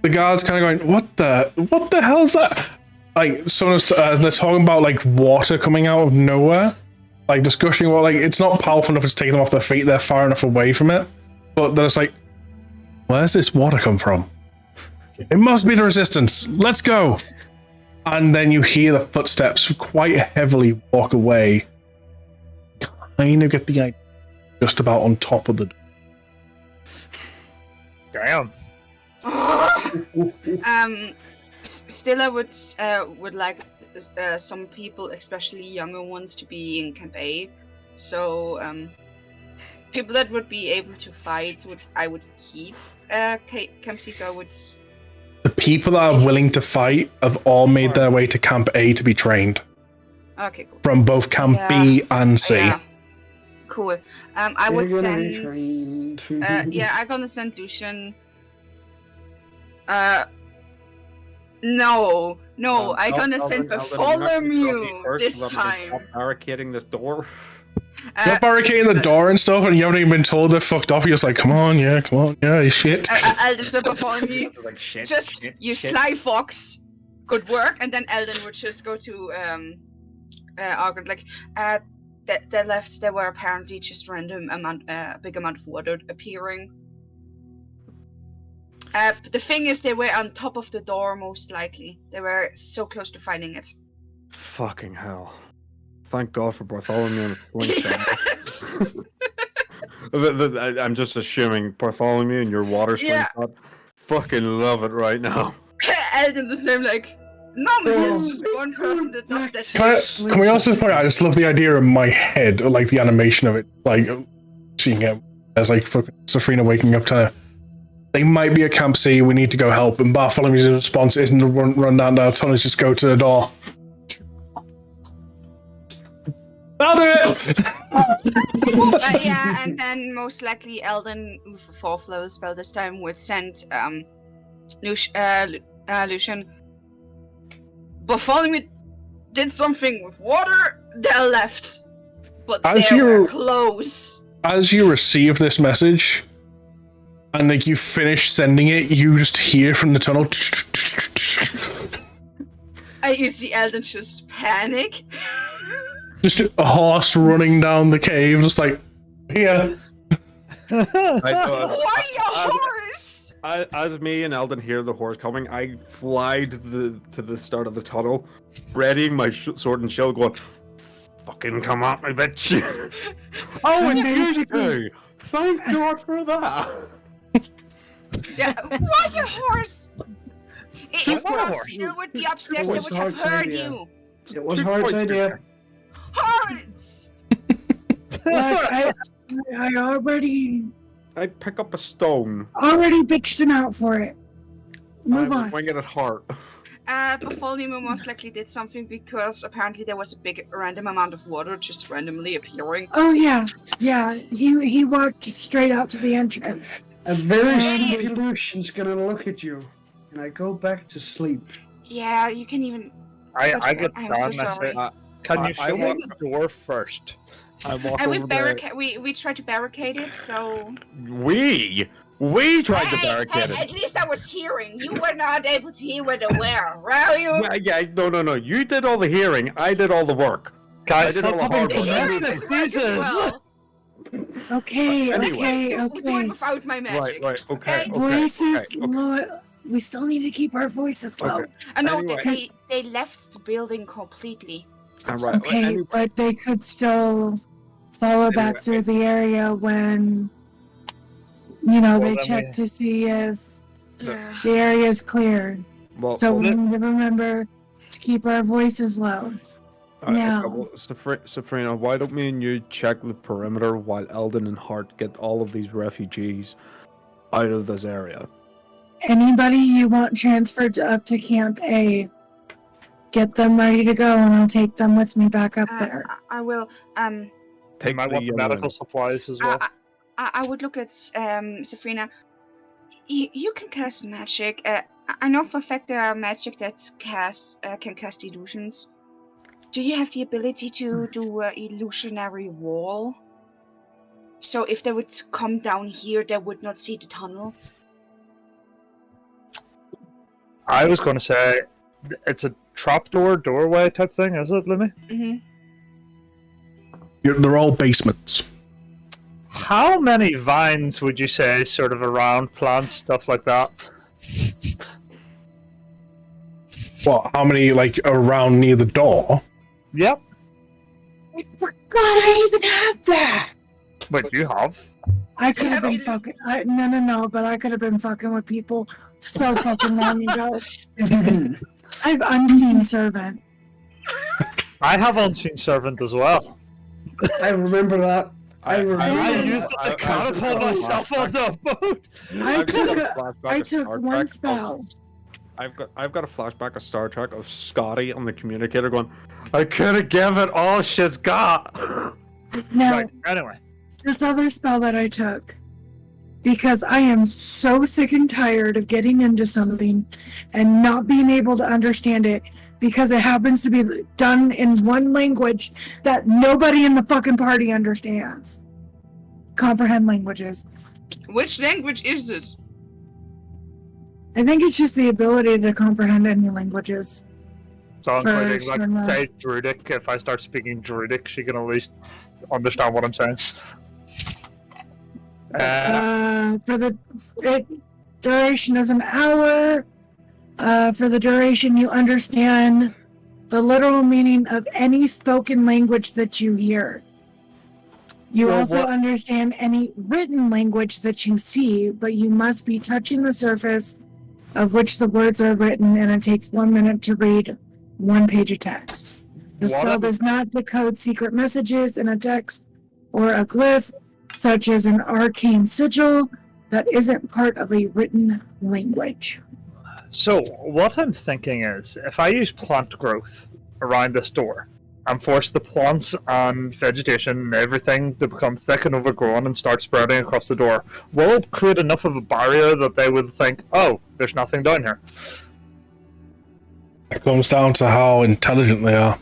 the guards kind of going, what the hell is that? Like, they're talking about like water coming out of nowhere, like just gushing water. Like, it's not powerful enough to take them off their feet. They're far enough away from it, but then it's like, where's this water come from? It must be the resistance. Let's go. And then you hear the footsteps quite heavily walk away. Kind of get the idea, just about on top of the door. Damn. Still, I would like some people, especially younger ones, to be in Camp A. So people that would be able to fight, I would keep Camp C. So I would. The people that are willing to fight have all made their way to Camp A to be trained. Okay, cool. From both Camp B and C. Yeah. Cool. I would send. I'm gonna send Lucian. No, I'm gonna send Bartholomew this time. Stop barricading this door. You're barricading the door and stuff, and you haven't even been told they're fucked off. You're just like, come on, yeah, shit. I'll just Bartholomew. You sly fox. Good work. And then Eldon would just go to Argon. Like, they left. There were apparently just random big amount of water appearing. But the thing is, they were on top of the door, most likely. They were so close to finding it. Fucking hell. Thank God for Bartholomew and slingshot. I'm just assuming Bartholomew and your water slingshot. Fucking love it right now. Eldon the same, like, normally it's just one person that does that shit. Can we also point out, I just love the idea in my head, or like the animation of it, like seeing it as like fucking Safrina waking up to, they might be at Camp C, we need to go help, and Bartholomew's response isn't to run down the tunnel, just go to the door. I'll do it! Yeah, and then most likely Eldon, with a 4th level spell this time, would send Lucian. Bartholomew did something with water, they left. But they were close. As you receive this message, and like you finish sending it, you just hear from the tunnel. You see Eldon just panic. Just a horse running down the cave, just like, here. Why a horse? As me and Eldon hear the horse coming, I fly to the start of the tunnel, readying my sword and shield, going, "Fucking come at me, bitch!" Oh, and you too. Thank God for that. Yeah, why a horse? If Rob still would be upstairs, they would have heard you. It was Hard's idea. Hearts! Like, I already I pick up a stone. bitched him out for it. Move on. Wing it at heart. Bartholomew most likely did something because apparently there was a big random amount of water just randomly appearing. Oh yeah. He walked straight out to the entrance. A very sleepy Lucian's gonna look at you, and I go back to sleep. Yeah, you can even. I get I'm down. so sorry. Can you show me the door first? I walk And over we tried to barricade it, so. We tried to barricade it. At least I was hearing. You were not able to hear where they were, were you? Yeah, no. You did all the hearing. I did all the work. Guys, I did all the hard The work. hearing was right as well. Okay. We do it without my magic. Right. Okay. Voices low. We still need to keep our voices low. Okay. I know Anyway. they left the building completely. Right. Okay, Anyway, but they could still follow back through the area when, they check to see if Yeah. the area is clear. well, So we need to remember to keep our voices low. now. Safrina, why don't me and you check the perimeter while Eldon and Hart get all of these refugees out of this area? Anybody you want transferred up to Camp A, get them ready to go, and I'll take them with me back up there. I will. They might want the medical supplies as well. I would look at Safrina. You can cast magic. I know for a fact there are magic that can cast illusions. Do you have the ability to do an illusionary wall? So if they would come down here, they would not see the tunnel? I was going to say, it's a trapdoor, doorway type thing, is it, Lemmy? Mm-hmm. They're all basements. How many vines would you say, sort of around plants, stuff like that? What? How many, like, around near the door? Yep. I forgot I even had that. Wait, you have? I could have been fucking. No, but I could have been fucking with people so fucking long ago. I've unseen servant. I have unseen servant as well. I remember that. I used it to catapult myself on the boat. I took one spell. I've got a flashback of Star Trek of Scotty on the communicator going, I could have given all she's got. Now, Right, anyway. this other spell that I took, because I am so sick and tired of getting into something and not being able to understand it because it happens to be done in one language that nobody in the fucking party understands. Comprehend languages. Which language is it? I think it's just the ability to comprehend any languages. So including, First like, and say, Druidic. If I start speaking Druidic, she can at least understand what I'm saying. For the duration is an hour. For the duration, you understand the literal meaning of any spoken language that you hear. You Well, also what- understand any written language that you see, but you must be touching the surface of which the words are written, and it takes 1 minute to read 1 page of text. The What spell if- does not decode secret messages in a text or a glyph, such as an arcane sigil that isn't part of a written language. So, what I'm thinking is, if I use plant growth around this door, and force the plants and vegetation and everything to become thick and overgrown and start spreading across the door, will it create enough of a barrier that they would think, oh, there's nothing down here? It comes down to how intelligent they are.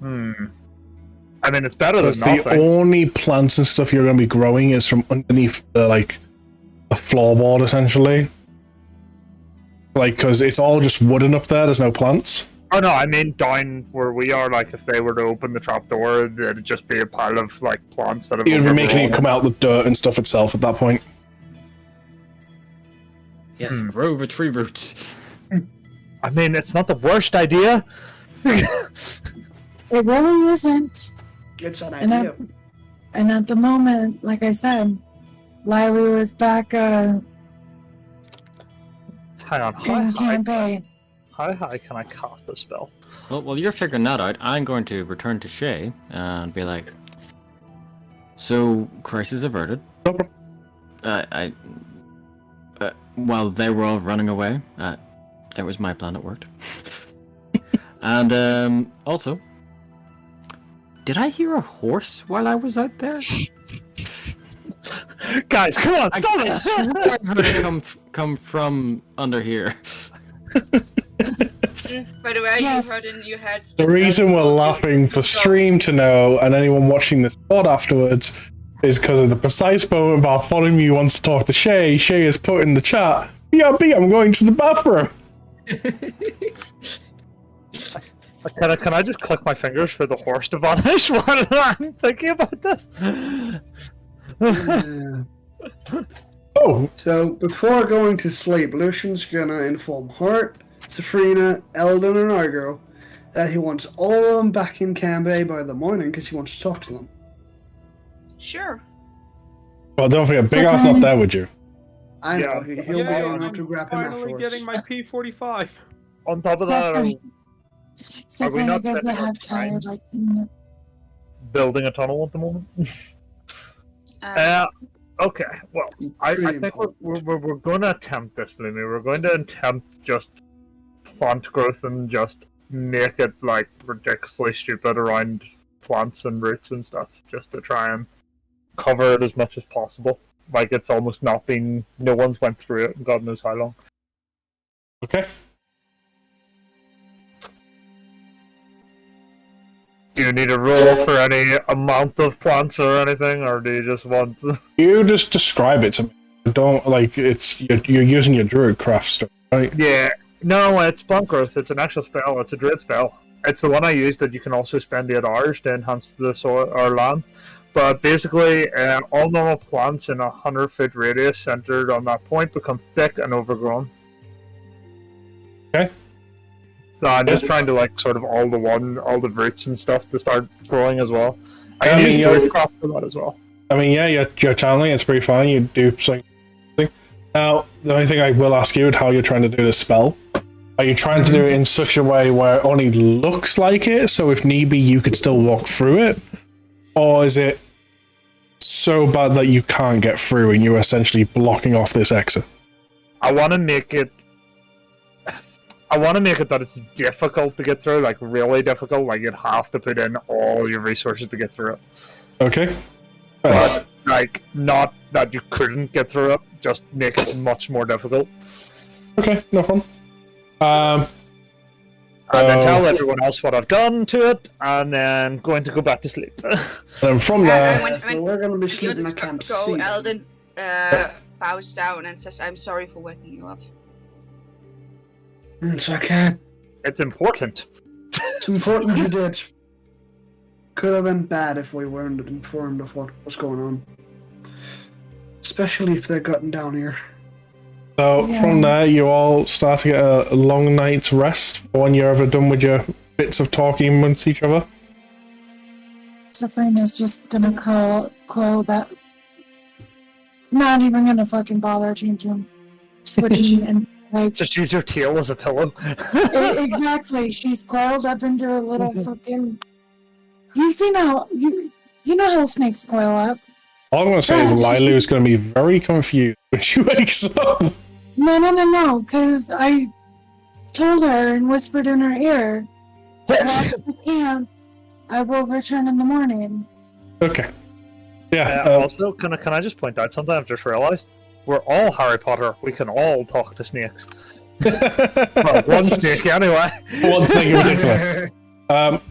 I mean, it's better than Because the nothing. only plants and stuff you're going to be growing is from underneath the, like, the floorboard, essentially. Like, because it's all just wooden up there, there's no plants. Oh no, I mean down where we are, like if they were to open the trapdoor, it'd just be a pile of like plants that have You'd be making it overgrown. come out the dirt and stuff itself at that point. Yes, grow the tree roots. I mean, it's not the worst idea. It really isn't. It's an And idea. And at the moment, like I said, Lily was back Hang on, in campaign. how high can I cast a spell? Well, while you're figuring that out, I'm going to return to Shay and be like, so, crisis averted. While they were all running away, it was my plan that worked. And also, did I hear a horse while I was out there? Guys, come on, stop I swore I heard it come from under here. By the way, Yes. you heard in your head. The reason we're laughing for stream to know, and anyone watching this pod afterwards, is because of the precise moment Bartholomew wants to talk to Shay. Shay has put in the chat, BRB, I'm going to the bathroom. Can I just click my fingers for the horse to vanish while I'm thinking about this? Yeah. Oh, So before going to sleep, Lucian's gonna inform Hart, Safrina, Eldon, and Argo that he wants all of them back in Cambay by the morning because he wants to talk to them. Sure. well, don't forget, Big Ass not there with you. I know, Yeah. he'll be Yeah, going up I'm to grab him finally afterwards. getting my P45. On top of that, Stephanie. Are we Stephanie not doesn't spending our have time? tired like building a tunnel at the moment. Okay, well, I Pretty think important. we're going to attempt this, Lumi. We're going to attempt just plant growth and just make it like ridiculously stupid around plants and roots and stuff, just to try and cover it as much as possible. Like it's almost not been, no one's went through it in God knows how long. Okay. Do you need a roll for any amount of plants or anything, or do you just want? You just describe it to me. Don't like it's you're using your druid craft stuff, right? Yeah, no, it's plant growth. It's an actual spell. It's a druid spell. It's the one I used that you can also spend 8 hours to enhance the soil or land. But basically, all normal plants in a 100-foot radius centered on that point become thick and overgrown. Okay. So I'm just trying to like sort of all the roots and stuff to start growing as well. I can use druidcraft for that as well. I mean, yeah, you're channeling. It's pretty fine. You do something. Now, the only thing I will ask you is how you're trying to do this spell. Are you trying to do it in such a way where it only looks like it, so if need be, you could still walk through it? Or is it so bad that you can't get through and you're essentially blocking off this exit? I want to make it that it's difficult to get through, like really difficult. Like you'd have to put in all your resources to get through it. Okay. But like not that you couldn't get through it, just make it much more difficult. Okay, no problem. And then tell everyone else what I've done to it, and then going to go back to sleep. And from there, When we're gonna be sleeping. I can't go, see. Eldon bows down and says, "I'm sorry for waking you up." It's okay. It's important. It's important you did. Could have been bad if we weren't informed of what was going on. Especially if they're gotten down here. so from there, you all start to get a long night's rest when you're ever done with your bits of talking amongst each other. Sabrina's just gonna coil back. Not even gonna fucking bother changing, switching, and like Just use your tail as a pillow. exactly. She's coiled up into a little fucking. You see how you know how snakes coil up. All I'm going to say is Lilu's going to be very confused when she wakes up. No, because I told her and whispered in her ear, after the camp, I will return in the morning. Okay. Yeah. Also, can I just point out something I've just realised? We're all Harry Potter. We can all talk to snakes. Well, one snake anyway. One snake in particular.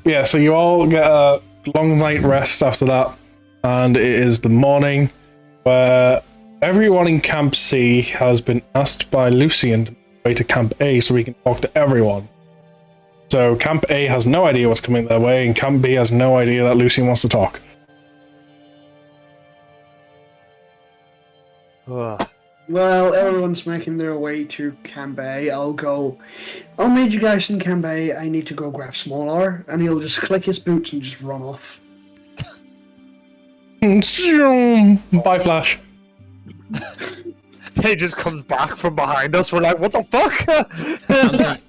Yeah, so you all get a long night rest after that, and it is the morning where everyone in Camp C has been asked by Lucian to go to Camp A so we can talk to everyone. So Camp A has no idea what's coming their way, and Camp B has no idea that Lucian wants to talk. Well, everyone's making their way to Camp A. I'll meet you guys in Camp A. I need to go grab Small R, and he'll just click his boots and just run off. Bye, Flash. He just comes back from behind us. We're like, what the fuck?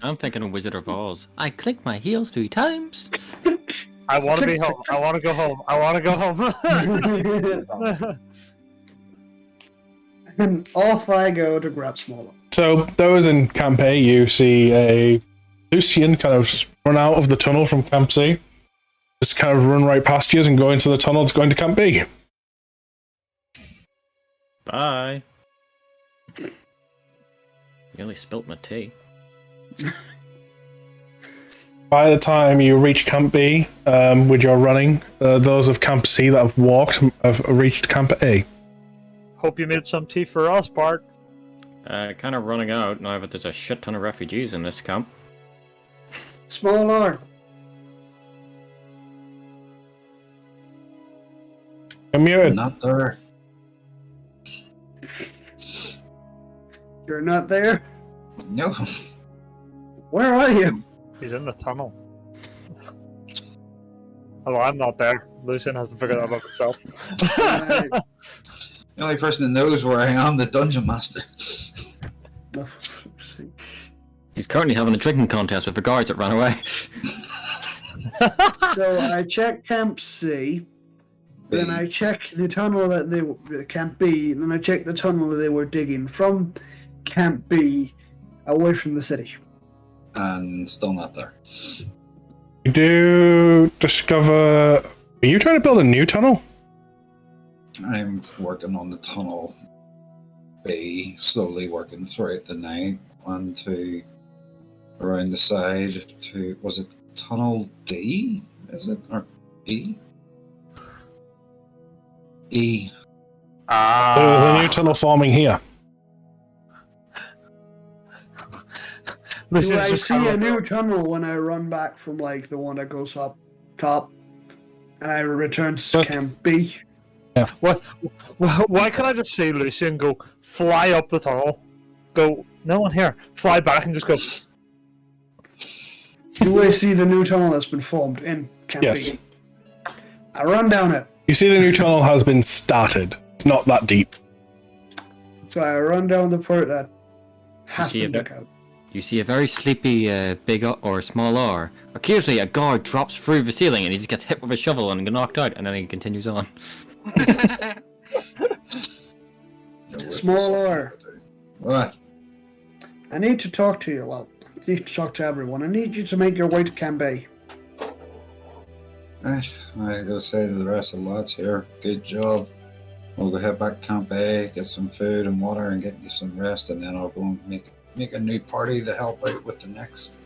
I'm thinking of Wizard of Oz. I click my heels 3 times. I want to be home. I want to go home. I want to go home. And off I go to grab Small R. So those in Camp A, you see a Lucian kind of run out of the tunnel from Camp C. Just kind of run right past you and go into the tunnel to go into Camp B. Bye. Nearly spilt my tea. By the time you reach Camp B, with your running, those of Camp C that have walked have reached Camp A. Hope you made some tea for us, Bart. Kind of running out now that there's a shit ton of refugees in this camp. Small R. You're muted. Not there. You're not there? No. Where are you? He's in the tunnel. Hello, I'm not there. Lucian has to figure that out himself. Alright. The only person that knows where I am, the dungeon master. He's currently having a drinking contest with the guards that ran away. So I check Camp C, then I check the tunnel that they were, Camp B, then I check the tunnel that they were digging from Camp B away from the city. And still not there. You do discover... Are you trying to build a new tunnel? I'm working on the tunnel B, slowly working throughout the night. 1, 2, around the side to... Was it tunnel D? Is it? Or E? E. There's a new tunnel forming here. Do I see a new tunnel when I run back from like the one that goes up top, and I return to Camp B? Yeah. Why can't I just see Lucian go fly up the tunnel, go no one here, fly back and just go? Do I see the new tunnel that's been formed in Camp Yes. B? I run down it. You see the new tunnel has been started. It's not that deep. So I run down the part that has see been it? dug out. You see a very sleepy big or small R. Occasionally, a guard drops through the ceiling and he just gets hit with a shovel and knocked out, and then he continues on. Small R. What? I need to talk to you. Well, I need to talk to everyone. I need you to make your way to Camp B. Right, I go say to the rest of the lads here, good job. We'll go head back to Camp A, get some food and water and get you some rest, and then I'll go and make a new party to help out with the next.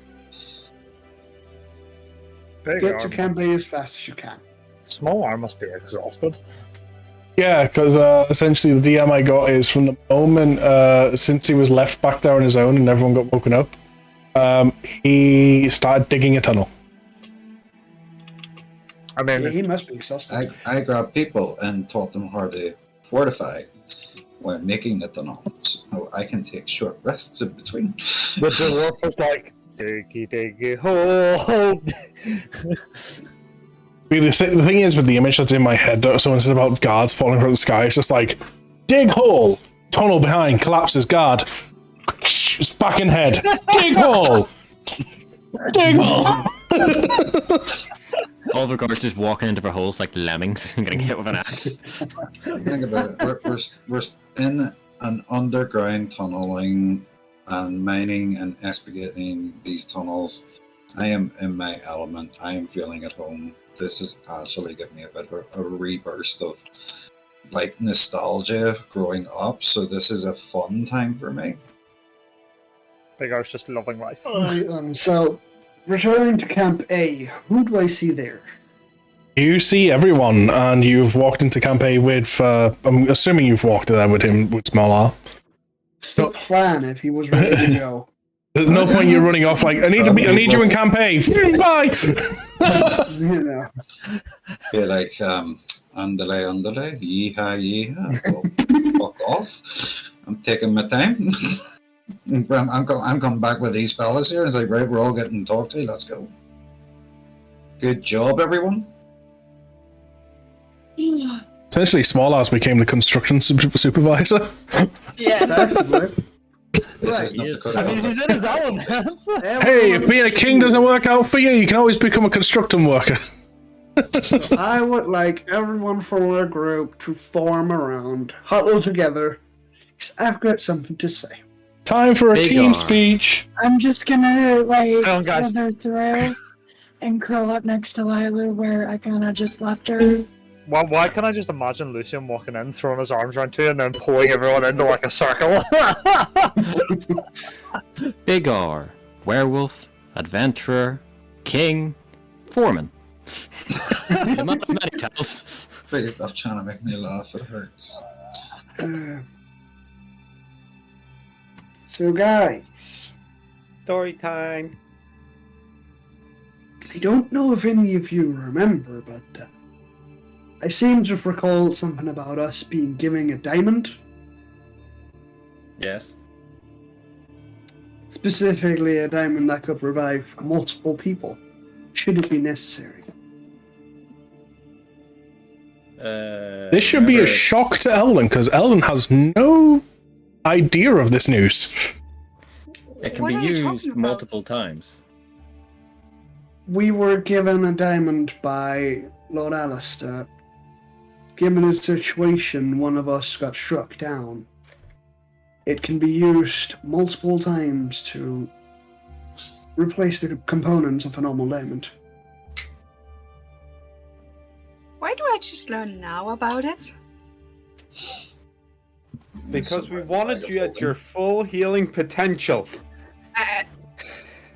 Get to Camp A as fast as you can. Small arm must be exhausted. Yeah, because essentially the DM I got is from the moment since he was left back there on his own and everyone got woken up, he started digging a tunnel. I mean, Yeah, he must be exhausted. I grabbed people and taught them how to fortify when making the tunnel, so I can take short rests in between. the dwarf was like, diggy hole. The thing is, with the image that's in my head, someone said about guards falling from the sky, it's just like, dig hole, tunnel behind, collapses, guard, it's back in head, dig hole, dig hole. All the guards just walking into the holes like lemmings and getting hit with an axe. Think about it. We're in an underground tunneling and mining and excavating these tunnels. I am in my element. I am feeling at home. This is actually giving me a bit of a rebirst of like nostalgia growing up. So this is a fun time for me. Big R's just loving life. Alright, so returning to Camp A, who do I see there? You see everyone, and you've walked into Camp A with, I'm assuming you've walked there with him, with Small R. It's the plan if he was ready to go. There's no point you running off like, I need you in Camp A, bye! You know. Be like, andale, yeehaw. Well, fuck off. I'm taking my time. I'm coming back with these fellas here. It's like, right, we're all getting talked to. Let's go. Good job, everyone. Essentially, Small Ass became the construction supervisor. Yeah. That's good. This is not Dakota. I mean, he's in his element. Hey, if being a king doesn't work out for you can always become a construction worker. I would like everyone from our group to form around, huddle together, because I've got something to say. Time for a Big team R. speech. I'm just gonna like Hang on, guys. slither through and curl up next to Lila where I kinda just left her. Why can I just imagine Lucian walking in, throwing his arms around you, and then pulling everyone into like a circle? Big R, werewolf, adventurer, king, foreman. The man of many titles. Please stop trying to make me laugh. It hurts. So guys, Story time. I don't know if any of you remember, but I seem to recall something about us being given a diamond. Yes. Specifically a diamond that could revive multiple people, should it be necessary. This should be a shock to Eldon, because Eldon has no idea of this news. It can What be are you talking used about? multiple times. We were given a diamond by Lord Alistair. Given the situation, one of us got struck down. It can be used multiple times to replace the components of a normal diamond. just learn now about it? Because we wanted you at your full healing potential.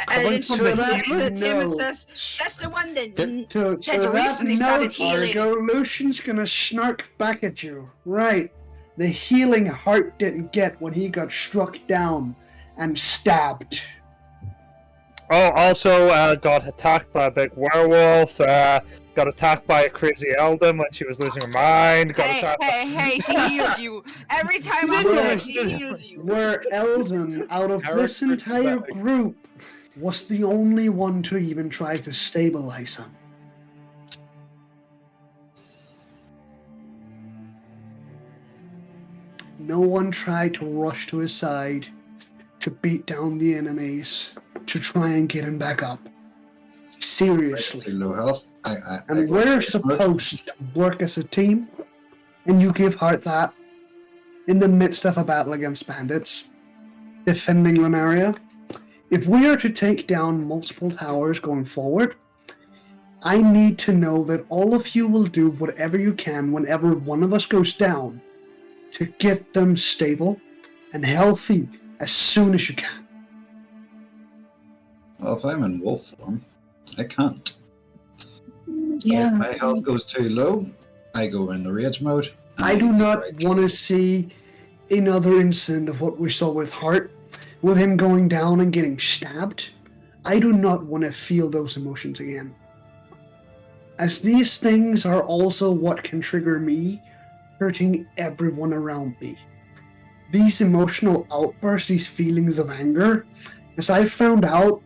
Coming And from she the looks healing at him and note. says, "That's the one that To that that recently started note, healing." Argo, Lucian's gonna snark back at you. Right. The healing Hart didn't get when he got struck down and stabbed. Oh, also got attacked by a big werewolf. Got attacked by a crazy Eldon when she was losing her mind. Got attacked Hey, she healed you. Every time after that, she healed you. Where Eldon, out of this Character entire pathetic. group, was the only one to even try to stabilize him. No one tried to rush to his side, to beat down the enemies, to try and get him back up. Seriously. Low health. And we're supposed to work as a team, and you give Hart that in the midst of a battle against bandits, defending Lunaria. If we are to take down multiple towers going forward, I need to know that all of you will do whatever you can whenever one of us goes down to get them stable and healthy as soon as you can. Well, if I'm in wolf form, I can't. Yeah. If my health goes too low, I go in the rage mode. and I do get not right. want to see another incident of what we saw with Hart, with him going down and getting stabbed. I do not want to feel those emotions again. As these things are also what can trigger me hurting everyone around me. These emotional outbursts, these feelings of anger, as I found out,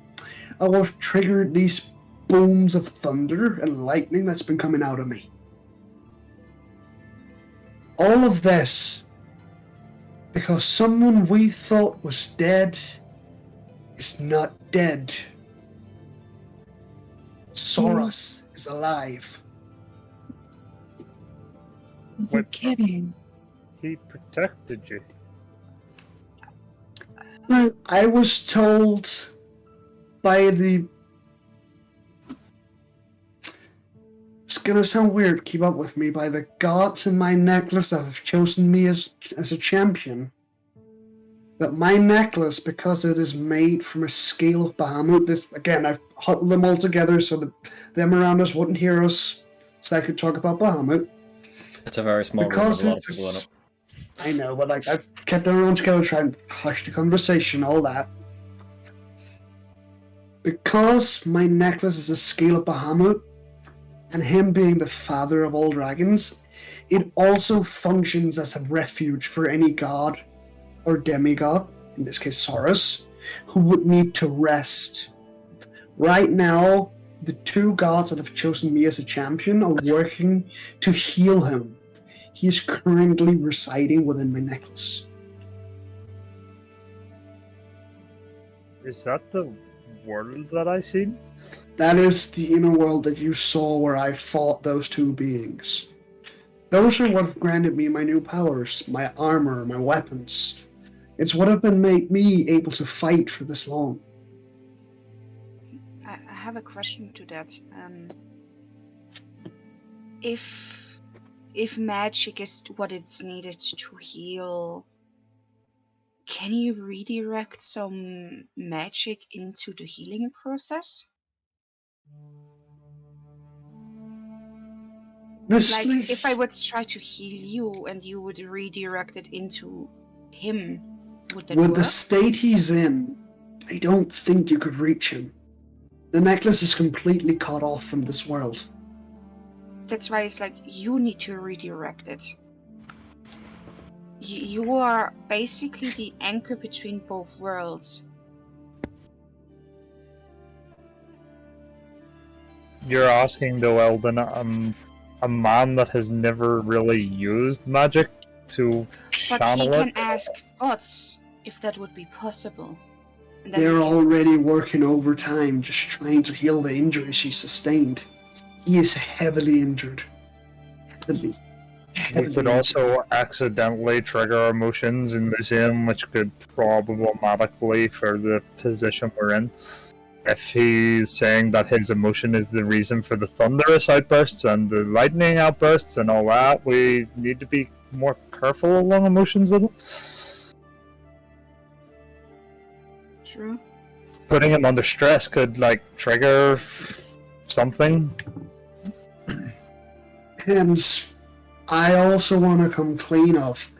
I have triggered these booms of thunder and lightning that's been coming out of me. All of this because someone we thought was dead is not dead. Soros is alive. You're kidding. He protected you. But I was told by the... It's gonna sound weird, keep up with me, by the gods in my necklace that have chosen me as a champion, that my necklace, because it is made from a scale of Bahamut, this, again, I've huddled them all together so that them around us wouldn't hear us, so I could talk about Bahamut. It's a very small room Because with a lot of it's- people in it. I know, but like I've kept everyone together, trying to hush the conversation, all that. Because my necklace is a scale of Bahamut, and him being the father of all dragons, it also functions as a refuge for any god or demigod, in this case Soros, who would need to rest. Right now, the two gods that have chosen me as a champion are working to heal him. He is currently residing within my necklace. Is that the world that I seen? That is the inner world that you saw where I fought those two beings. Those are what have granted me my new powers, my armor, my weapons. It's what have been made me able to fight for this long. I have a question to that. If magic is what it's needed to heal, can you redirect some magic into the healing process? Honestly, Like, if I would try to heal you and you would redirect it into him, would that with work? the state he's in, I don't think you could reach him. The necklace is completely cut off from this world. That's why it's like, you need to redirect it. You are basically the anchor between both worlds. You're asking though, Eldon, a man that has never really used magic to But channel he can it. ask gods if that would be possible. And then They're he can- already working overtime just trying to heal the injuries she sustained. He is heavily injured. Heavily. We could also accidentally trigger emotions in the same, which could problematically for the position we're in. if he's saying that his emotion is the reason for the thunderous outbursts and the lightning outbursts and all that, we need to be more careful along emotions with him. True. Putting him under stress could, like, trigger something. Hence, I also want to come clean of.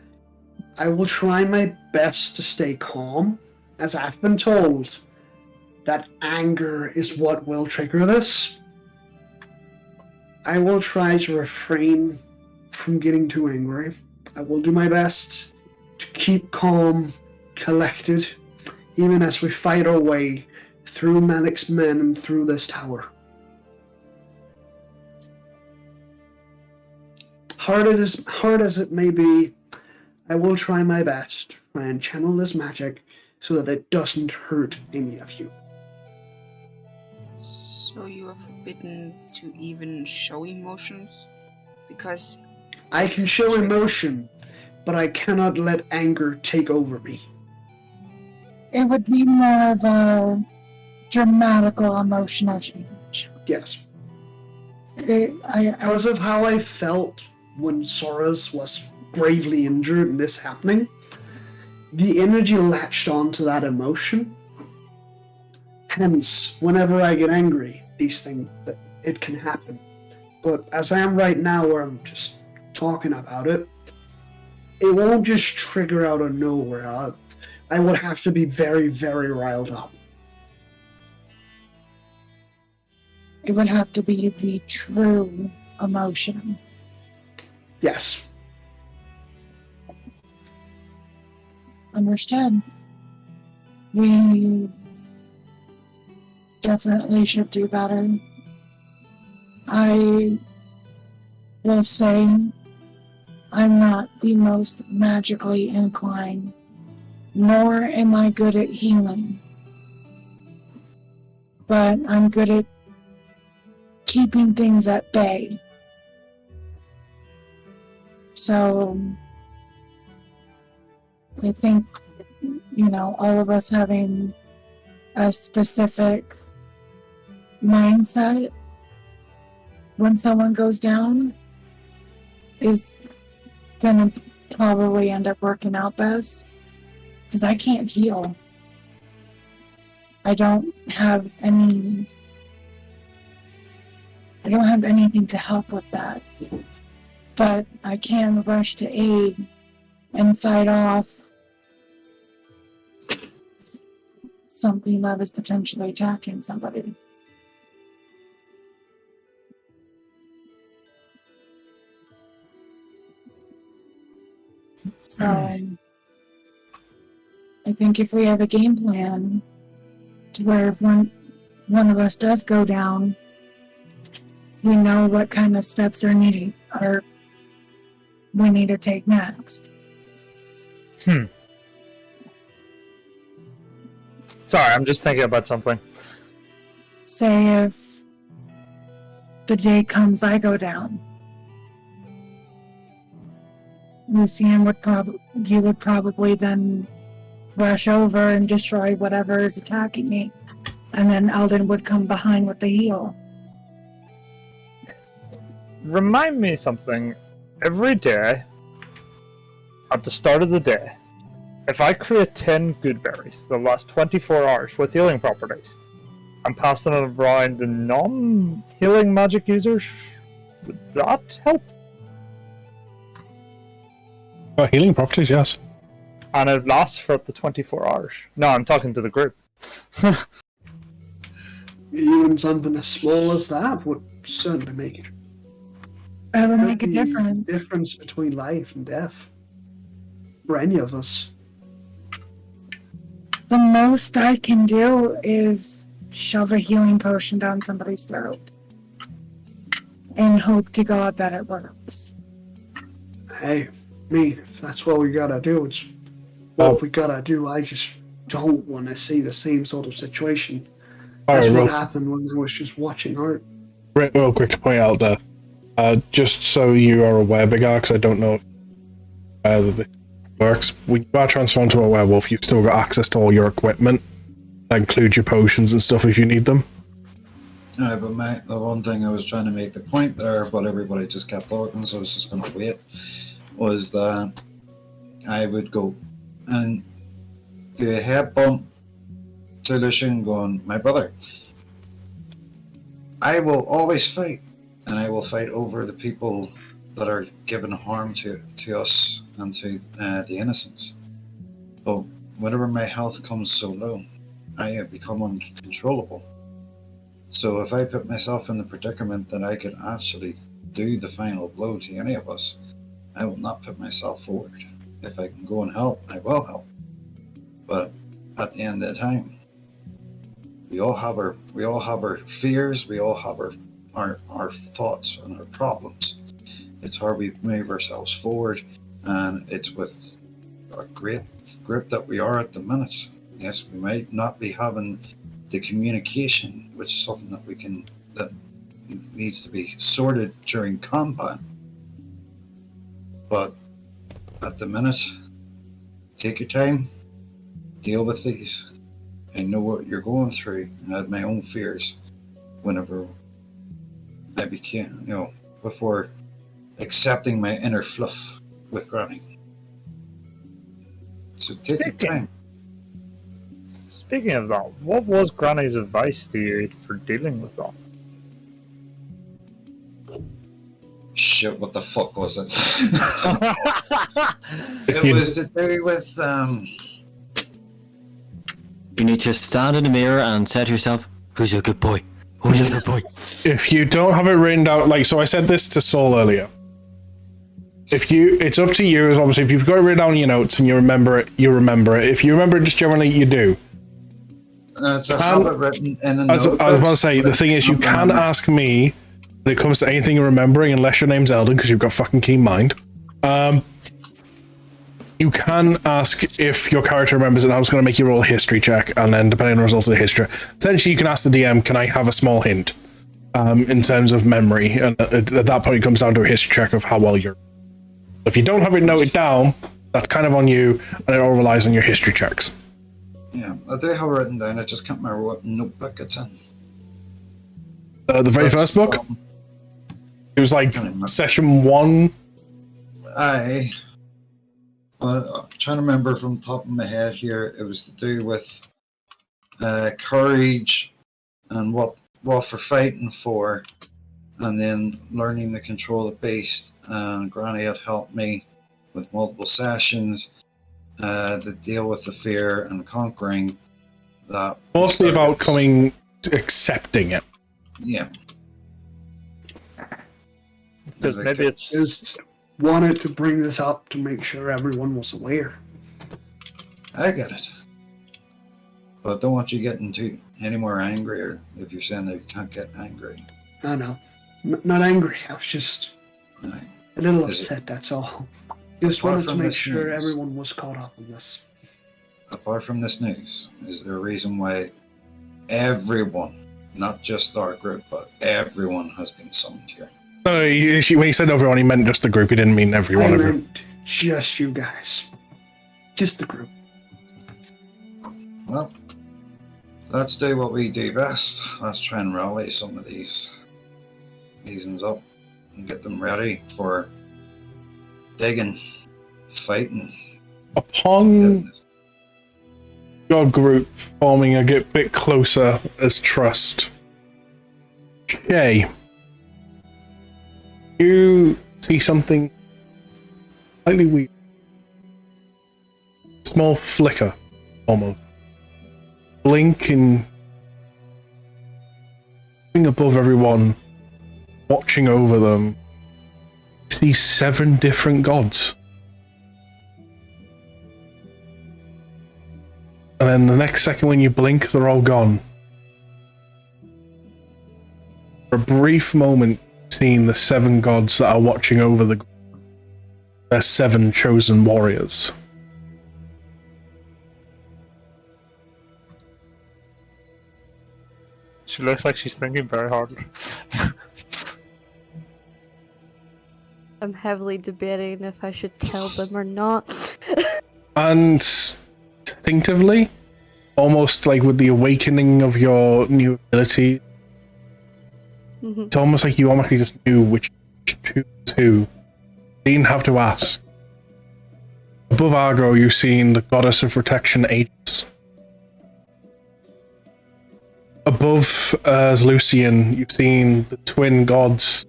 I will try my best to stay calm, as I've been told that anger is what will trigger this. I will try to refrain from getting too angry. I will do my best to keep calm, collected, even as we fight our way through Malik's men and through this tower. Hard as it may be, I will try my best to try and channel this magic so that it doesn't hurt any of you. So you are forbidden to even show emotions? Because I can show emotion, but I cannot let anger take over me. It would be more of a dramatical emotional change. Yes. I Because of how I felt when Soros was gravely injured and this happening, the energy latched onto that emotion. Hence, whenever I get angry, these things, it can happen. But as I am right now, where I'm just talking about it, it won't just trigger out of nowhere. I would have to be very, very riled up. It would have to be the true emotion. Yes. Understood. We definitely should do better. I will say I'm not the most magically inclined, nor am I good at healing. But I'm good at keeping things at bay. So I think, all of us having a specific mindset when someone goes down is gonna probably end up working out best. Because I can't heal. I don't have anything to help with that. But I can rush to aid and fight off something that is potentially attacking somebody. So I think if we have a game plan to where if one of us does go down, we know what kind of steps are needed or we need to take next. Sorry, I'm just thinking about something. Say if the day comes I go down, Lucian you would probably then rush over and destroy whatever is attacking me, and then Eldon would come behind with the heal. Remind me something. Every day, at the start of the day, if I create 10 good berries that last 24 hours with healing properties, and pass them around the non-healing magic users, would that help? Healing properties, yes. And it lasts for up to 24 hours. No, I'm talking to the group. Even something as small as that would certainly make it. It would make a The difference. difference between life and death for any of us. The most I can do is shove a healing potion down somebody's throat and hope to God that it works. Hey, if that's what we gotta do, it's what we gotta do. I just don't want to see the same sort of situation. That's what happened when I was just watching art. Real quick to point out there, just so you are aware, Big R, because I don't know if this works. When you are transformed to a werewolf, you've still got access to all your equipment. That includes your potions and stuff if you need them. But the one thing I was trying to make the point there, but everybody just kept talking, so I was just going to wait, was that I would go and do a head bump to Lucian going, my brother, I will always fight, and I will fight over the people that are giving harm to us and to the innocents. But whenever my health comes so low, I have become uncontrollable. So if I put myself in the predicament that I could actually do the final blow to any of us, I will not put myself forward. If I can go and help, I will help. But at the end of the time, we all have our fears, we all have our thoughts and our problems. It's how we move ourselves forward, and it's with a great group that we are at the minute. Yes, we might not be having the communication, which is something that needs to be sorted during combat. But at the minute, take your time, deal with these. I know what you're going through. I had my own fears whenever I became, before accepting my inner fluff with Granny. So take your time. Speaking of that, what was Granny's advice to you for dealing with that? Shit, what the fuck was it? It was to do with, You need to stand in the mirror and say to yourself, who's a good boy? Who's a good boy? If you don't have it written down, so I said this to Saul earlier. It's up to you. Obviously, if you've got it written down in your notes and you remember it, you remember it. If you remember it just generally, you do. It's a habit written in a I was about to say, the thing is, you can ask me when it comes to anything you're remembering, unless your name's Eldon, because you've got fucking keen mind. You can ask if your character remembers it, and I was going to make you roll a history check, and then depending on the results of the history, essentially you can ask the DM, can I have a small hint in terms of memory? And at that point, it comes down to a history check of how well you're. If you don't have it noted down, that's kind of on you, and it all relies on your history checks. Yeah, I do have it written down. I just can't remember what notebook it's in. The very first book? It was like session 1. I'm trying to remember from the top of my head here. It was to do with courage and what for fighting for, and then learning to control the beast. And Granny had helped me with multiple sessions to deal with the fear and conquering that. Mostly about accepting it. Yeah. Because maybe it's Just wanted to bring this up to make sure everyone was aware. I get it. But I don't want you getting any more angrier if you're saying that you can't get angry. I know. Not angry. I was just No. a little upset, that's all. Just Apart wanted to from make this sure news. everyone was caught up on this. Apart from this news, is there a reason why everyone, not just our group, but everyone has been summoned here? No, when he said everyone, he meant just the group. He didn't mean everyone. I meant just you guys. Just the group. Well, let's do what we do best. Let's try and rally some of these ones up and get them ready for digging, fighting. Upon your group forming a bit closer as trust, Shay, you see something slightly weird. Small flicker, almost. Blink and above everyone, watching over them. You see 7 different gods. And then the next second when you blink, they're all gone. For a brief moment, seeing the 7 gods that are watching over their 7 chosen warriors. she looks like she's thinking very hard. I'm heavily debating if I should tell them or not. And instinctively, almost like with the awakening of your new ability, it's almost like you almost just knew which two was who. You didn't have to ask. Above Argo, you've seen the goddess of protection, Aegis. Above Lucian, you've seen the twin gods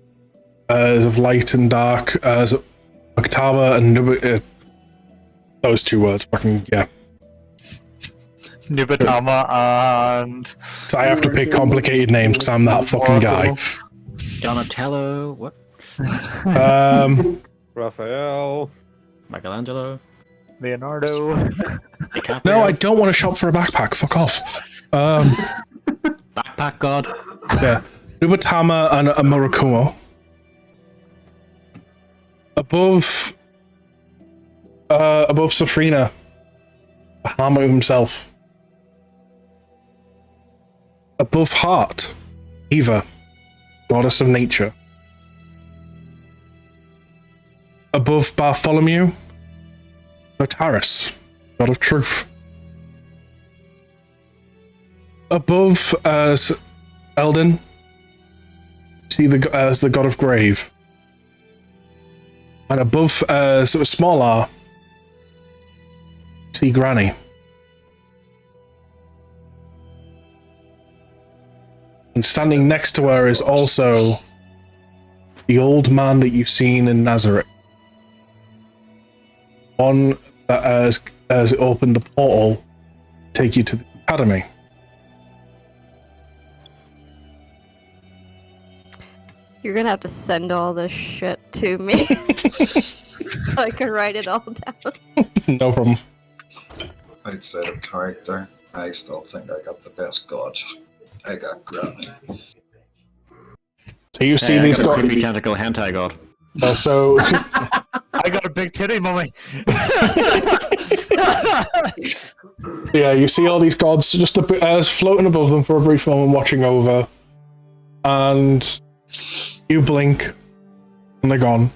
of light and dark, Octava and those two words, fucking, yeah. Nubatama and... So I have to pick complicated names because I'm that fucking guy. Donatello, what? Raphael. Michelangelo. Leonardo. DiCaprio. No, I don't want to shop for a backpack. Fuck off. Backpack God. Yeah. Nubatama and Murakumo. Above Safrina, Bahamut himself. Above Heart, Eva, goddess of nature. Above Bartholomew, Notaris, god of truth. Above Eldon, see the god of grave. And above small R, see Granny. And standing next to her is also the old man that you've seen in Nazareth. One that has opened the portal to take you to the academy. You're gonna have to send all this shit to me so I can write it all down. No problem. Outside of character, I still think I got the best god. I got Granny. So you see I these got a gods. creepy tentacle hentai god. So I got a big titty, mummy. yeah, you see all these gods just a bit floating above them for a brief moment, watching over, and you blink, and they're gone.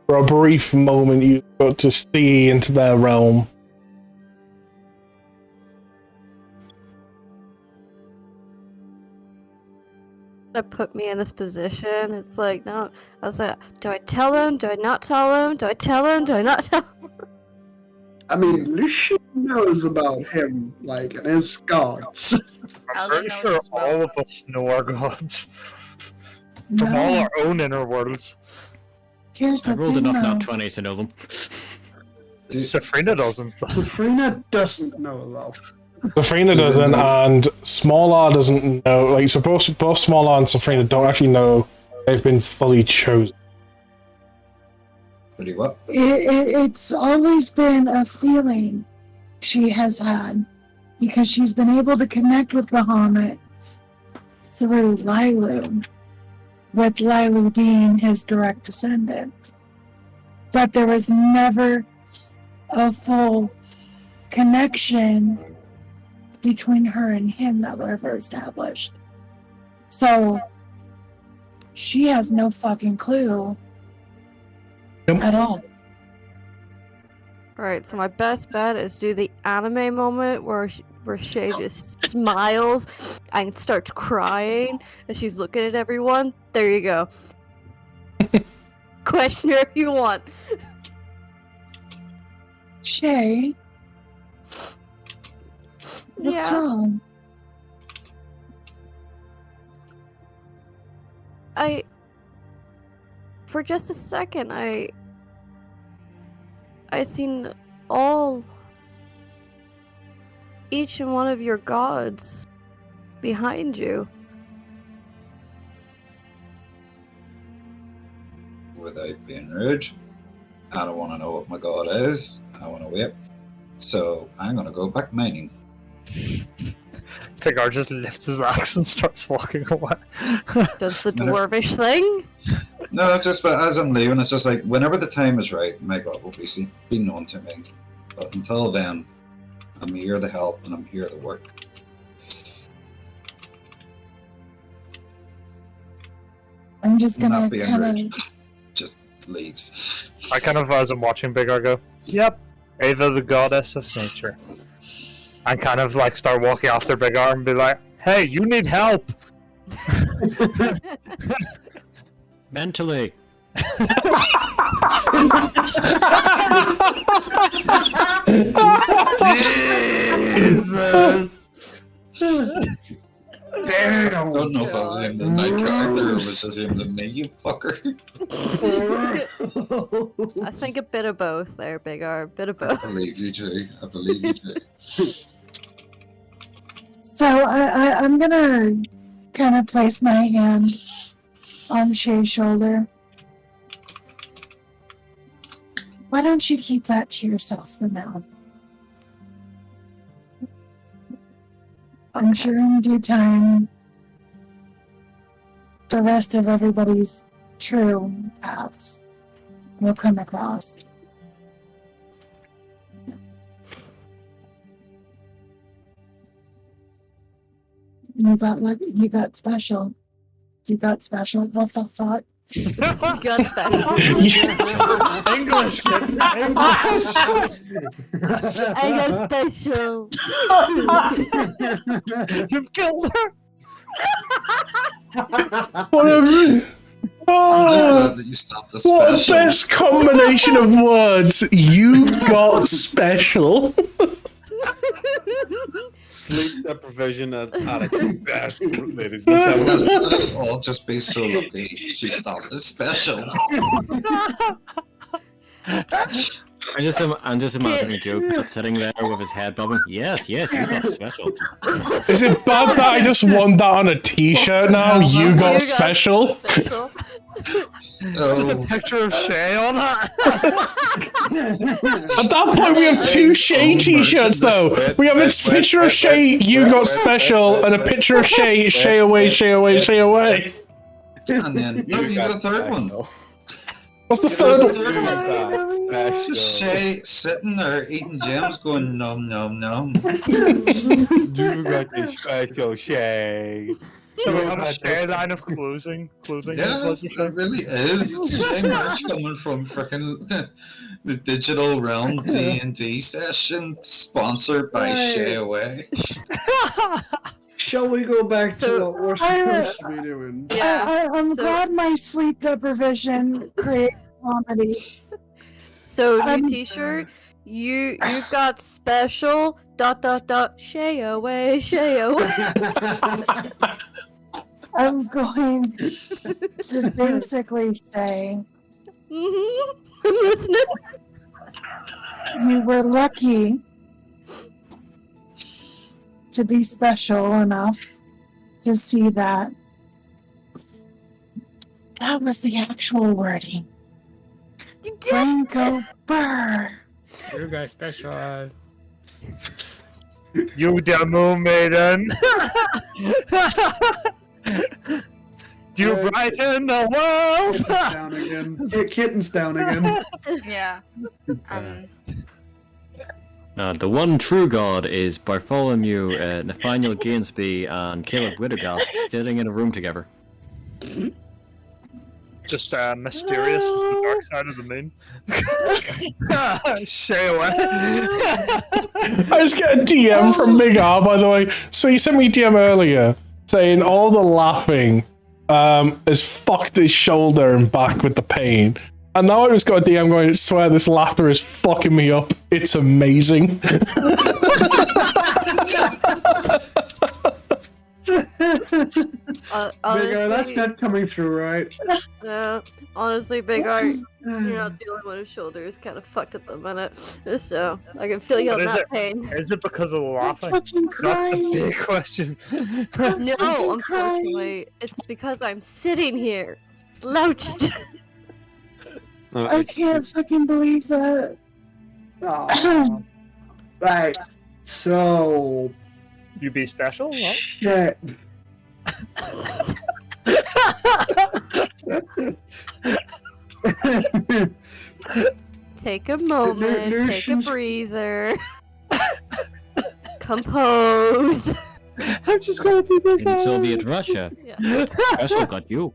For a brief moment, you got to see into their realm. That put me in this position. It's like, no. I was like, do I tell him? Do I not tell him? Do I tell him? Do I not tell him? I mean, Lucian knows about him, like, and his gods. I'm Elden pretty knows sure as well. all of us know our gods. From all No, our own inner worlds. here's I the rolled thing, enough though. nat 20s to know them. Safrina doesn't. Safrina doesn't know, though. Safrina doesn't, and Small R doesn't know. Like, so both Small R and Safrina don't actually know they've been fully chosen. Really what? It's always been a feeling she has had because she's been able to connect with Bahamut through Lilu, with Lilu being his direct descendant. But there was never a full connection between her and him that were ever established. So she has no fucking clue at all. Alright, so my best bet is do the anime moment where Shay just smiles and starts crying and she's looking at everyone. There you go. Question her if you want. Shay, what's Yeah. wrong? For just a second, I seen each and one of your gods behind you. Without being rude, I don't want to know what my god is. I want to wait. So I'm going to go back mining. Pigar just lifts his axe and starts walking away. Does the No. dwarvish thing? No, just but as I'm leaving, it's just like whenever the time is right, my god will be known to me. But until then, I'm here to help and I'm here to work. I'm just gonna Not being kind rude. of. Just leaves. I kind of, as I'm watching Pigar go, yep, Ava the goddess of nature. and kind of like start walking after Big R and be like, "Hey, you need help." Mentally. Jesus. I don't know if I was aimed at my character or was just aimed at me, you fucker. I think a bit of both there, Big R. A bit of I both. believe you too. I believe you too. So I'm gonna kind of place my hand on Shay's shoulder. Why don't you keep that to yourself for now? I'm sure in due time, the rest of everybody's true paths will come across. You got special. You got special. What the fuck? You got special. English, kid. English. I got special. You've killed her. Whatever. I'm just Oh, glad that you stopped the what a special. best combination of words. You got special. Sleep deprivation at its best, ladies and gentlemen. Let's all just be so lucky she stopped the special. I'm just imagining Joe sitting there with his head bobbing. Yes, you got special. Is it bad that I just want that on a t-shirt now? You got special. Special. Just a So, picture of Shay on it. At that point, we have two Shay t-shirts, though. We have a picture of Shay, you got special, and a picture of Shay, Shay away, Shay away, Shay away. and then you got a third one. What's the There's third a one? third one. Special. Shay sitting there eating gems going nom nom nom. You got the special Shay. So we have a Shay line of clothing. Yeah, it really is. Shay merch coming from frickin' the digital realm D&D session sponsored by Shay Away. Shall we go back So- to what we're supposed to be doing? Yeah. I'm so- glad my sleep deprivation creates comedy. So new I'm- T-shirt. You've got special ... Shay away, Shay away. I'm going to basically say I'm listening. you were lucky to be special enough to see that. That was the actual wording. Franco Burr. You got special. You demo maiden. You brighten the world. Kitten's down again. Kitten's down again. Yeah. The one true god is Bartholomew, Nathaniel Gainsby, and Caleb Widogast sitting in a room together. Just mysterious as the dark side of the moon. Shay away. I just get a DM from Big R, by the way. So he sent me a DM earlier saying all the laughing has fucked his shoulder and back with the pain. And now I just got a DM going, I swear this laughter is fucking me up. It's amazing. Honestly, That's not coming through, right? honestly, Big R, you're not the only one whose shoulder is kind of fucked at the minute. So I can feel you But on is that pain. Is it because of the laughing? Fucking That's the crying. big question. No, fucking unfortunately, it's because I'm sitting here, slouched. I can't fucking believe that. Oh. Right. So You be special? What? shit. Take a moment, take a Notions- breather. Compose. I'm just gonna do this In now. Soviet Russia, Yeah. special got you.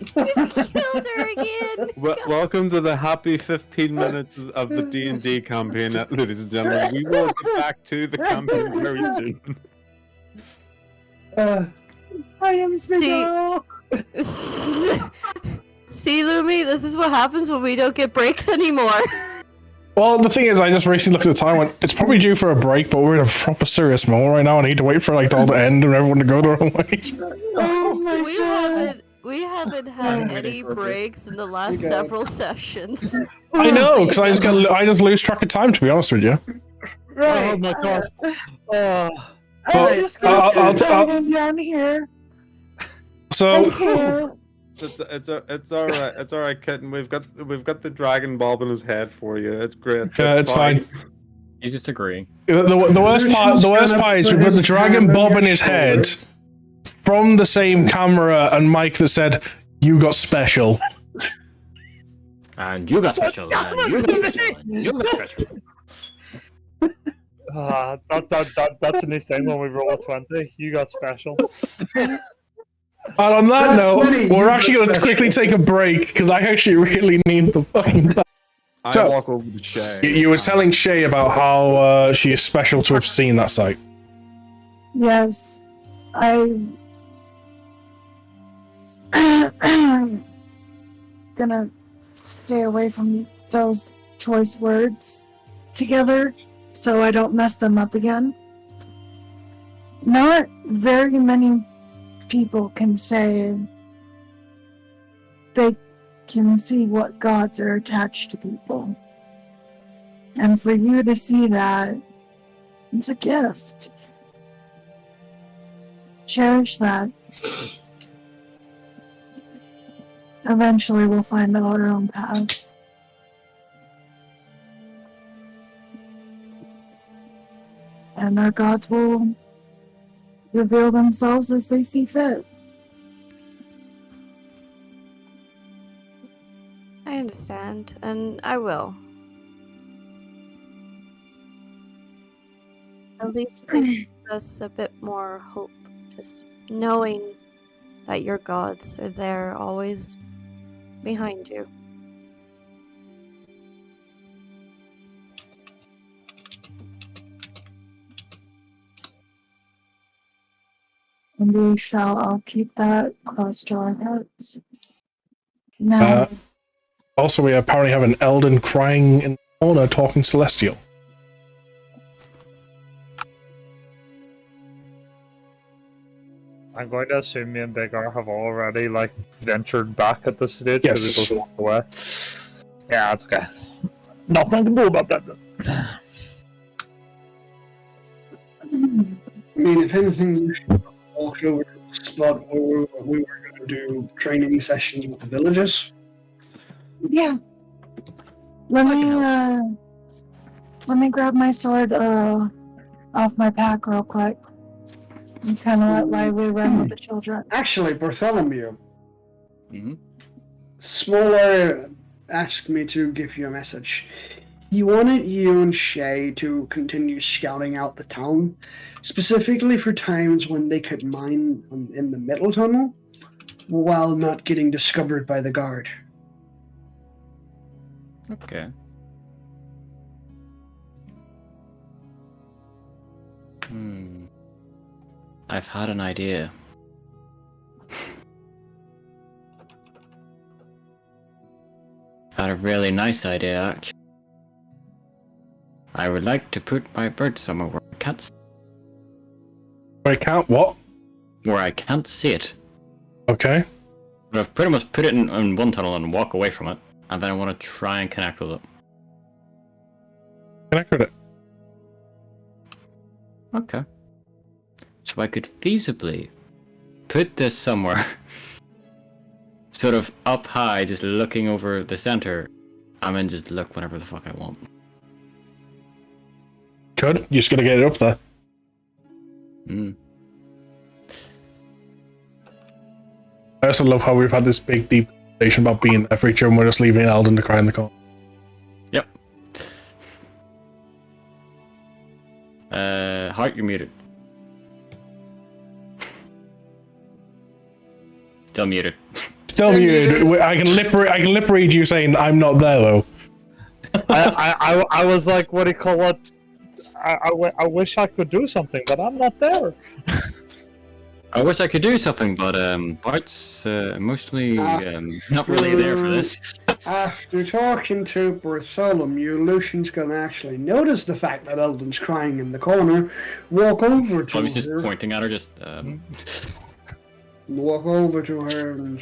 Killed her again. Welcome to the happy 15 minutes of the D&D campaign, ladies and gentlemen. We will get back to the campaign very soon. I am special. See, Lumi, this is what happens when we don't get breaks anymore. Well, the thing is, I just recently looked at the time and went, it's probably due for a break, but we're in a proper serious moment right now. I need to wait for like all the end and everyone to go their own ways. Oh my god. We haven't had any breaks in the last several sessions. I know, because I just lose track of time, to be honest with you. Right. Oh my god. I just got down here. So, Thank you. It's all right. It's all right, kitten. We've got the dragon bob in his head for you. It's great. yeah, it's fine. He's just agreeing. The worst part is we put the dragon bob in his head from the same camera and mic that said, "You got special." And you got special. And you got special. And you got special. That's a new thing when we roll a 20. You got special. And on that note, we're actually going to quickly take a break because I actually really need the fucking. I walk over to Shay. You were telling Shay about how she is special to have seen that site. Yes. Gonna stay away from those choice words together so I don't mess them up again. Not very many people can say they can see what gods are attached to people. And for you to see that, it's a gift. Cherish that. Eventually we'll find our own paths. And our gods will reveal themselves as they see fit. I understand, and I will. At least it gives us a bit more hope, just knowing that your gods are there, always behind you. And we shall all keep that close to our hearts. Now, Also, we apparently have an Elden crying in the corner talking Celestial. I'm going to assume me and Big R have already ventured back at this stage Yes. because we both walked away. Yeah, that's okay. Nothing to do about that then. I mean, if anything, you should have walked over to the spot where we were going to do training sessions with the villagers. yeah. Let me grab my sword off my pack real quick. And kind of let Lively run with the children. Actually, Bartholomew, Mm-hmm. Smaller asked me to give you a message. He wanted you and Shay to continue scouting out the town, specifically for times when they could mine in the middle tunnel, while not getting discovered by the guard. Okay. I've had an idea. I've had a really nice idea, actually. I would like to put my bird somewhere where I can't see, I can't what? where I can't see it. Okay. But I've pretty much put it in one tunnel and walk away from it, and then I want to try and connect with it. Connect with it. Okay. So I could feasibly put this somewhere, sort of up high, just looking over the center, and then just look whenever the fuck I want. Could. You just gotta get it up there. I also love how we've had this big, deep conversation about being a creature and we're just leaving Elden to cry in the corner. Yep. Heart, you're muted. Still muted. still muted. I can lip read you saying I'm not there though. I was like, what do you call it? I wish I could do something, but I'm not there. I wish I could do something, but Bart's emotionally not really there for this. After talking to Bartholomew, Lucian's gonna actually notice the fact that Eldon's crying in the corner, walk over to I was just her, pointing at her, just walk over to her and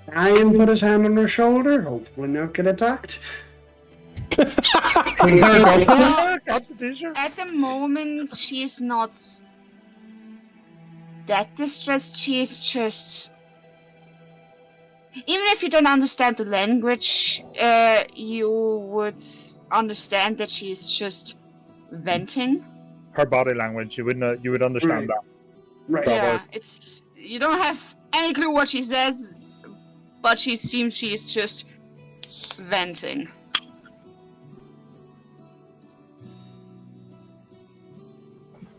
try and put his hand on her shoulder, hopefully not get attacked. At the moment, she's not that distressed. She's just... Even if you don't understand the language, you would understand that she's just venting. Her body language, you would understand that. Right. Yeah, it's... You don't have any clue what she says, but she seems she's just venting.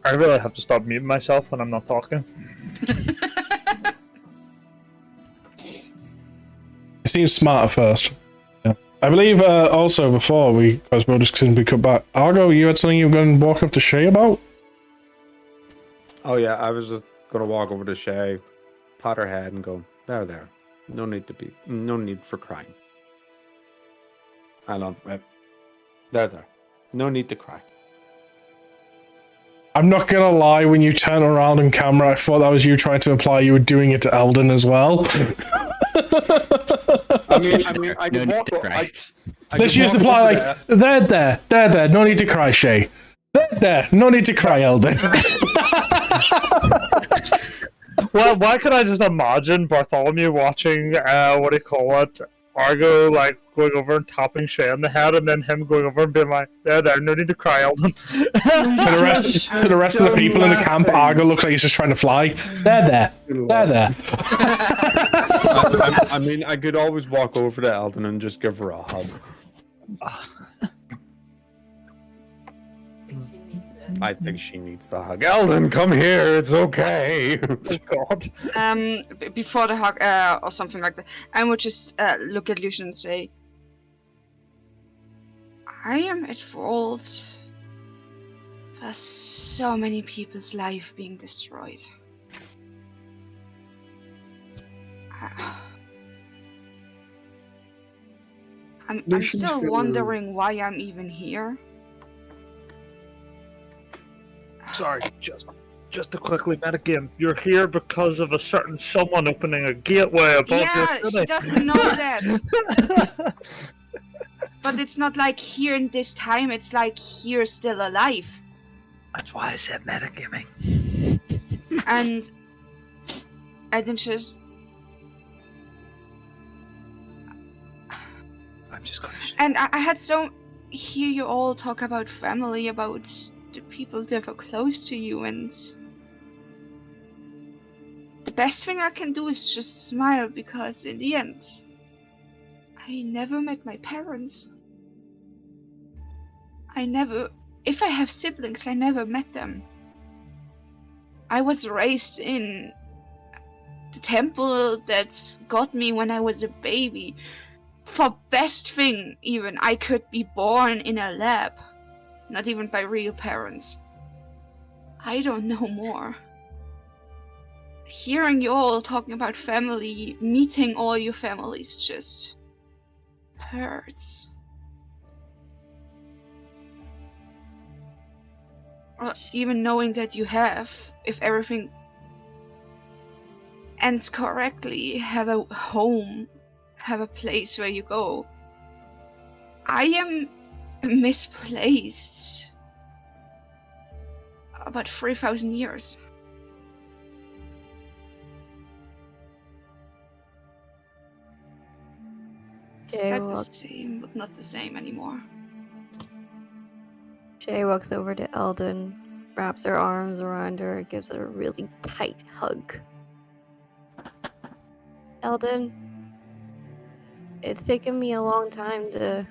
I really have to stop muting myself when I'm not talking. It seems smart at first. Yeah. I believe also before because we'll just be cut back. Argo, you had something you were going to walk up to Shay about? Oh yeah, I was just gonna walk over to Shay, pat her head, and go, "There. No need for crying." And there. No need to cry. I'm not gonna lie, when you turn around on camera, I thought that was you trying to imply you were doing it to Eldon as well. I mean, I could walk. Let's just imply like, there. No need to cry, Shay. There. No need to cry, Eldon. Well, why could I just imagine Bartholomew watching, what do you call it, Argo, like, going over and tapping Shay on the head, and then him going over and being like, there, no need to cry, Eldon. To the rest of the people in the camp, Argo looks like he's just trying to fly. There. I mean, I could always walk over to Eldon and just give her a hug. I think she needs the hug. Eldon, come here. It's okay. Oh God. Before the hug, or something like that, I would just look at Lucian and say, I am at fault for so many people's life being destroyed. I'm still wondering why I'm even here. Sorry, just to quickly metagame. You're here because of a certain someone opening a gateway above your city. She doesn't know that. But it's not like here in this time, it's like here still alive. That's why I said metagaming. And I didn't just... I'm just gonna... And I had hear you all talk about family, about the people that were close to you, and the best thing I can do is just smile, because in the end, I never met my parents. If I have siblings, I never met them. I was raised in the temple that got me when I was a baby. For best thing, even, I could be born in a lab. Not even by real parents. I don't know more. Hearing you all talking about family, meeting all your families just hurts. Or even knowing that you have, if everything ends correctly, have a home, have a place where you go. I am misplaced about 3,000 years. It's like the same, but not the same anymore. Shay walks over to Eldon, wraps her arms around her, and gives her a really tight hug. Eldon, it's taken me a long time to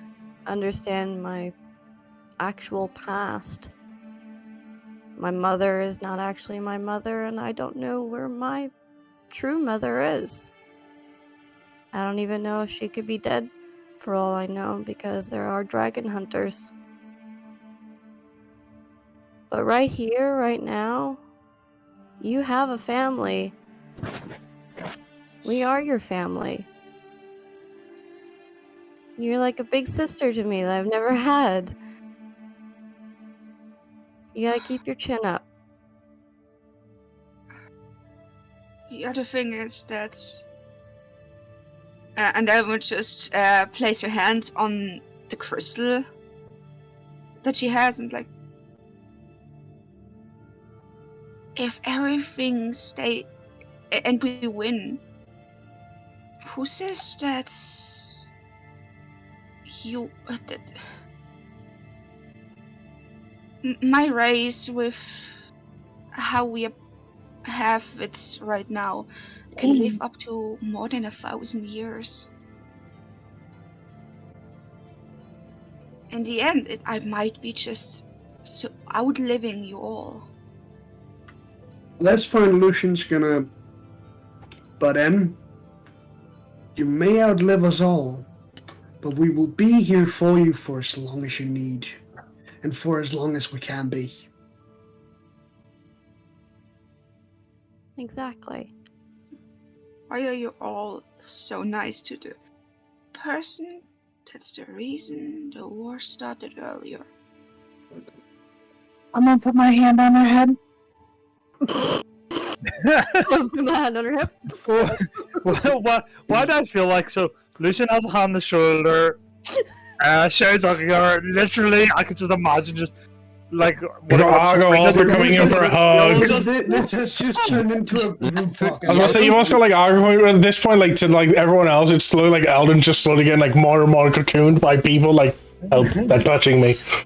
understand my actual past. My mother is not actually my mother, and I don't know where my true mother is. I don't even know if she could be dead, for all I know, because there are dragon hunters. But right here, right now, you have a family. We are your family. You're like a big sister to me that I've never had. You gotta keep your chin up. The other thing is that, and I would just place her hand on the crystal that she has, and like, if everything stay and we win, who says that you that my race with how we have it right now can live up to more than 1,000 years. In the end, I might be just so outliving you all. At this point, Lucian's gonna butt in. You may outlive us all, but we will be here for you for as long as you need, and for as long as we can be. Exactly. Why are you all so nice to the person that's the reason the war started earlier? I'm gonna put my hand on her head. Put my hand on her hip. Why do I feel like so? Lucian has a hand on the shoulder. Sherry's looking at her. Literally, I could just imagine just like. Argo also coming in for a hug. This has just turned into a group fuck. I was gonna say, you've also got like Argo at this point, like to like everyone else, it's slowly like Eldon's just slowly getting like more and more cocooned by people like, help, they're touching me. Feel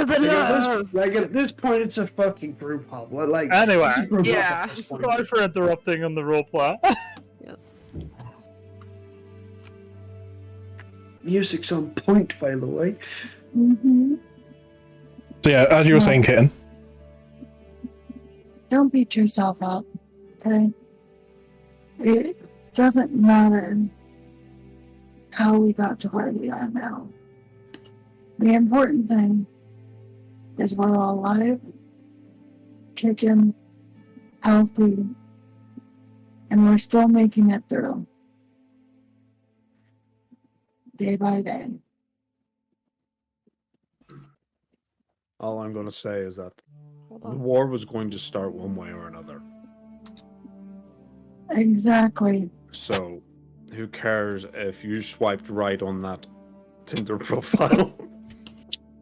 the love. Like at this point, it's a fucking group hug. Like Anyway, it's a group hug yeah. at this point. Sorry for interrupting on the roleplay. Yes. Music's on point, by the way. Mm-hmm. So yeah, as you were saying, Kitten. Don't beat yourself up, okay? It doesn't matter how we got to where we are now. The important thing is we're all alive, kicking, healthy, and we're still making it through. Day by day. All I'm going to say is that Hold the on. war was going to start one way or another. Exactly. So, who cares if you swiped right on that Tinder profile?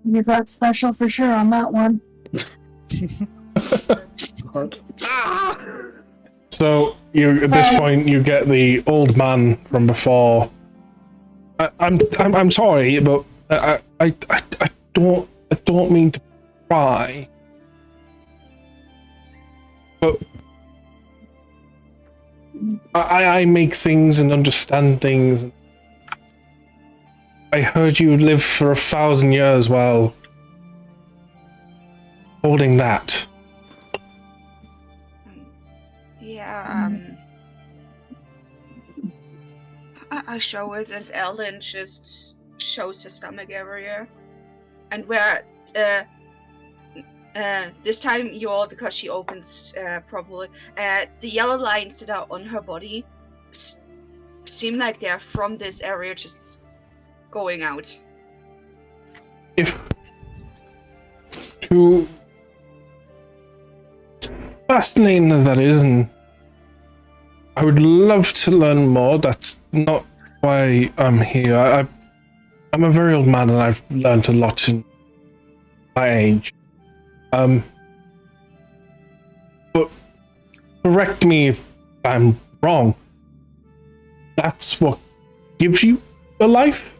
You got special for sure on that one. But So you at this point you get the old man from before. I'm sorry, but I don't mean to pry, but I make things and understand things. I heard you live for 1,000 years while holding that. Yeah, I show it, and Ellen just shows her stomach area, and where this time you all, because she opens properly, the yellow lines that are on her body seem like they're from this area, just going out. If too fascinating as that is, and I would love to learn more. That's not why I'm here. I'm a very old man, and I've learned a lot in my age. But correct me if I'm wrong. That's what gives you a life?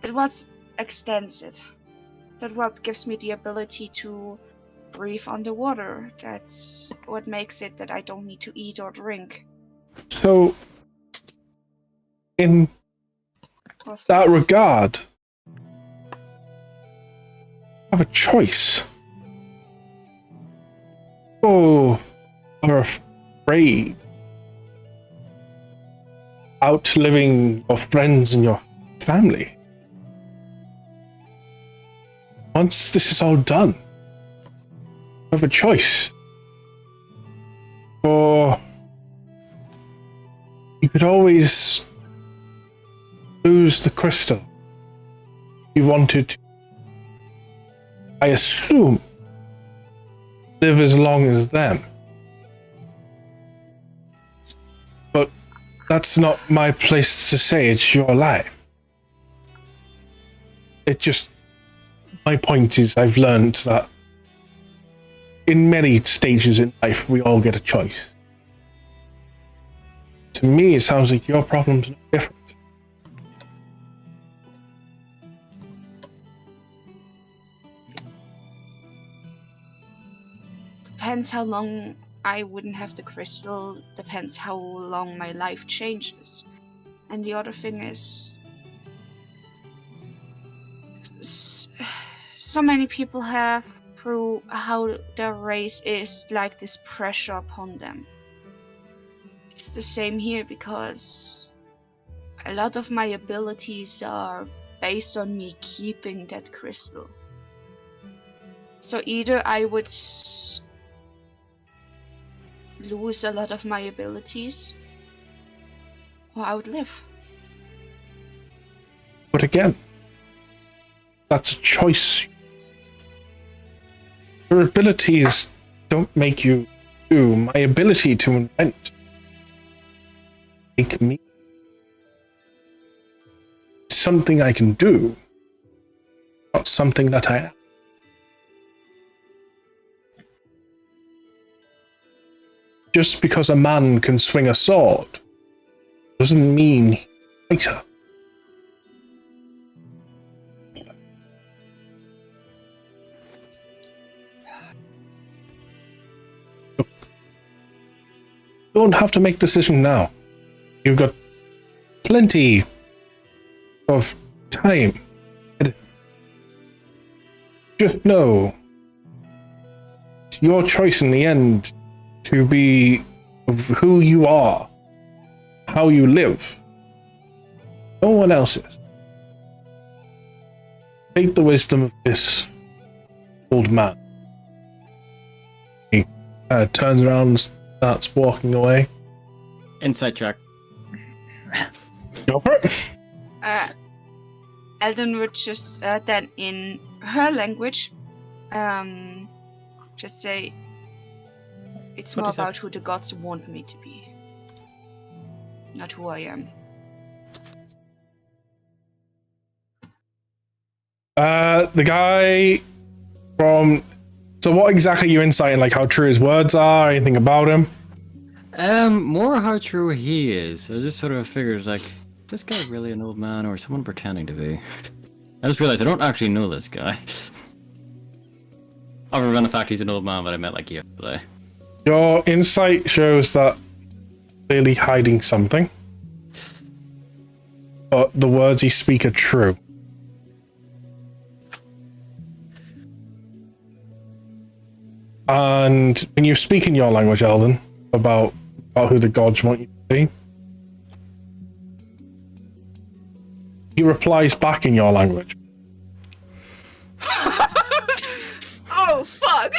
That what extends it. That what gives me the ability to breathe underwater. That's what makes it that I don't need to eat or drink. So, in that regard, you have a choice. Oh, are afraid outliving your friends and your family. Once this is all done, you have a choice. Or you could always lose the crystal you wanted to. I assume live as long as them. But that's not my place to say. It's your life. My point is, I've learned that in many stages in life, we all get a choice. To me, it sounds like your problem's no different. Depends how long I wouldn't have the crystal, depends how long my life changes. And the other thing is, so many people have, through how their race is, like this pressure upon them. It's the same here, because a lot of my abilities are based on me keeping that crystal. So either I would lose a lot of my abilities, or I would live. But again, that's a choice. Your abilities don't make you do. My ability to invent make me. It's something I can do, not something that I am. Just because a man can swing a sword doesn't mean he's a fighter. Look, you don't have to make a decision now. You've got plenty of time. Just know it's your choice in the end to be of who you are, how you live. No one else's. Take the wisdom of this old man. He turns around and starts walking away. Insight check. Go for it. Elden would just then in her language just say, it's more about who the gods want me to be, not who I am. The guy from... So what exactly are you inciting? Like how true his words are? Anything about him? More how true he is. I just sort of figures like, is this guy really an old man or someone pretending to be? I just realized I don't actually know this guy. Other than the fact he's an old man that I met like yesterday. Your insight shows that clearly hiding something, but the words he speaks are true. And when you speak in your language, Elden, about who the gods want you to be, he replies back in your language. Oh, fuck!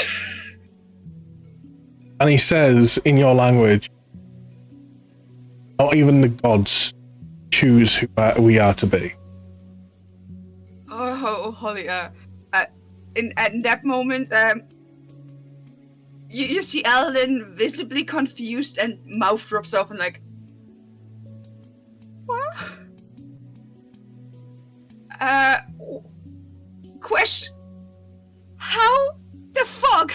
And he says in your language, not even the gods choose who we are to be. Oh, holy, in that moment, you see Alden visibly confused and mouth drops open like, what? Question? How the fuck?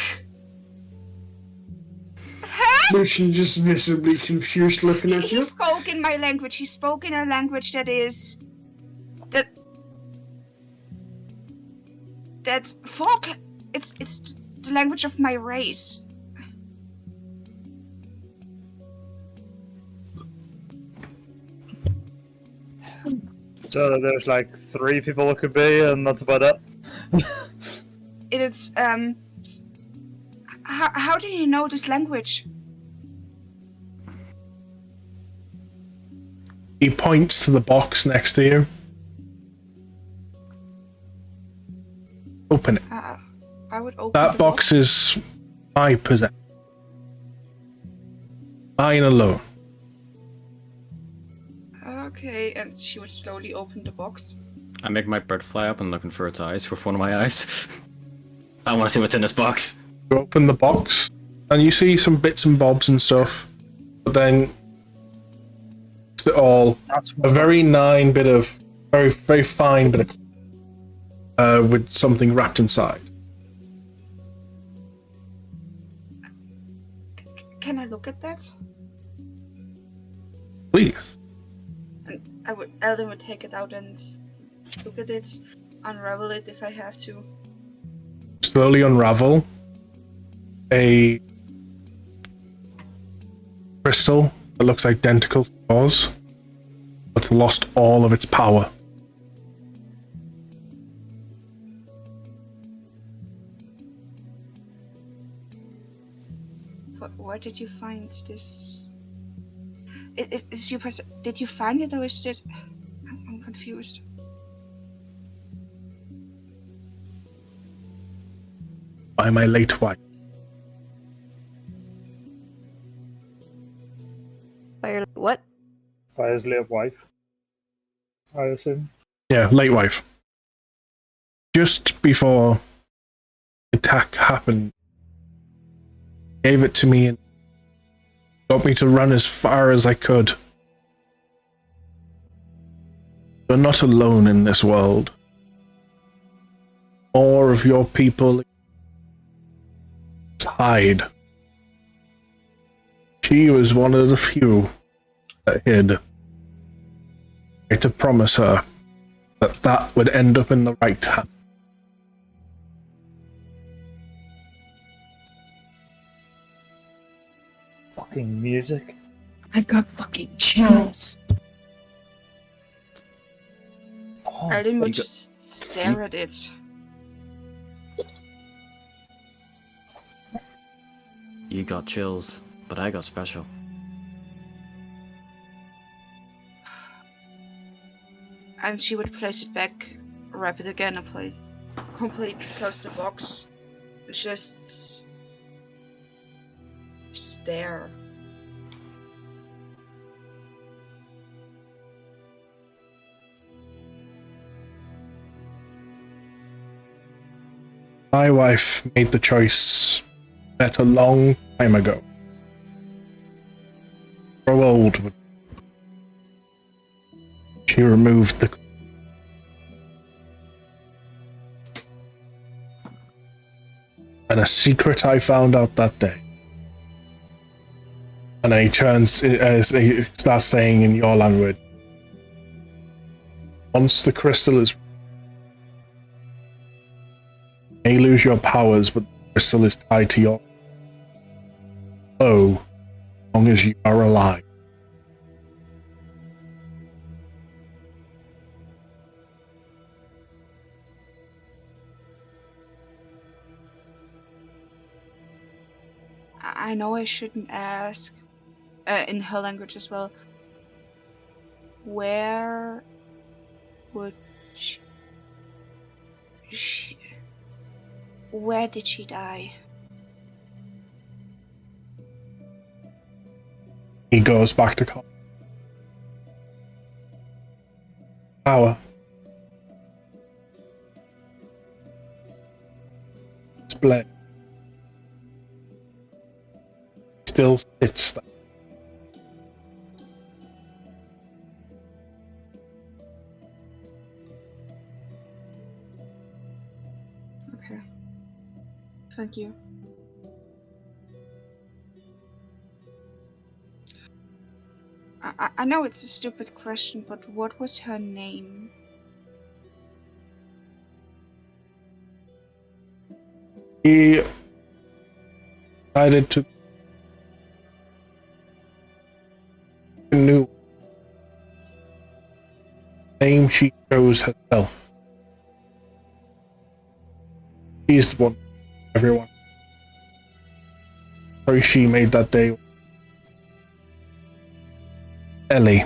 Huh? Lucian just visibly confused looking at He you. spoke in my language. He spoke in a language that's folk. It's the language of my race. So there's like 3 people it could be, and that's about it. It's How do you know this language? He points to the box next to you. Open it. I would open That the box is my possession. Mine alone. Okay, and she would slowly open the box. I make my bird fly up and looking for its eyes with one of my eyes. I want to see what's in this box. You open the box, and you see some bits and bobs and stuff, but then it's all a very fine bit of with something wrapped inside. Can I look at that? Please. And Elden would take it out and look at it, unravel it if I have to. Slowly unravel a crystal that looks identical to yours, but lost all of its power. Where did you find this? Is your did you find it or is it? I'm confused. By my late wife. By your what? By his late wife, I assume. Yeah, late wife. Just before the attack happened, gave it to me and got me to run as far as I could. You're not alone in this world. More of your people hide. She was one of the few that hid. I had to promise her that that would end up in the right hand. Fucking music. I've got fucking chills. Oh, Elden would just stare at it. You got chills, but I got special. And she would place it back, wrap it again, and place completely close the box. Just stare. My wife made the choice that a long time ago. Grow old. She removed the. And a secret I found out that day. And he turns, as he starts saying in your language. Once the crystal is. You may lose your powers, but the crystal is tied to your. Oh, as long as you are alive. I know I shouldn't ask, in her language as well. Where would she where did she die? He goes back to college. Power. Split. Still sits there. Okay. Thank you. I know it's a stupid question, but what was her name? He decided to new name she chose herself. She's the one everyone. Sorry she made that day. Ellie.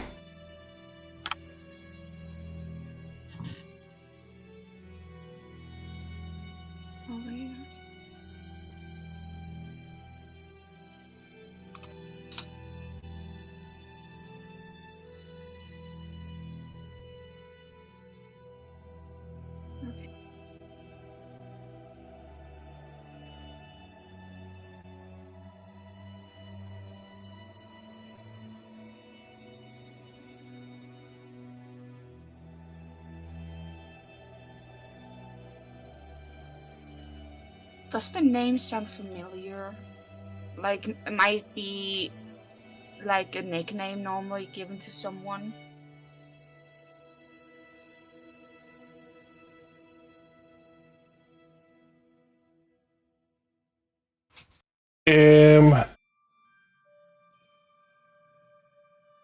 Okay. Does the name sound familiar? Like, it might be like a nickname normally given to someone.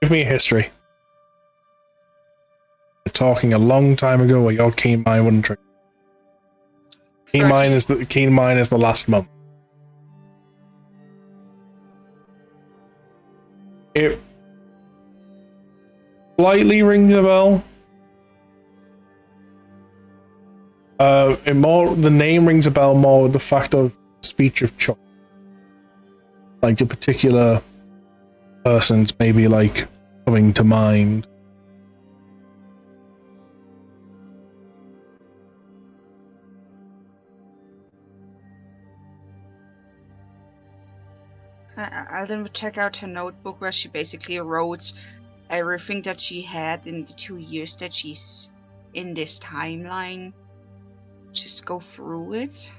Give me a history. You're talking a long time ago where your keen mind wouldn't trigger. Keen mind is the last month. It slightly rings a bell. The name rings a bell more with the fact of speech of Chuck. Like the particular persons maybe like coming to mind. I'll then check out her notebook where she basically wrote everything that she had in the 2 years that she's in this timeline. Just go through it.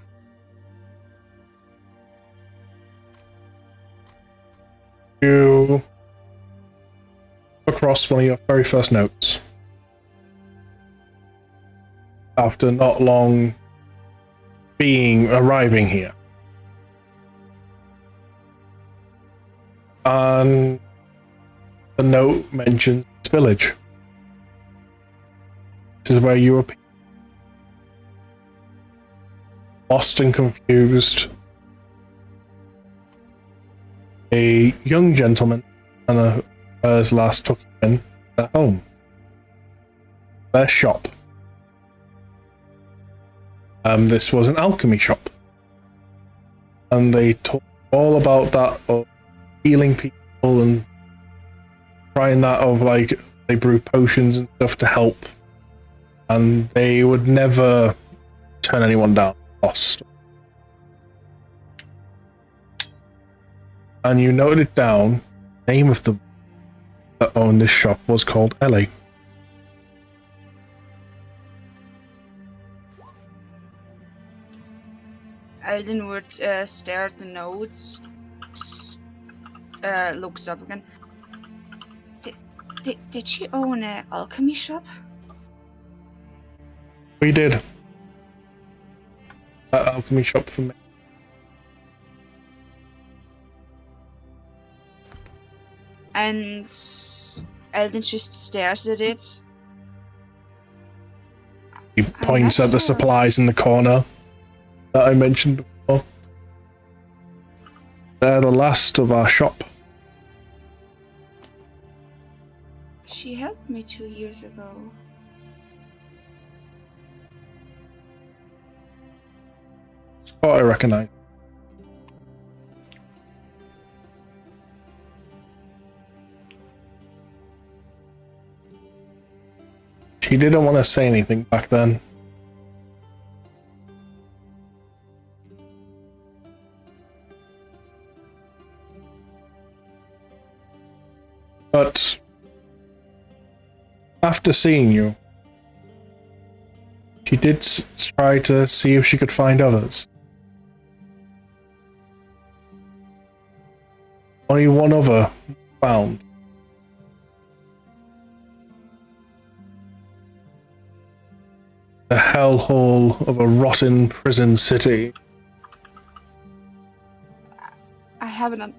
You across one of your very first notes. After not long arriving here. And the note mentions this village. This is where you were lost and confused. A young gentleman and hers last took you in at home. Their shop. This was an alchemy shop. And they talked all about that of healing people and trying that of like they brew potions and stuff to help. And they would never turn anyone down. Lost. And you noted it down. The name of the that owned this shop was called Ellie. Alden would stare at the notes, looks up again. Did she own an alchemy shop? We did. That alchemy shop for me. And Alden just stares at it. He points at the supplies in the corner that I mentioned before. They're the last of our shop. She helped me 2 years ago. Oh, I recognize. She didn't want to say anything back then. But after seeing you, she did try to see if she could find others. Only one other found. The hellhole of a rotten prison city. I have a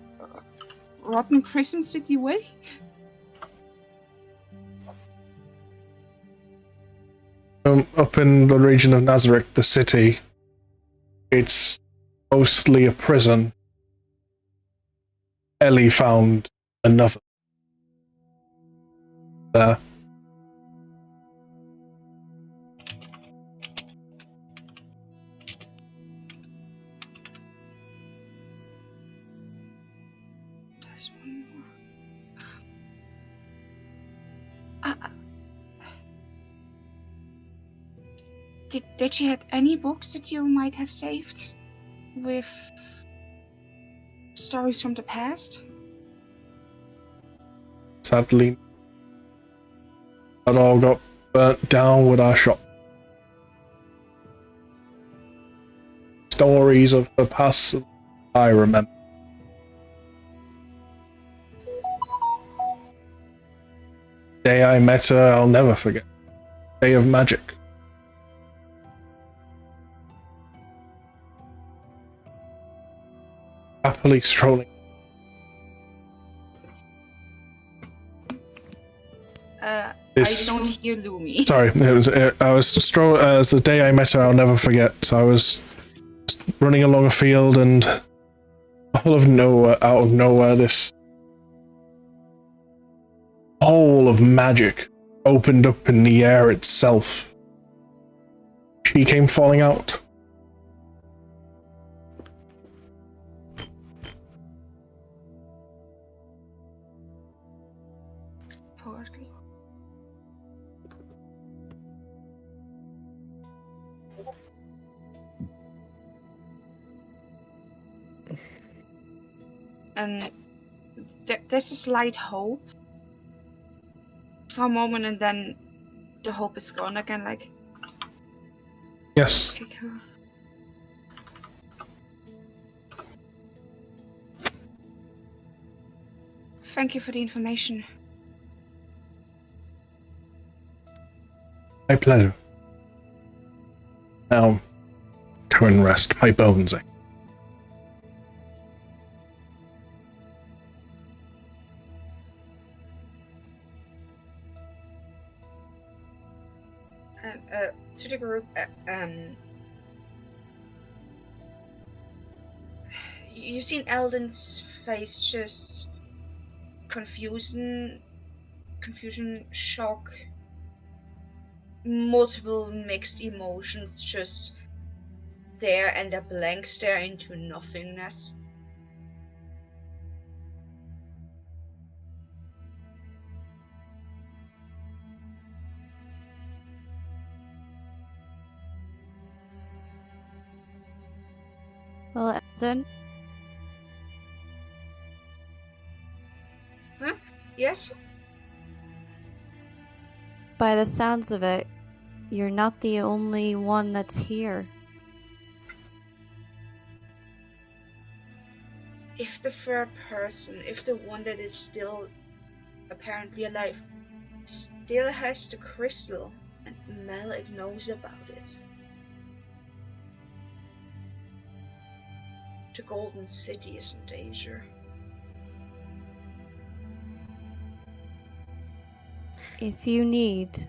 rotten prison city way? Up in the region of Nazareth, the city, it's mostly a prison. Ellie found another there. There's one more. Did she have any books that you might have saved with stories from the past? Sadly, that all got burnt down with our shop. Stories of the past I remember. Day I met her, I'll never forget. Day of magic. Happily strolling. I don't hear Lumi. Sorry, it was the day I met her, I'll never forget. I was running along a field and out of nowhere, this hole of magic opened up in the air itself. She came falling out. Poetry. And there's a slight hope for a moment, and then the hope is gone again. Like, Yes. kick her. Thank you for the information. My pleasure. Now, go and rest. My bones ache. To the group, you've seen Eldon's face, just confusion, shock, multiple mixed emotions just there, and a blank stare into nothingness. Well, Eldon, Huh? Yes? by the sounds of it, you're not the only one that's here. If the third person, if the one that is still apparently alive, still has the crystal, and Malik knows about it, the Golden City is in danger. If you need,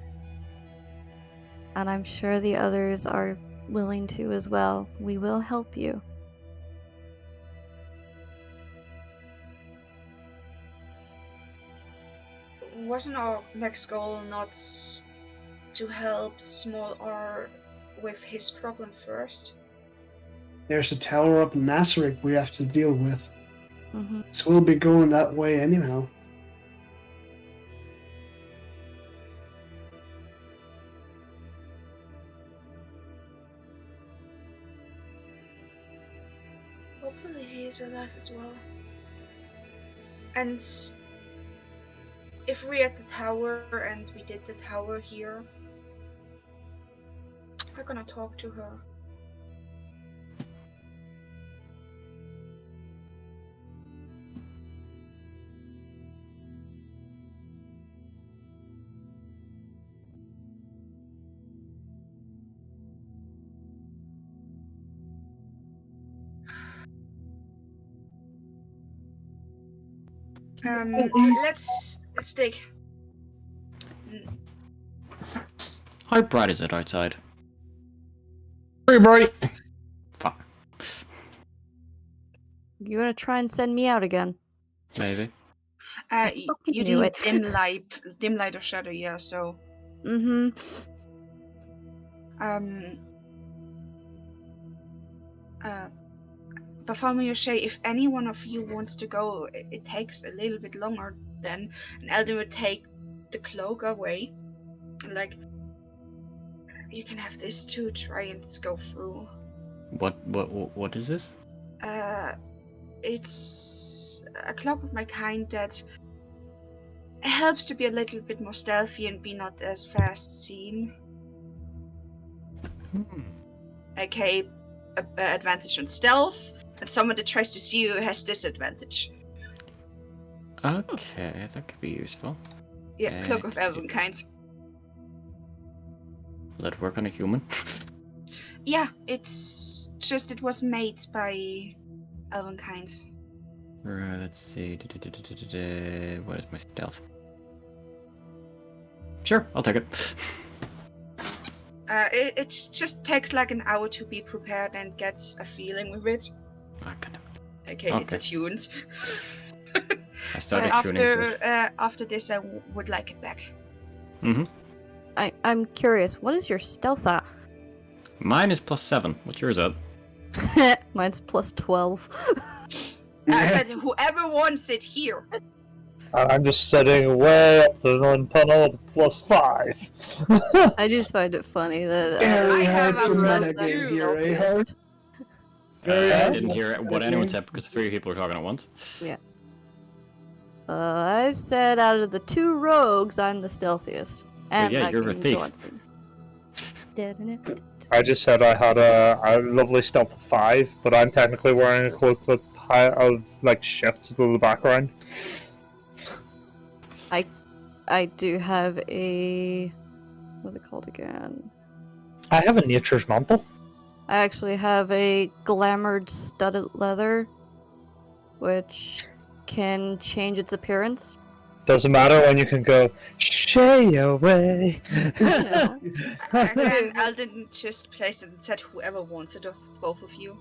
and I'm sure the others are willing to as well, we will help you. Wasn't our next goal not to help Small R with his problem first? There's a tower up in Nasric we have to deal with. Mm-hmm. So we'll be going that way anyhow. Hopefully he is alive as well. And if we're at the tower and we did the tower here, we're gonna talk to her. Let's dig. How bright is it outside? Pretty bright. Fuck. You're gonna try and send me out again. Maybe. fucking You knew didn't it. dim light or shadow, yeah. So Mm-hmm. Bartholomew O'Shea, if any one of you wants to go, it takes a little bit longer then, and Eldon would take the cloak away. And like, You can have this to try and go through. What is this? It's a cloak of my kind that helps to be a little bit more stealthy and be not as fast seen. Okay, advantage on stealth, and someone that tries to see you has disadvantage. Okay, that could be useful. Yeah, cloak of elven kind. Will it work on a human? Yeah, it's just it was made by elven kind. Right, let's see. What is my stealth? Sure, I'll take it. It just takes like an hour to be prepared and gets a feeling with it. Okay, it's attuned. I started tuning it. After this, I would like it back. Mm-hmm. I'm curious, what is your stealth at? Mine is +7. What's yours at? Mine's +12. But whoever wants it here. I'm just sitting way up the northern tunnel at +5. I just find it funny that Very I hard have to a metagame here, eh, Hart? I didn't hear what anyone said because 3 people were talking at once. Yeah. I said out of the 2 rogues, I'm the stealthiest. And yeah, I you're a can thief. go on- I just said I had a lovely stealth of 5, but I'm technically wearing a cloak with shifts to the background. I do have a... What's it called again? I have a nature's mantle. I actually have a glamored studded leather, which can change its appearance. Doesn't matter when you can go shay away. Again, Alden just placed it and said whoever wants it of both of you.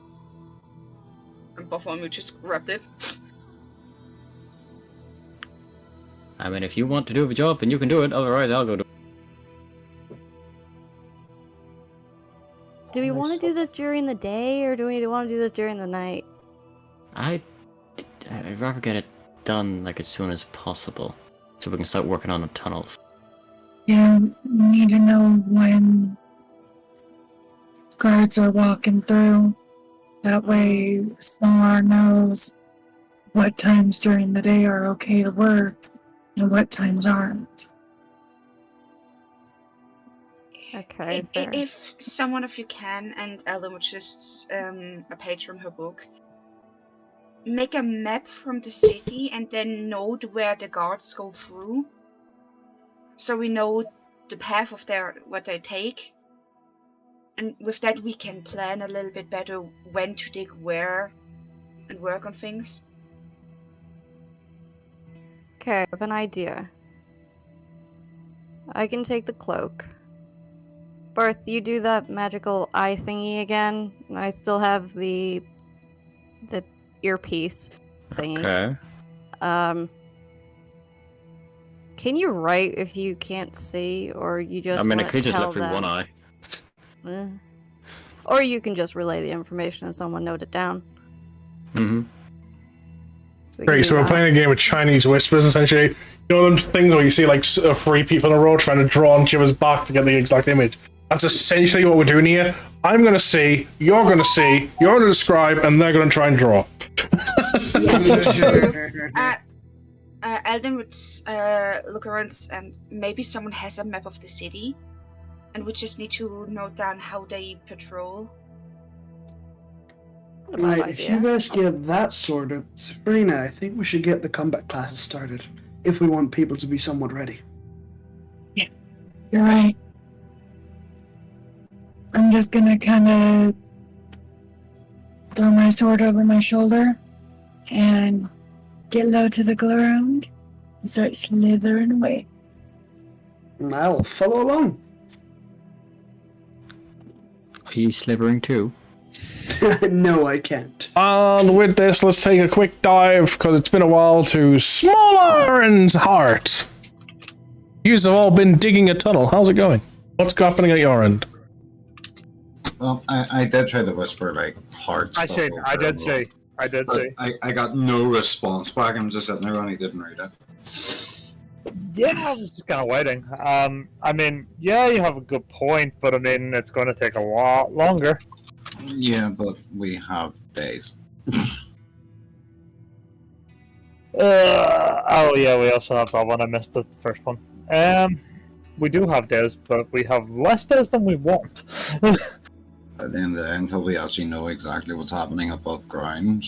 And both of you just grabbed it. I mean, if you want to do a job, then you can do it. Otherwise, I'll go do it. Do we want to do this during the day, or do we want to do this during the night? I'd rather get it done as soon as possible, so we can start working on the tunnels. Yeah, we need to know when guards are walking through. That way, Sonar knows what times during the day are okay to work and what times aren't. Okay, fair. If someone of you can, and Ellen would just a page from her book, make a map from the city and then note where the guards go through, so we know the path of what they take, and with that we can plan a little bit better when to dig where and work on things. Okay, I have an idea. I can take the cloak. Barth, you do that magical eye thingy again. And I still have the earpiece thingy. Okay. Can you write if you can't see, or you just? I mean, I wanna could just tell look through them? one eye. Or you can just relay the information and someone note it down. Mm-hmm. Great, so we're playing a game of Chinese whispers, essentially. You know those things where you see 3 people in a row trying to draw on each other's back to get the exact image? That's essentially what we're doing here. I'm going to see, you're going to describe, and they're going to try and draw. Alden would look around, and maybe someone has a map of the city, and we just need to note down how they patrol. Right, if you guys get that sorted, Sabrina, I think we should get the combat classes started, if we want people to be somewhat ready. Yeah, you're right. I'm just gonna kind of throw my sword over my shoulder and get low to the ground and start slithering away. And I'll follow along. Are you slivering too? No, I can't. And with this, let's take a quick dive, because it's been a while, to Smaller and Heart. Yous have all been digging a tunnel. How's it going? What's happening at your end? Well, I did try to whisper hard stuff. I did say. I got no response back. I'm just sitting there and he didn't read it. Yeah, I was just kind of waiting. I mean, yeah, you have a good point, but I mean, it's going to take a lot longer. Yeah, but we have days. Oh yeah, we also have that one. I missed the first one. We do have days, but we have less days than we want. At the end of the day, until we actually know exactly what's happening above ground.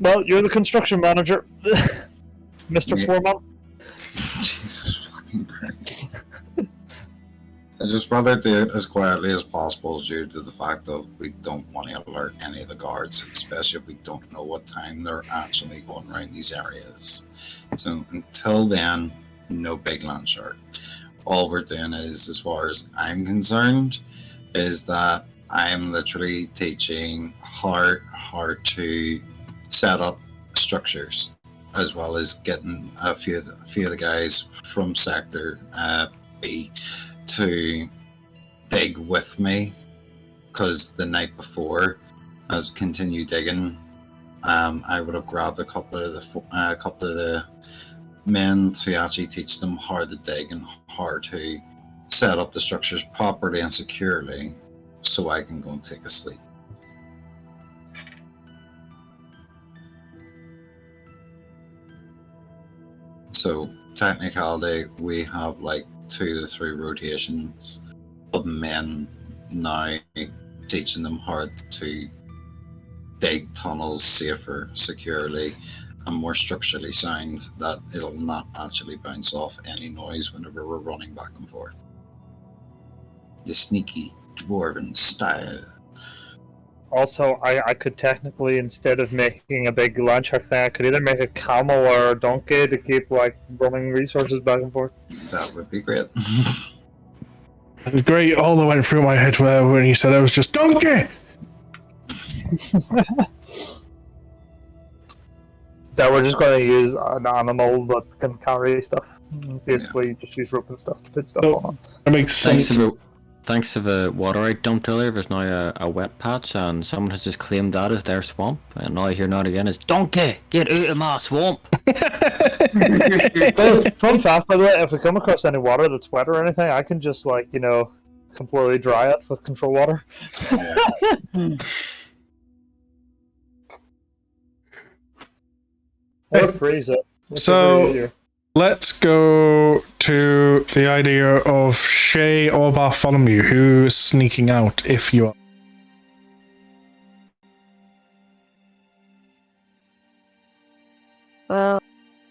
Well, you're the construction manager, Mr. Yeah. Foreman. Jesus fucking Christ. I'd just rather do it as quietly as possible due to the fact of we don't want to alert any of the guards, especially if we don't know what time they're actually going around these areas. So until then, no big land shark. All we're doing is, as far as I'm concerned, is that I'm literally teaching how to set up structures, as well as getting a few of the guys from Sector B to dig with me, because the night before, as continued digging, I would have grabbed a couple of the men to actually teach them how to dig and how to set up the structures properly and securely, so I can go and take a sleep. So technically, we have like 2 to 3 rotations of men now teaching them how to dig tunnels safer, securely, and more structurally sound, that it'll not actually bounce off any noise whenever we're running back and forth. The sneaky dwarven style. Also, I could technically, instead of making a big land shark thing, I could either make a camel or a donkey to keep like running resources back and forth. That would be great. It was great. All that went through my head when you said it was just donkey. So we're just going to use an animal that can carry stuff. Basically, just use rope and stuff to put stuff on. That makes sense. Thanks to the water I dumped earlier, there's now a wet patch, and someone has just claimed that as their swamp. And all I hear now and again is, "Donkey, get out of my swamp!" Well, fun fact, by the way, if we come across any water that's wet or anything, I can just, like, you know, completely dry it with control water. Or freeze it. So let's go to the idea of Shay or Bartholomew. Who's sneaking out if you are? Well,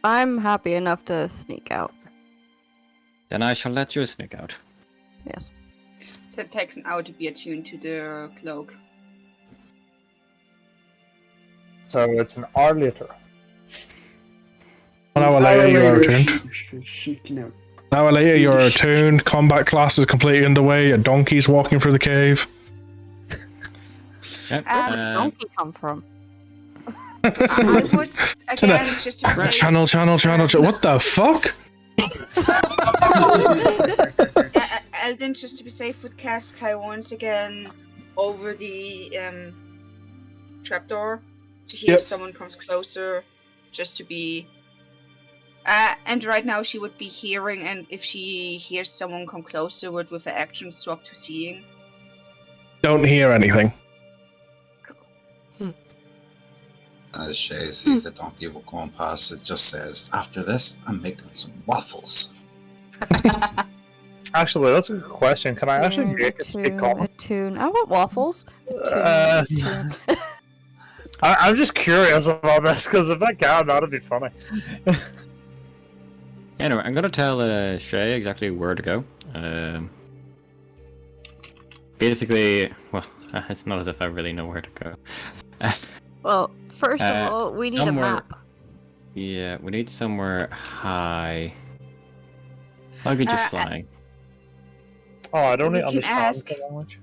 I'm happy enough to sneak out. Then I shall let you sneak out. Yes. So it takes an hour to be attuned to the cloak. So it's an hour later. 1 hour later, you are attuned. Shaking out. An hour later, you're attuned. Combat class is completely underway. A donkey's walking through the cave. Yep. Where did the donkey come from? I would, again, just to say... Channel. What the fuck? Eldon, just to be safe, would cast Kai once again over the trapdoor to hear if someone comes closer, just to be... and right now she would be hearing, and if she hears someone come closer, would with the action swap to seeing. Don't hear anything. As Shay sees the donkey going past, it just says, "After this, I'm making some waffles." Actually, that's a good question. Can I actually make it speak common? Attune. I want waffles. Attune. I'm just curious about this, because if I can, that'd be funny. Anyway, I'm gonna tell Shay exactly where to go. Basically, well, it's not as if I really know where to go. Well, first of all, we need a map. Yeah, we need somewhere high. How good you flying? Oh, I don't We even can understand the language.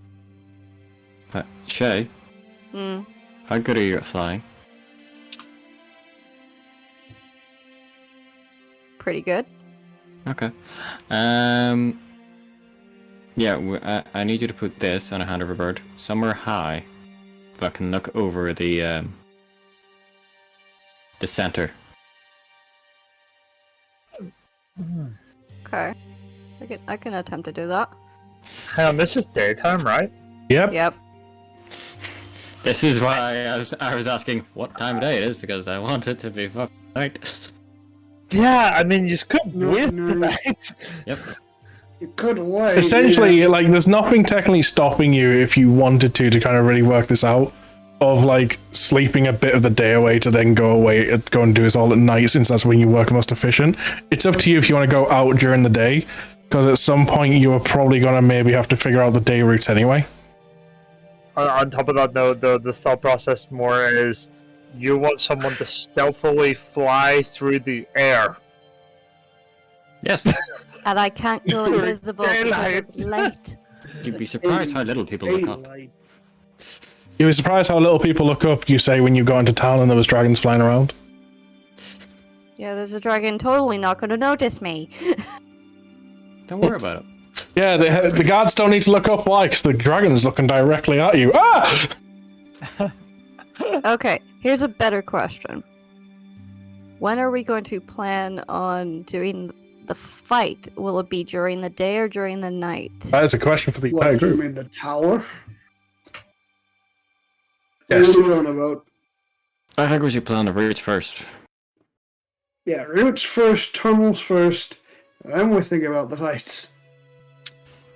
Shay, how good are you at flying? Pretty good. Okay. Yeah, I need you to put this on a hand bird somewhere high, so I can look over the center. Okay. I can attempt to do that. Hang on, this is daytime, right? Yep. Yep. This is why I was asking what time of day it is, because I want it to be fucking night. Yeah, I mean, you just couldn't No, wait no. the night. Yep. You could wait. Essentially, yeah. like, there's nothing technically stopping you if you wanted to kind of really work this out, of like sleeping a bit of the day away to then go and do this all at night, since that's when you work most efficient. It's up to you if you want to go out during the day, because at some point you are probably going to maybe have to figure out the day routes anyway. On top of that, though, the thought process more is you want someone to stealthily fly through the air. Yes. And I can't go invisible because Daylight. it's light. You'd be surprised how little people look up. Daylight. You'll be surprised how little people look up, you say, when you go into town and there was dragons flying around. Yeah, there's a dragon totally not going to notice me. Don't worry about it. Yeah, the guards don't need to look up, why? Because the dragon's looking directly at you. Ah! Okay, here's a better question. When are we going to plan on doing the fight? Will it be during the day or during the night? That is a question for the entire What, you group. mean the tower? Yes. What are we on about? I think we should plan the routes first. Yeah, routes first, tunnels first, and then we think about the fights.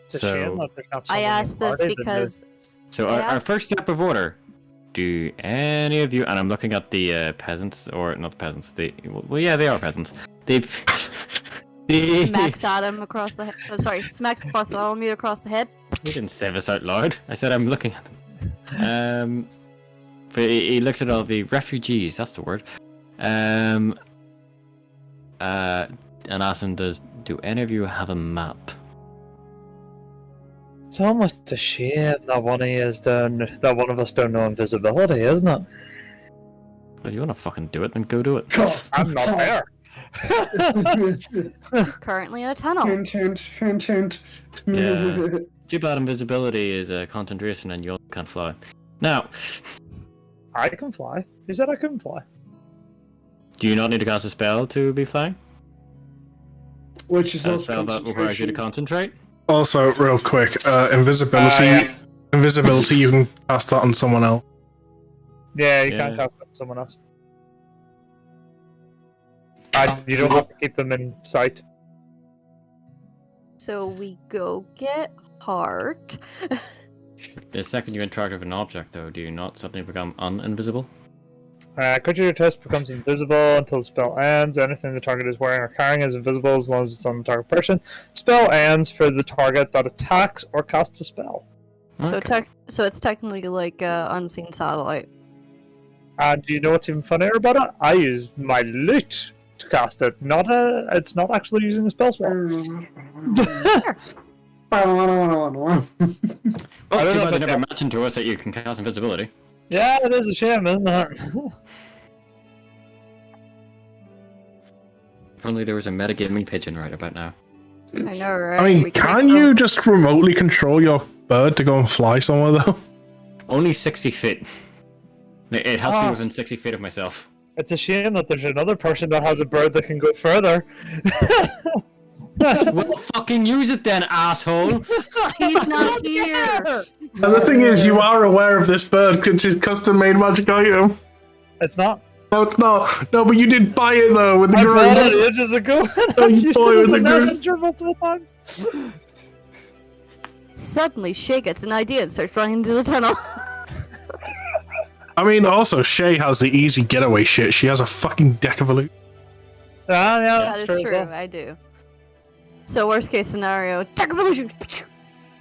It's a So- shame that there's not I someone in asked this party that because knows. So Yeah. our first step of order. Do any of you, and I'm looking at the peasants, or not peasants, well, yeah, they are peasants. They smacks Adam across the head. Oh, sorry, smacks Bartholomew across the head. He didn't say this out loud. I said I'm looking at them. But he looks at all the refugees, that's the word. And asks them, do any of you have a map? It's almost a shame that one of us don't know invisibility, isn't it? Well, you want to fucking do it, then go do it. I'm not there. He's currently in a tunnel. Hint, hint, hint, hint. Yeah. Too bad invisibility is a concentration and you also can't fly. Now, I can fly. Who said I couldn't fly? do you not need to cast a spell to be flying? Which is A also spell that requires you to concentrate? Also, real quick, invisibility. Yeah. Invisibility, you can cast that on someone else. Yeah, you Yeah. can't cast it on someone else. And you don't have to keep them in sight. So we go get Heart. The second you interact with an object, though, do you not suddenly become uninvisible? Creature test becomes invisible until the spell ends. Anything the target is wearing or carrying is invisible as long as it's on the target person. Spell ends for the target that attacks or casts a spell. Okay. So it's technically like unseen satellite. And do you know what's even funnier about it? I use my loot to cast it. It's not actually using a spell slot. Oh, I too don't know bad they about never that. mentioned to us that you can cast invisibility. Yeah, it is a shame, isn't it? If only there was a metagaming pigeon right about now. I know, right? I mean, We can go- you just remotely control your bird to go and fly somewhere, though? Only 60 feet. It has to be Ah. within 60 feet of myself. It's a shame that there's another person that has a bird that can go further. Well, fucking use it then, asshole! He's not here. And the thing is, you are aware of this bird because it's custom-made magic item. It's not. No, it's not. No, but you did buy it, though, with the I bought it group. ages ago. Oh, I've you used bought it it as a with the group. messenger multiple times. Suddenly, Shay gets an idea and starts running into the tunnel. I mean, also, Shay has the easy getaway shit. She has a fucking deck of a loot. Yeah, That that's is true. as true, well. I do. So worst case scenario, attack evolution.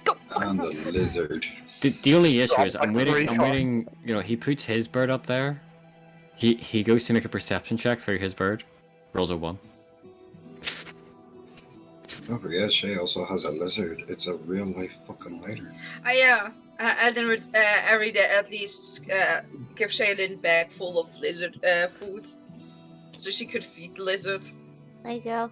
Go. And the lizard. The only issue is I'm Drop like waiting, 3 I'm waiting, he puts his bird up there. He goes to make a perception check for his bird. Rolls a 1. Don't forget, Shay also has a lizard. It's a real life fucking lighter. Yeah. And then every day at least give Shay a little bag full of lizard food, so she could feed the lizard. There you go.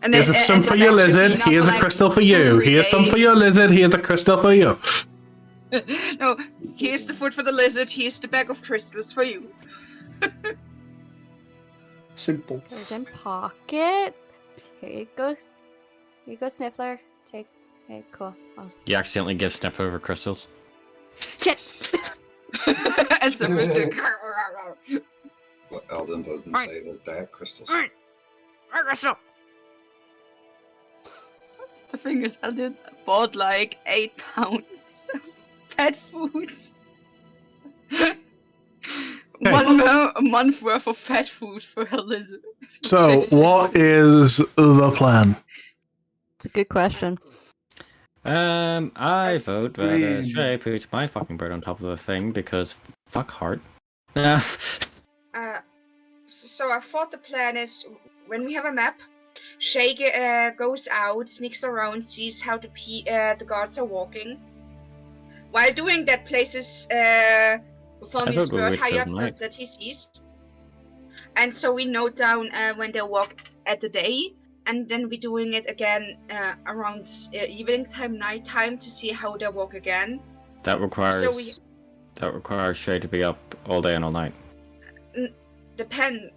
And Here's some for your lizard. Here's a crystal for you. Here's some for your lizard. Here's a crystal for you. No, here's the food for the lizard. Here's the bag of crystals for you. Simple. Goes in pocket. Here you go. Here you go, Sniffler. Take. Okay, cool. Awesome. You accidentally give Sniff over crystals. Shit! As the rooster. What Eldon doesn't say they're dead crystals. The thing is, Eldon bought like 8 pounds of pet food. A month worth of pet food for her lizard. So, what is the plan? It's a good question. I vote that Shay puts my fucking bird on top of the thing because fuck Heart. Yeah. So I thought the plan is when we have a map, Shay goes out, sneaks around, sees how the guards are walking. While doing that, places Bartholomew's bird high up so that he sees. And so we note down when they walk at the day, and then we're doing it again around evening time, night time to see how they walk again. That requires Shay to be up all day and all night.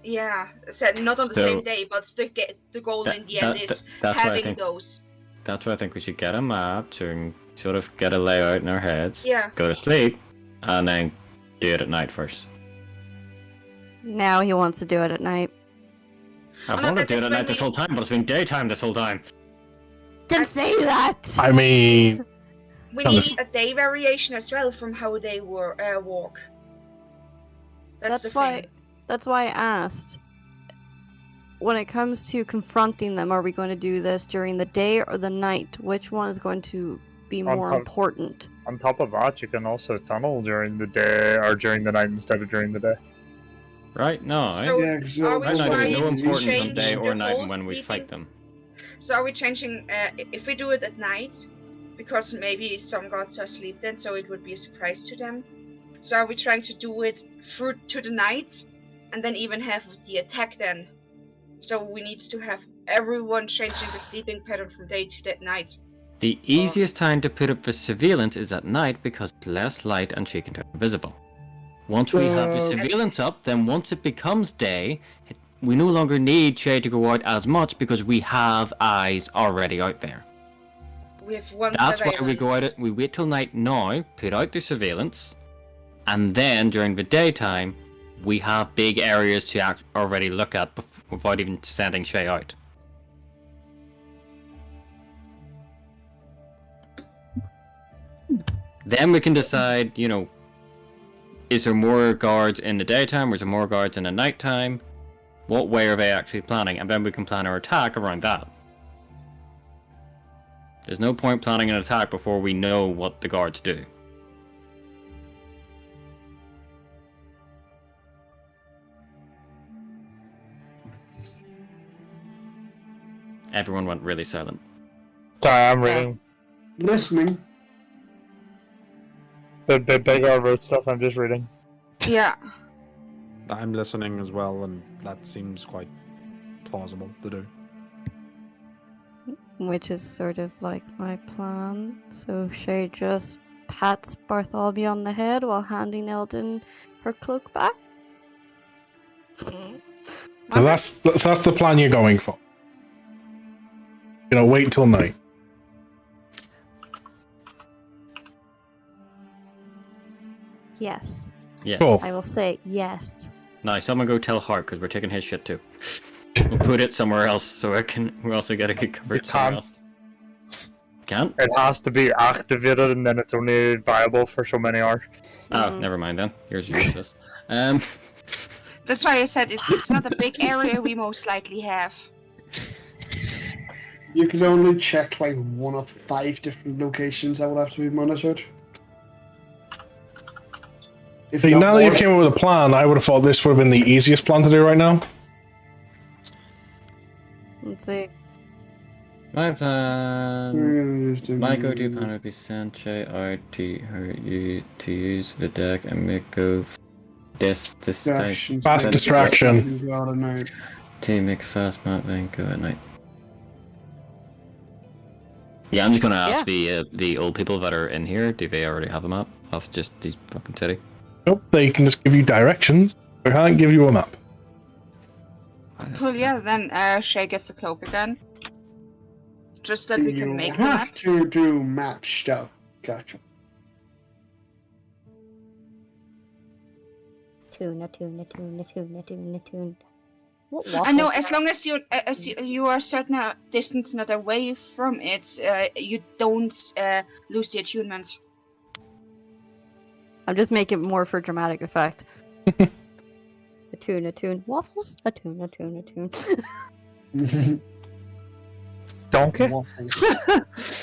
Yeah. So not on the same day, but the goal in the end is having those. That's why I think we should get a map to sort of get a layout in our heads. Yeah. Go to sleep, and then do it at night first. Now he wants to do it at night. I've wanted to do it at night this whole time, but it's been daytime this whole time. Didn't say that! I mean... We need a day variation as well from how they walk. That's why I asked. When it comes to confronting them, are we going to do this during the day or the night? Which one is going to be more important? On top of that, you can also tunnel during the day or during the night instead of during the day. Right? No, so are we right now there's trying no to importance change of day or the night whole when we sleeping? fight them. So are we changing, if we do it at night, because maybe some gods are asleep then, so it would be a surprise to them. So are we trying to do it through to the night, and then even have the attack then? So we need to have everyone changing the sleeping pattern from day to that night. The easiest time to put up the surveillance is at night because it's less light and she can turn invisible. Once we have the surveillance up, then once it becomes day, we no longer need Shay to go out as much because we have eyes already out there. We have one That's why surveillance. we go out. We wait till night now, put out the surveillance, and then during the daytime, we have big areas to already look at without even sending Shay out. Then we can decide, is there more guards in the daytime, or is there more guards in the nighttime? What way are they actually planning? And then we can plan our attack around that. There's no point planning an attack before we know what the guards do. Everyone went really silent. Sorry, I'm reading. Listening. The big wrote stuff, I'm just reading. Yeah. I'm listening as well, and that seems quite plausible to do. Which is sort of like my plan. So Shay just pats Bartholomew on the head while handing Eldon her cloak back. So that's the plan you're going for. Wait till night. Yes. Yes. Cool. I will say yes. Now, someone go tell Hart, because we're taking his shit too. We'll put it somewhere else so we also get a good coverage somewhere else. Can't? It has to be activated and then it's only viable for so many hours. Oh, never mind then. Yours is useless. That's why I said it's not a big area we most likely have. You can only check like 1 of 5 different locations that will have to be monitored. See, now that you came up with a plan, I would have thought this would have been the easiest plan to do right now. Let's see. My plan... My go-to plan would be send Shay out to use the deck and make go fast distraction to make a fast map and go at night. Yeah, I'm just gonna ask the old people that are in here, do they already have a map of just the fucking city? Nope, they can just give you directions. They can't give you a map. Well, yeah, then Shay gets a cloak again. Just that we can You make the have map. to do map stuff. Gotcha. Tuna. What I know, waffle? as long as you are a certain distance not away from it, you don't lose the attunement. I'm just making it more for dramatic effect. A tune. Waffles? A tune. Donkey?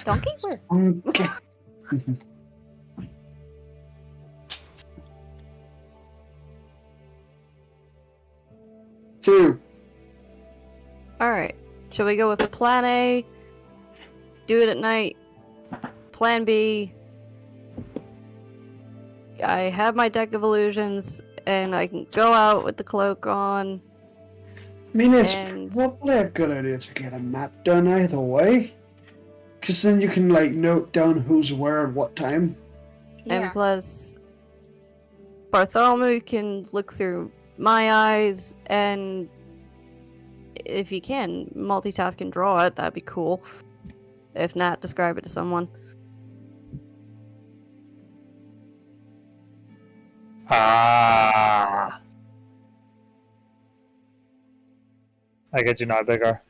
Donkey? Where? Okay. 2. Alright. Shall we go with plan A? Do it at night. Plan B. I have my deck of illusions, and I can go out with the cloak on. I mean, it's And- probably a good idea to get a map done either way. Because then you can, like, note down who's where at what time. And Yeah. plus, Bartholomew can look through my eyes, and if you can, multitask and draw it, that'd be cool. If not, describe it to someone. Ah. I get you now, bigger.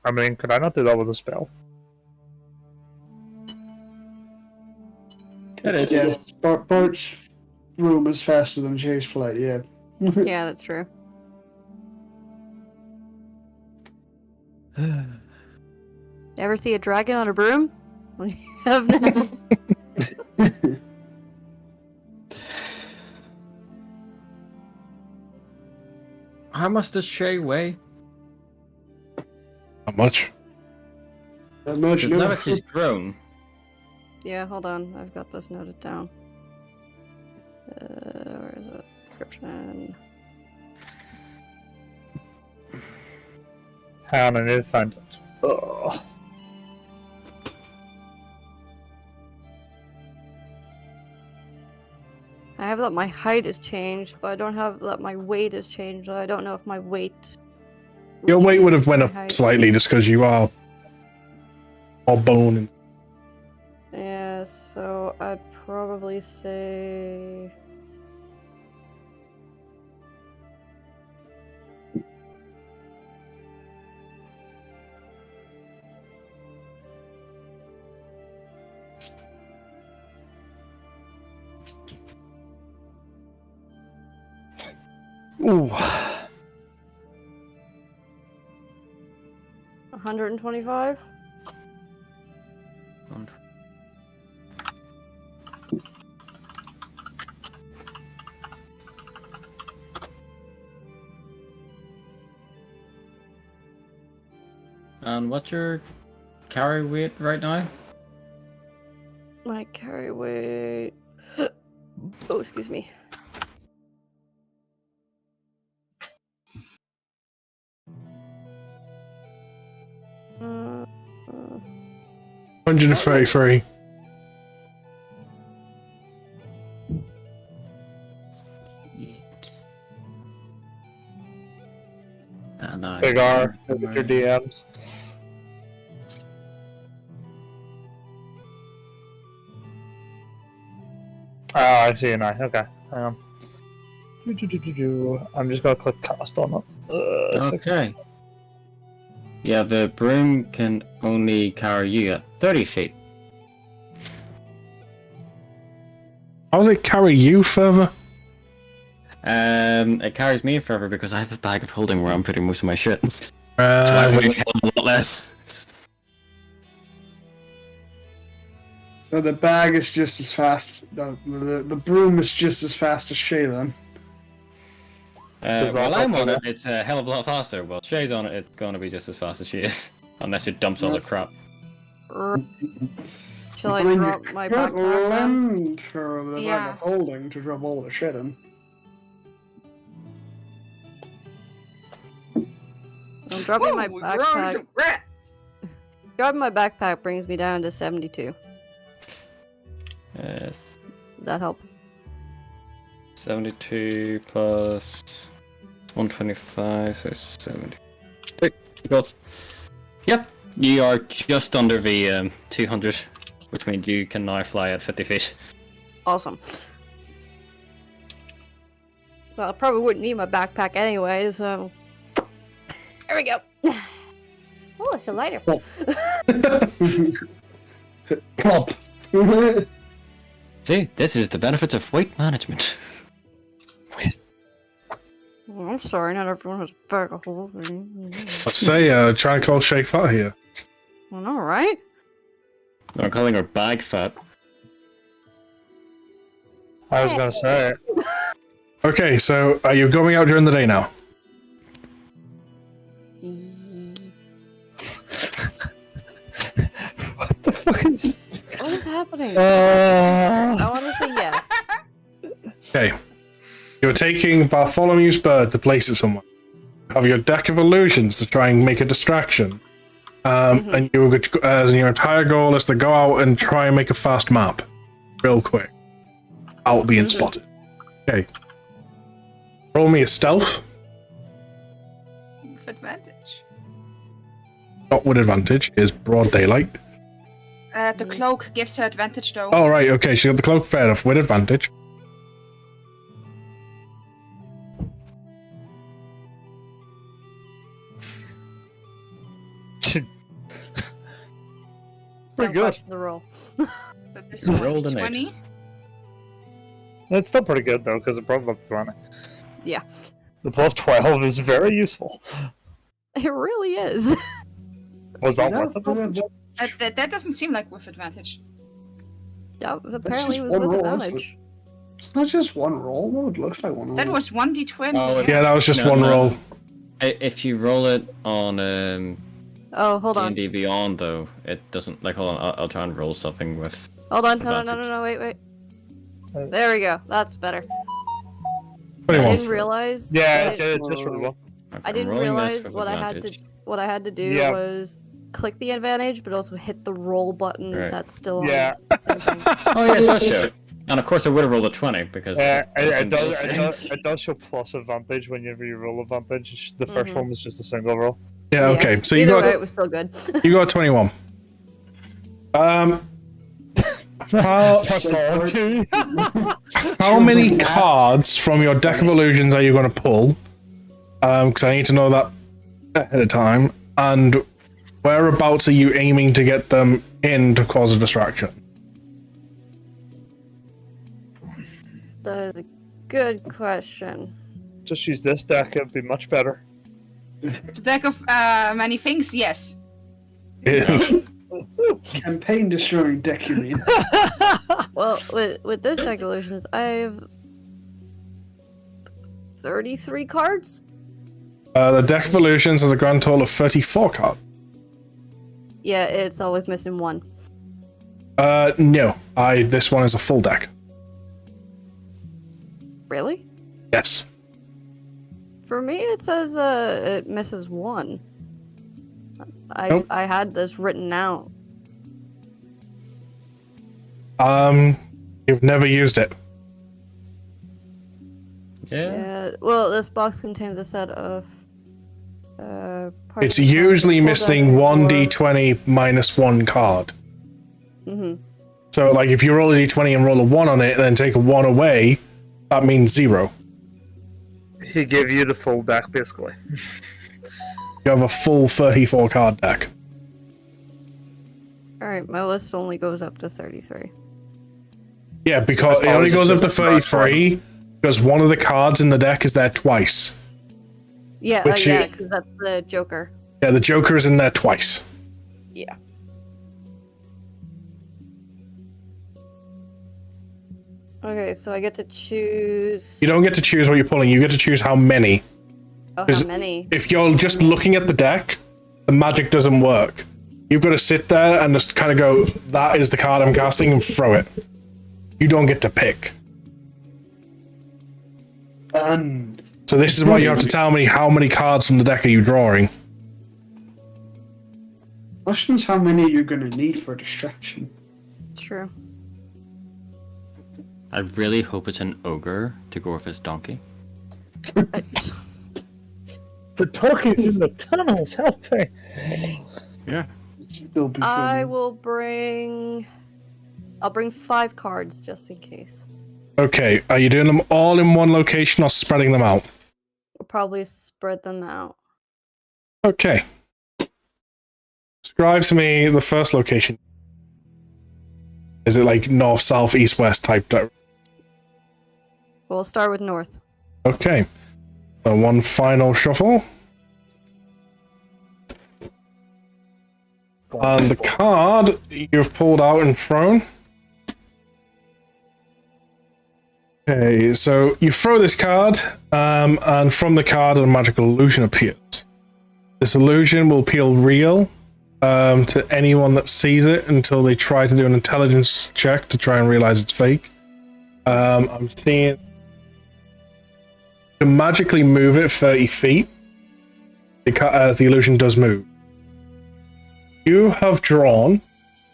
I mean, could I not do that with a spell? It is. Yes, Bart's room is faster than Jay's flight, yeah. Yeah, that's true. Ever see a dragon on a broom? We have now. How much does Shay weigh? Not much. Not much, Because no. now she's grown. Yeah, hold on. I've got this noted down. Where is it? Description. Hang on, I need to find it. Ugh. I have that my height has changed, but I don't have that my weight has changed. I don't know if my weight. Your weight would have changed went my up height. slightly just because you are all bone. And Yeah, so I'd probably say. Ooh. 125? And what's your carry weight right now? My carry weight. Oh, excuse me. Uh, 133. And I Big R, look at your DMs. Oh, I see you now. Okay. I'm just gonna click cast on it. Okay. Yeah, the broom can only carry you at 30 feet. How does it carry you further? It carries me further because I have a bag of holding where I'm putting most of my shit. So I weigh a hell of a lot less. So the bag is just as fast. No, the broom is just as fast as Shay then. While I'm on it, it's a hell of a lot faster. While Shay's on it, it's going to be just as fast as she is. Unless it dumps all the crap. Shall I mean, drop you my can't backpack then? lend her the bag Yeah. of holding to drop all the shit in. I'm dropping my Whoa, we're growing backpack. some rats. Dropping my backpack brings me down to 72. Yes. Does that help? 72 plus 125, so 70. Gods. Yep, you are just under the 200, which means you can now fly at 50 feet. Awesome. Well, I probably wouldn't need my backpack anyway, so... There we go. Oh, I feel lighter. Plop. See, this is the benefits of weight management. Oh, I'm sorry, not everyone has a bag of holes. I say, try and call Shay fat here. I know, right? I'm calling her bag fat. I was gonna say. Okay, so are you going out during the day now? What the fuck is? What is happening? I want to say yes. Okay. You're taking Bartholomew's bird to place it somewhere. Have your deck of illusions to try and make a distraction. And your entire goal is to go out and try and make a fast map. Real quick. Out being spotted. Okay. Roll me a stealth. With advantage. Not with advantage, is broad daylight. The cloak gives her advantage though. Oh, right, okay, she got the cloak, fair enough, with advantage. Pretty Don't good. question the roll. But this one, Rolled an 20. It's still pretty good though, because it brought it up to 20. Yeah. The plus 12 is very useful. It really is. Was that Yeah, worth it? That doesn't seem like with advantage. Yeah, apparently it was just with one roll, advantage. It's not just one roll. No, it looks like one roll. That was 1d20. Oh, Yeah, that was just No, one no. roll. If you roll it on Oh, hold on. D&D Beyond, though, it doesn't... Like, hold on, I'll try and roll something with... Hold on. No, advantage. wait. There we go. That's better. I 21. didn't realize. Yeah, that it- just for the Okay, I I'm didn't rolling this realize with what advantage. I had to do Yeah. was click the advantage, but also hit the roll button. Right. That's still on. Yeah. the same thing. Oh yeah, it does show. And of course I would have rolled a 20, because... It does show plus advantage whenever you roll advantage. The first one was just a single roll. Yeah, okay, so you Either got way, it was still good. you got 21. How many cards from your deck of illusions are you going to pull? Because I need to know that ahead of time. And whereabouts are you aiming to get them in to cause a distraction? That is a good question. Just use this deck, it'd be much better. The deck of many things, yes. Campaign destroying deck, you mean? Well, with this deck of illusions, I have 33 cards. The deck of illusions has a grand total of 34 cards. Yeah, it's always missing one. No. This one is a full deck. Really? Yes. For me, it says it misses one. Nope. I had this written out. You've never used it. Yeah. Well, this box contains a set of. It's usually missing 1d20 minus 1 card. Mm-hmm. So, like, if you roll a d20 and roll a 1 on it, and then take a 1 away, that means 0. He gave you the full deck, basically. You have a full 34 card deck. Alright, my list only goes up to 33. Yeah, because it only goes up to 33 because one of the cards in the deck is there twice. Yeah, Which you- yeah, because that's the Joker. Yeah, the Joker is in there twice. Yeah. Okay, so I get to choose. You don't get to choose what you're pulling, you get to choose how many. Oh, Is- how many? If you're just looking at the deck, the magic doesn't work. You've got to sit there and just kind of go, that is the card I'm casting, and throw it. You don't get to pick. And So this is why you have to tell me how many cards from the deck are you drawing. question's how many you're gonna need for distraction. True. I really hope it's an ogre to go with his donkey. The doggies in the tunnels, help me! Yeah. Still be I funny. will bring. I'll bring 5 cards just in case. Okay, are you doing them all in one location or spreading them out? We'll probably spread them out. Okay. Describe to me the first location. Is it like north, south, east, west type? We'll start with north. Okay. So one final shuffle. And the card you've pulled out and thrown. Okay, so you throw this card, and from the card a magical illusion appears. This illusion will appear real to anyone that sees it until they try to do an intelligence check to try and realize it's fake. I'm seeing you can magically move it 30 feet as the illusion does move. You have drawn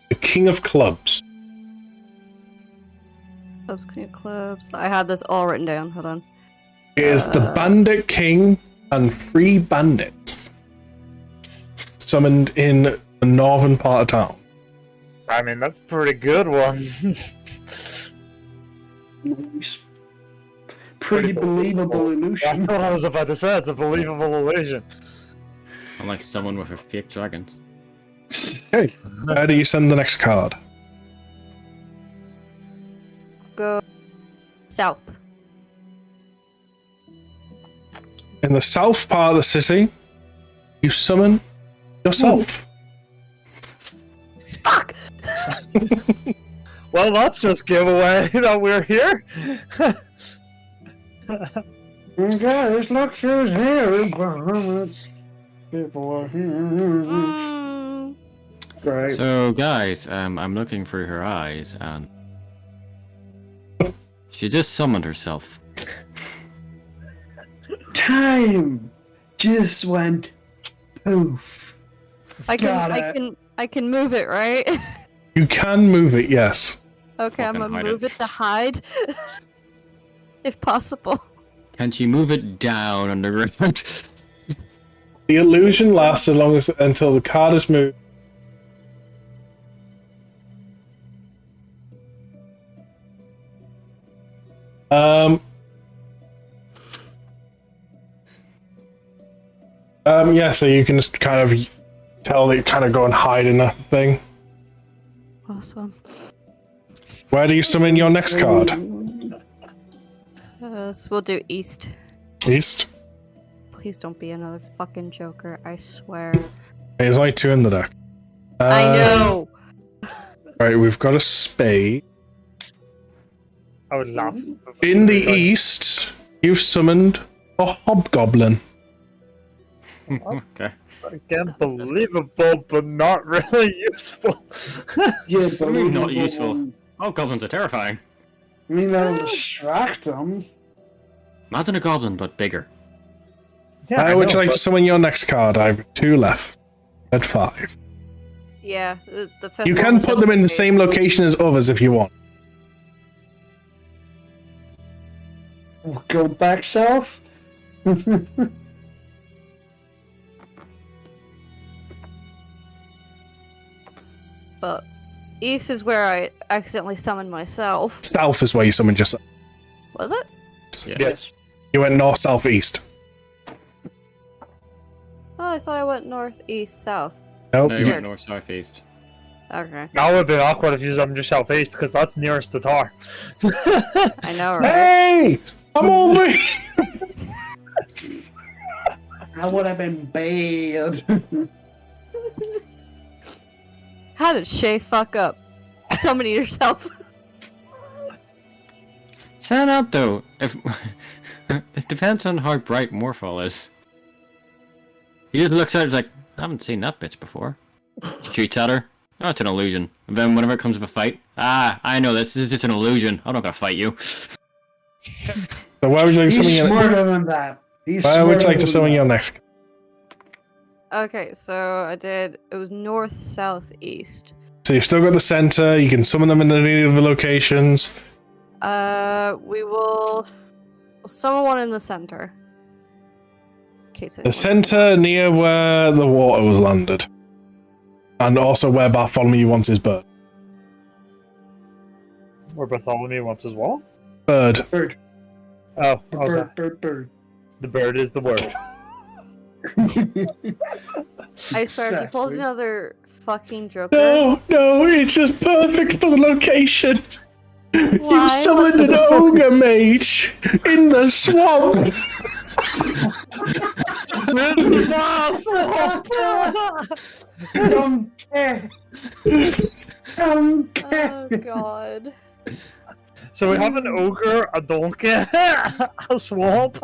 the King of Clubs. Clubs, King of Clubs. I had this all written down. Hold on. It is the Bandit King and 3 bandits summoned in the northern part of town. I mean, that's a pretty good one. Nice. Pretty believable illusion. That's what I was about to say. It's a believable illusion. Unlike someone with a fake dragons. Okay, where do you send the next card? Go south. In the south part of the city, you summon yourself. Fuck! Well, that's just give away that we're here. Guys, look who's here. People are here. Mm, Great. So, guys, I'm looking through her eyes, and she just summoned herself. Time just went poof. I can move it, right? You can move it, yes. Okay, I'm Fucking gonna hide move it. it to hide. If possible. Can she move it down underground? The illusion lasts as long as until the card is moved. Yeah, so you can just kind of tell that you kind of go and hide in a thing. Awesome. Where do you summon your next card? So we'll do east. East. Please don't be another fucking Joker, I swear. There's only 2 in the deck. I know! Right, we've got a spade. I would laugh. In the east, you've summoned a hobgoblin. Okay. Again, believable, but not really useful. Yeah, What do you mean not believable useful? one. Oh, goblins are terrifying. I mean, that'll distract them. Imagine a goblin, but bigger. Yeah, Where would you know, like to but- summon your next card? I have 2 left. At 5. Yeah, the fifth You one can was put them in the just- same location as others if you want. Go back south. But east is where I accidentally summoned myself. South is where you summoned yourself. Was it? Yes. You went north, south, east. Oh, I thought I went north, east, south. Nope. No, you you- went north, south, east. Okay. Now it would be awkward if you summoned yourself east, because that's nearest the tower. I know, right? Hey! I'm over here! That would have been bad. How did Shay fuck up? Summoning yourself. Stand out though. If it depends on how bright Morphal is. He just looks at her, he's like, I haven't seen that bitch before. Shoots at her. Oh, it's an illusion. And then whenever it comes to a fight, I know this is just an illusion. I'm not gonna fight you. So where would you like to He's summon your, smarter than that. where would you like to summon your next? Okay, so I did. It was north, south, east. So you've still got the center, you can summon them in any of the locations. We'll summon one in the center. case The center near where the water was landed. And also where Bartholomew wants his bird. Where Bartholomew wants his what? Bird. Bird. Oh, okay. Bird. The bird is the word. I swear, if you pulled Exactly. another fucking Joker. No, it's just perfect for the location. You Why? summoned an ogre mage in the swamp. Oh god. So we have an ogre, a donkey, a swamp.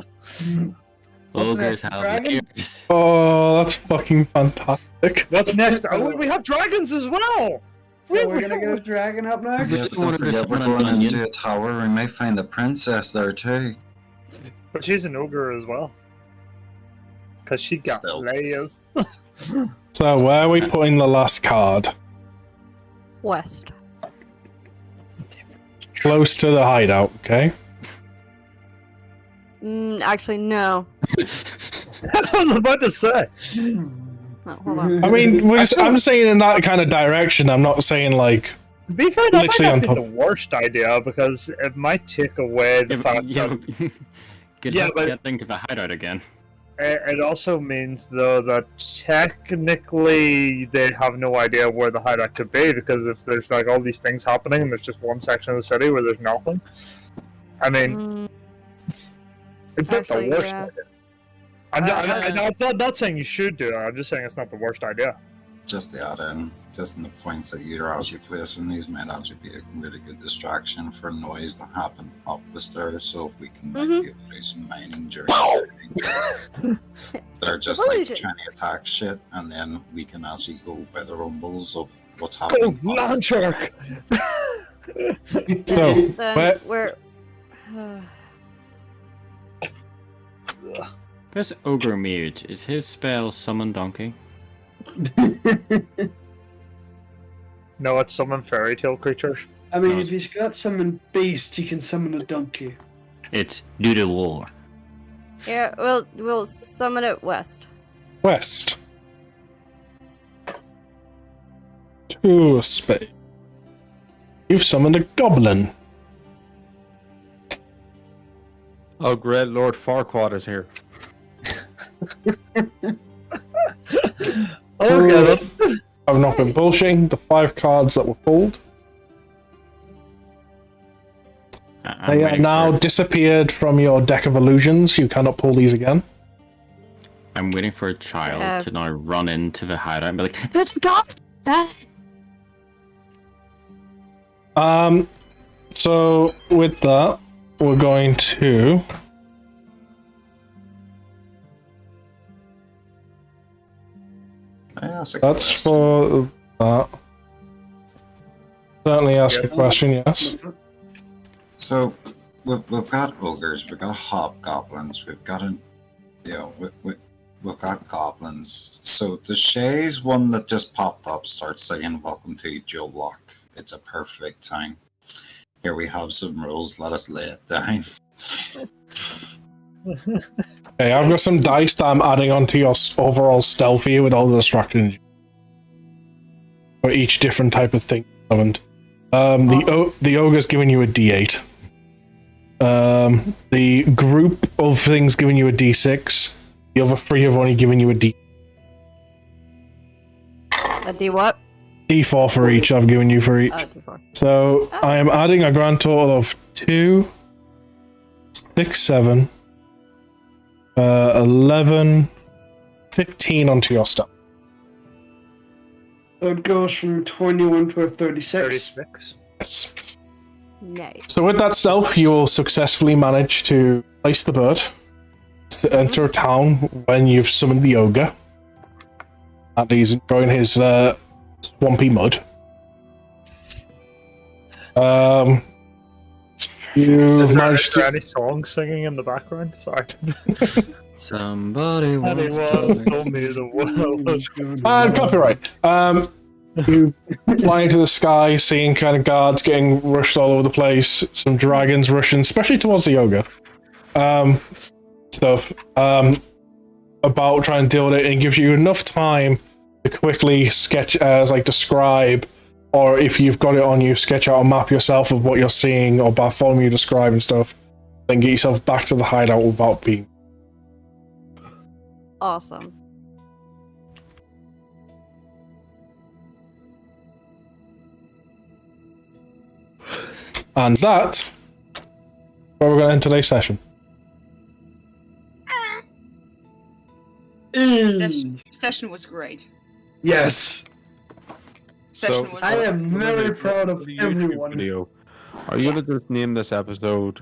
Ogres next, have dragon? ears. Oh, that's fucking fantastic. What's next? Oh, we have dragons as well. So we're gonna get a dragon up Yeah, next? Don't wanna don't forget, we're summon an going onion. into a tower. We may find the princess there too. But she's an ogre as well. Because she got Still. layers. So where are we putting the last card? West. Close to the hideout, okay? Actually, no. I was about to say. No, hold on. I mean, I'm saying in that kind of direction. I'm not saying like To be fair, that Literally might on not be top. the worst idea because it might take away the fact that Good Yeah, luck but- getting to the hideout again. it also means though that technically they have no idea where the hideout could be because if there's like all these things happening and there's just one section of the city where there's nothing. I mean, it's not actually, the worst yeah. idea. I'm not saying you should do it. I'm just saying it's not the worst idea. Just to add in, just in the points that you're actually placing, these might actually be a really good distraction for noise that happen up the stairs. So if we can like, be able to do some mining during the they're just like Illusions. trying to attack shit, and then we can actually go by the rumbles of what's Go, happening. land shark! so. Then Where, we're. This ogre mage, is his spell summon donkey? No, it's summon fairy tale creatures. I mean, if he's got summon beast, he can summon a donkey. It's due to war. Yeah, we'll summon it west. west. Two of spades. You've summoned a goblin. Oh, great Lord Farquaad is here. Okay, then. I've not been bullshitting. The 5 cards that were pulled. I'm They are waiting now for- disappeared from your deck of illusions. You cannot pull these again. I'm waiting for a child Yeah. to now run into the hideout and be like, "There's a goblin there!" So with that, we're going to that's for that. Certainly ask a question, yes. So we've got ogres, we've got hobgoblins, we've got we've got goblins. So the Shay's one that just popped up starts saying, "Welcome to Joe Lock." It's a perfect time. Here we have some rules. Let us lay it down. Okay, I've got some dice that I'm adding onto your overall stealth here with all the distractions for each different type of thing summoned. The ogre's giving you a D8. The group of things giving you a D6. The other 3 have only given you a A D what? D4 for each. I've given you for each. D4. So I am adding a grand total of 2, 6, 7, 11, 15 onto your stuff. So it goes from 21 to a 36. 36. Yes. Nice. So with that stealth, you will successfully manage to place the bird to enter a town when you've summoned the ogre. And he's enjoying his swampy mud. You've Is managed there to... any songs singing in the background? Sorry. Somebody once Anyone told told me the world was And copyright. You fly into the sky, seeing kind of guards getting rushed all over the place, some dragons rushing, especially towards the ogre. Stuff. about trying to deal with it, and gives you enough time to quickly sketch, describe, or if you've got it on you, sketch out a map yourself of what you're seeing, or Bartholomew describe and stuff, then get yourself back to the hideout without being. Awesome. And that's where we're going to end today's session. Session was great. Yes. Session was I am very proud of For the YouTube everyone. Video, are you gonna just name this episode